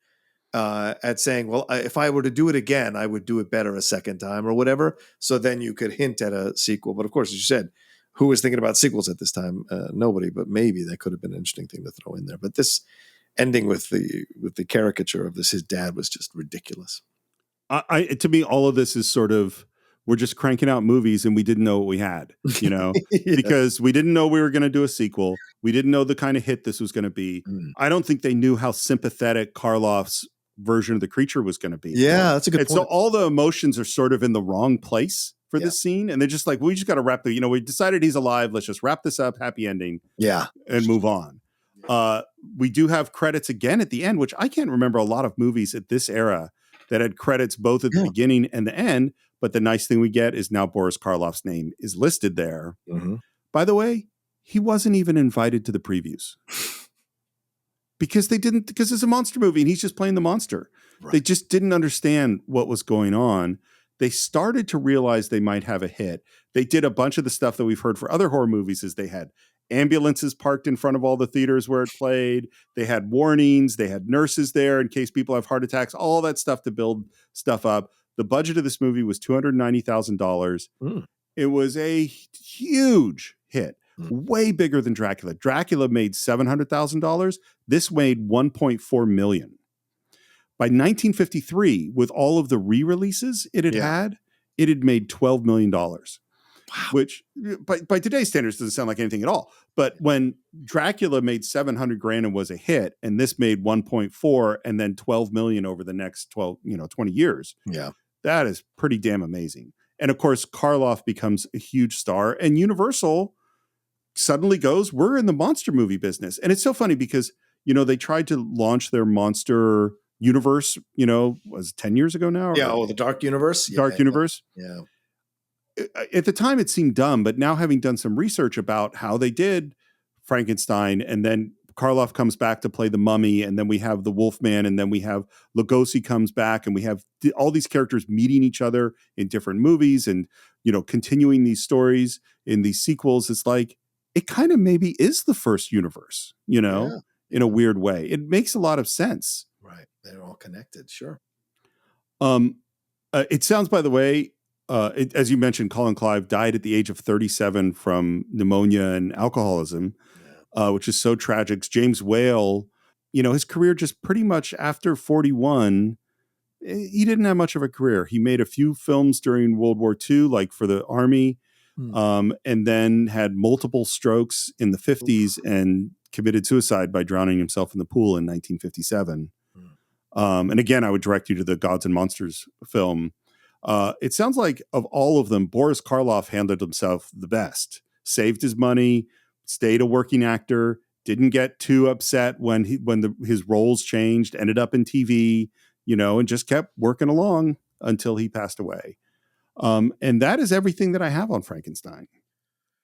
at saying, well, if I were to do it again, I would do it better a second time or whatever. So then you could hint at a sequel. But of course, as you said, who was thinking about sequels at this time? Nobody, but maybe that could have been an interesting thing to throw in there. But this ending with the caricature of his dad was just ridiculous. To me, all of this is sort of, we're just cranking out movies and we didn't know what we had, because we didn't know we were going to do a sequel. We didn't know the kind of hit this was going to be. I don't think they knew how sympathetic Karloff's version of the creature was going to be. Yeah, that's a good point. So all the emotions are sort of in the wrong place for this scene. And they're just like, we just got to wrap we decided he's alive. Let's just wrap this up. Happy ending. Yeah. And move on. We do have credits again at the end, which I can't remember a lot of movies at this era that had credits both at the beginning and the end. But the nice thing we get is now Boris Karloff's name is listed there. Mm-hmm. By the way, he wasn't even invited to the previews because it's a monster movie and he's just playing the monster. Right. They just didn't understand what was going on. They started to realize they might have a hit. They did a bunch of the stuff that we've heard for other horror movies, is they had ambulances parked in front of all the theaters where it played. They had warnings. They had nurses there in case people have heart attacks, all that stuff to build stuff up. The budget of this movie was $290,000. It was a huge hit, way bigger than Dracula. Dracula made $700,000. This made $1.4 million. By 1953, with all of the re-releases it had made $12 million. Wow. Which by today's standards doesn't sound like anything at all. But when Dracula made $700,000 and was a hit, and this made 1.4 and then 12 million over the next 20 years. Yeah. That is pretty damn amazing. And of course, Karloff becomes a huge star, and Universal suddenly goes, we're in the monster movie business. And it's so funny because they tried to launch their monster universe, was it 10 years ago now? Yeah. Oh, the Dark Universe. Dark Universe. Yeah. At the time it seemed dumb, but now having done some research about how they did Frankenstein, and then Karloff comes back to play the mummy, and then we have the Wolfman, and then we have Lugosi comes back, and we have all these characters meeting each other in different movies and, continuing these stories in these sequels. It's like, it kind of maybe is the first universe, in a weird way. It makes a lot of sense. Right. They're all connected. Sure. It sounds, by the way, as you mentioned, Colin Clive died at the age of 37 from pneumonia and alcoholism, which is so tragic. James Whale, his career just pretty much after 41, he didn't have much of a career. He made a few films during World War II, like for the Army, and then had multiple strokes in the 50s and committed suicide by drowning himself in the pool in 1957. And again, I would direct you to the Gods and Monsters film. It sounds like of all of them, Boris Karloff handled himself the best. Saved his money, stayed a working actor, didn't get too upset when his roles changed, ended up in TV, and just kept working along until he passed away. And that is everything that I have on Frankenstein.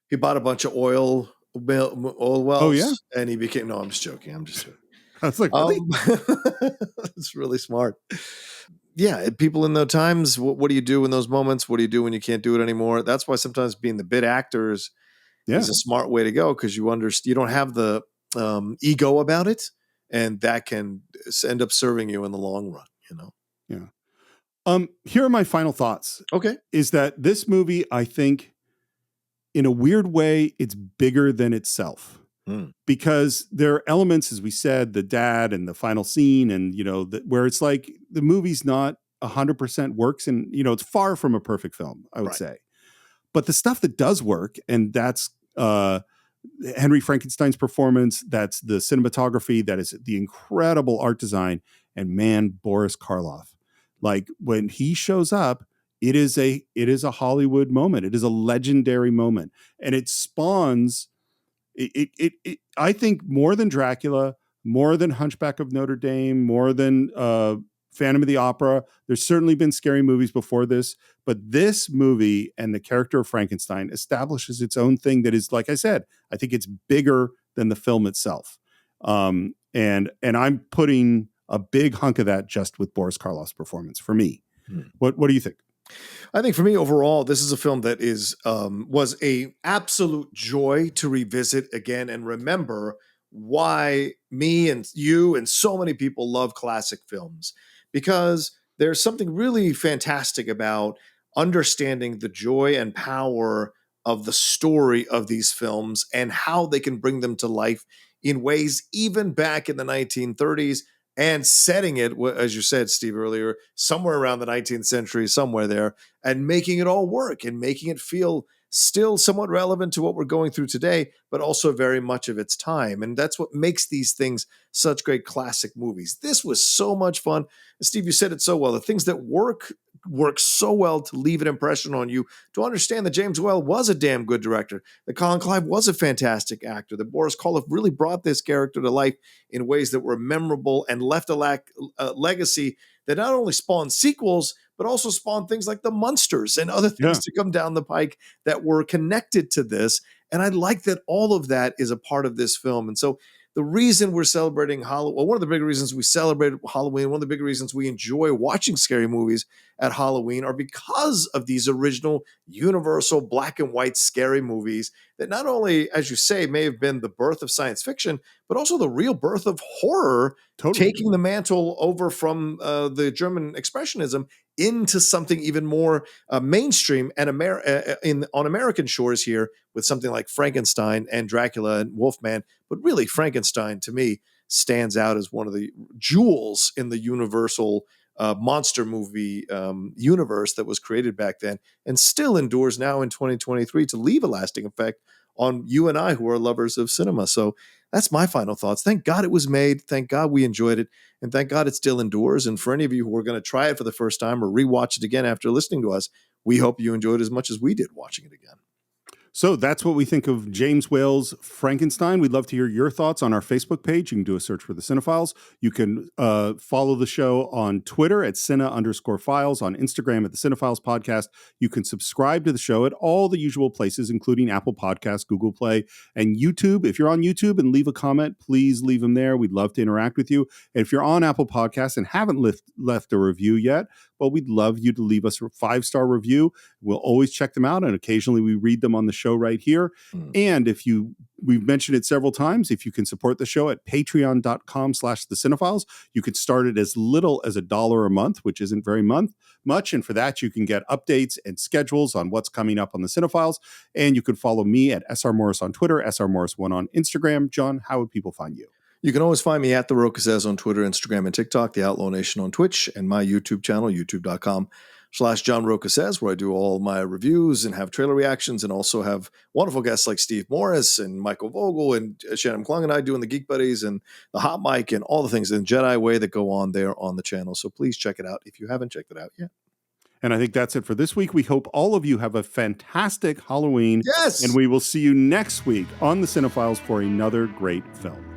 He bought a bunch of oil wells. Oh, yeah? And he became, no, I'm just joking. I was like, really? It's really smart. Yeah, people in those times, what do you do in those moments? What do you do when you can't do it anymore? That's why sometimes being the bit actors is a smart way to go, because you don't have the ego about it, and that can end up serving you in the long run, Yeah. Here are my final thoughts. Okay. Is that this movie, I think, in a weird way, it's bigger than itself. Because there are elements, as we said, the dad and the final scene, and where it's like the movie's not 100% works, and it's far from a perfect film, I would say. But the stuff that does work, and that's Henry Frankenstein's performance, that's the cinematography, that is the incredible art design, and man, Boris Karloff. Like when he shows up, it is a Hollywood moment. It is a legendary moment, and it spawns. I think more than Dracula, more than Hunchback of Notre Dame, more than Phantom of the Opera. There's certainly been scary movies before this, but this movie and the character of Frankenstein establishes its own thing that is, like I said, I think it's bigger than the film itself. And I'm putting a big hunk of that just with Boris Karloff's performance for me. What do you think? I think for me overall, this is a film that was a absolute joy to revisit again and remember why me and you and so many people love classic films, because there's something really fantastic about understanding the joy and power of the story of these films and how they can bring them to life in ways even back in the 1930s. And setting it, as you said, Steve, earlier, somewhere around the 19th century, somewhere there, and making it all work and making it feel still somewhat relevant to what we're going through today, but also very much of its time. And that's what makes these things such great classic movies. This was so much fun. Steve, you said it so well. The things that work so well to leave an impression on you, to understand that James Whale was a damn good director, that Colin Clive was a fantastic actor, that Boris Karloff really brought this character to life in ways that were memorable and left a legacy that not only spawned sequels, but also spawned things like the Munsters and other things to come down the pike that were connected to this. And I like that all of that is a part of this film. And so the reason we're celebrating Halloween, well, one of the big reasons we celebrate Halloween, one of the big reasons we enjoy watching scary movies at Halloween are because of these original universal black and white scary movies that not only, as you say, may have been the birth of science fiction, but also the real birth of horror, taking the mantle over from the German Expressionism into something even more mainstream and on American shores here with something like Frankenstein and Dracula and Wolfman. But really, Frankenstein, to me, stands out as one of the jewels in the universal monster movie universe that was created back then and still endures now in 2023 to leave a lasting effect on you and I who are lovers of cinema. So that's my final thoughts. Thank God it was made. Thank God we enjoyed it. And thank God it still endures. And for any of you who are going to try it for the first time or rewatch it again after listening to us, we hope you enjoyed it as much as we did watching it again. So that's what we think of James Whale's Frankenstein. We'd love to hear your thoughts on our Facebook page. You can do a search for the Cine-Files. You can follow the show on Twitter at Cine_Files, on Instagram at the Cine-Files Podcast. You can subscribe to the show at all the usual places, including Apple Podcasts, Google Play, and YouTube. If you're on YouTube and leave a comment, please leave them there. We'd love to interact with you. And if you're on Apple Podcasts and haven't left a review yet, well, we'd love you to leave us a 5-star review. We'll always check them out, and occasionally we read them on the show right here. And we've mentioned it several times, if you can support the show at patreon.com/thecine-files, you could start it as little as $1 a month, which isn't very much. And for that, you can get updates and schedules on what's coming up on the Cine-Files. And you can follow me at SR Morris on Twitter, SR Morris1 on Instagram. John, how would people find you? You can always find me at The Roca Says on Twitter, Instagram, and TikTok, The Outlaw Nation on Twitch, and my YouTube channel, youtube.com/John Roca Says, where I do all my reviews and have trailer reactions, and also have wonderful guests like Steve Morris and Michael Vogel and Shannon Klung and I doing the Geek Buddies and the Hot Mic and all the things in Jedi Way that go on there on the channel. So please check it out if you haven't checked it out yet. And I think that's it for this week. We hope all of you have a fantastic Halloween. Yes! And we will see you next week on the Cine-Files for another great film.